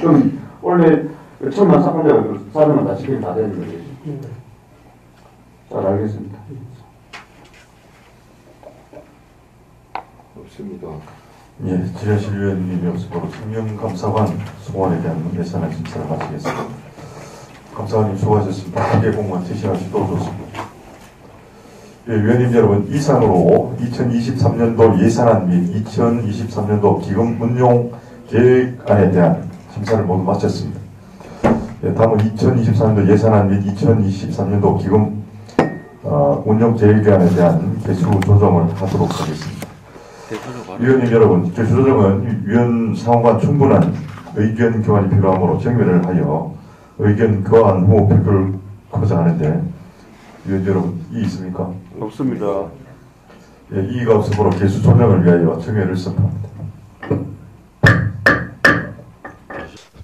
그럼 원래 1,000만 삭감되고 400만 다 집행 다 되는 거죠? 예. 잘 알겠습니다. 없습니다. 예, 지하실 위원님이 없으므로 청렴감사관 소관에 대한 예산안 심사를 마치겠습니다. 감사관님 수고하셨습니다. 관계공무원 퇴실하시도록 좋습니다. 예, 위원님 여러분, 이상으로 2023년도 예산안 및 2023년도 기금 운용 계획안에 대한 심사를 모두 마쳤습니다. 예, 다음은 2023년도 예산안 및 2023년도 기금 운용 계획안에 대한 개수 조정을 하도록 하겠습니다. 위원님 여러분, 개수 조정은 위원 상호간 충분한 의견 교환이 필요하므로 정회를 하여 의견 교환 후 발표를 하고자 하는데 위원 여러분, 이 있습니까? 없습니다. 예, 이의가 없으므로 개수 조정을 위하여 정회를 선포합니다.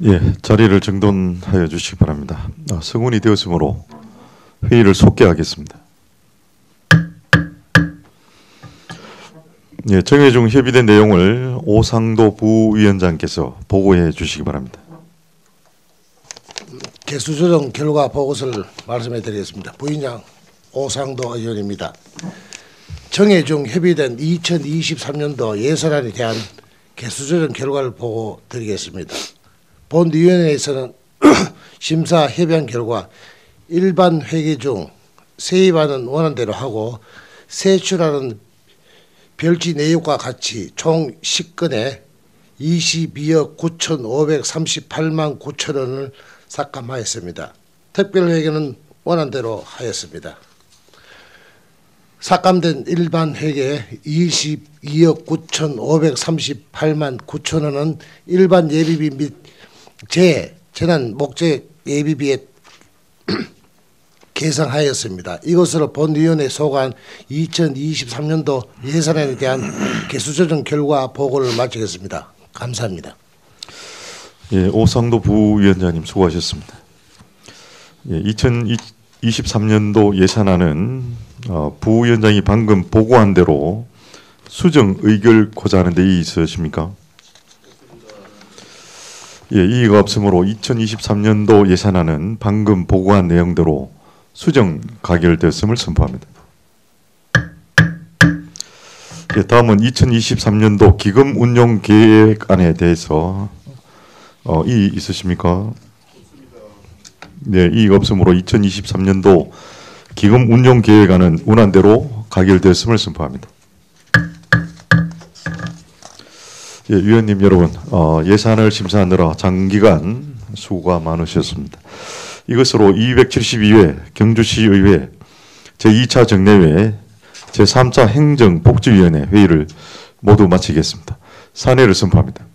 예, 자리를 정돈하여 주시기 바랍니다. 성운이 되었으므로 회의를 속개하겠습니다. 예, 정회 중 협의된 내용을 오상도 부위원장께서 보고해 주시기 바랍니다. 개수조정 결과 보고서를 말씀해 드리겠습니다. 부위원장 오상도 의원입니다. 정회 중 협의된 2023년도 예산안에 대한 개수조정 결과를 보고 드리겠습니다. 본위원회에서는 심사 협의한 결과 일반 회계 중 세입안은 원안대로 하고 세출하는 별지 내역과 같이 총 10건에 22억 9,538만 9천 원을 삭감하였습니다. 특별회계는 원안대로 하였습니다. 삭감된 일반 회계 22억 9,538만 9천 원은 일반 예비비 및 재난 목적 예비비에 계상하였습니다. 이것으로 본위원회 소관 2023년도 예산안에 대한 개수조정 결과 보고를 마치겠습니다. 감사합니다. 예, 오상도 부위원장님 수고하셨습니다. 예, 2023년도 예산안은 부위원장이 방금 보고한 대로 수정 의결코자 하는 데 이의 있으십니까? 예, 이의가 없으므로 2023년도 예산안은 방금 보고한 내용대로 수정 가결되었음을 선포합니다. 예, 다음은 2023년도 기금 운용 계획안에 대해서 이의 있으십니까? 네, 이의가 없으므로 2023년도 기금 운용 계획안은 원안대로 가결되었음을 선포합니다. 예, 위원님 여러분, 예산을 심사하느라 장기간 수고가 많으셨습니다. 이것으로 272회 경주시의회 제2차 정례회 제3차 행정복지위원회 회의를 모두 마치겠습니다. 산회를 선포합니다.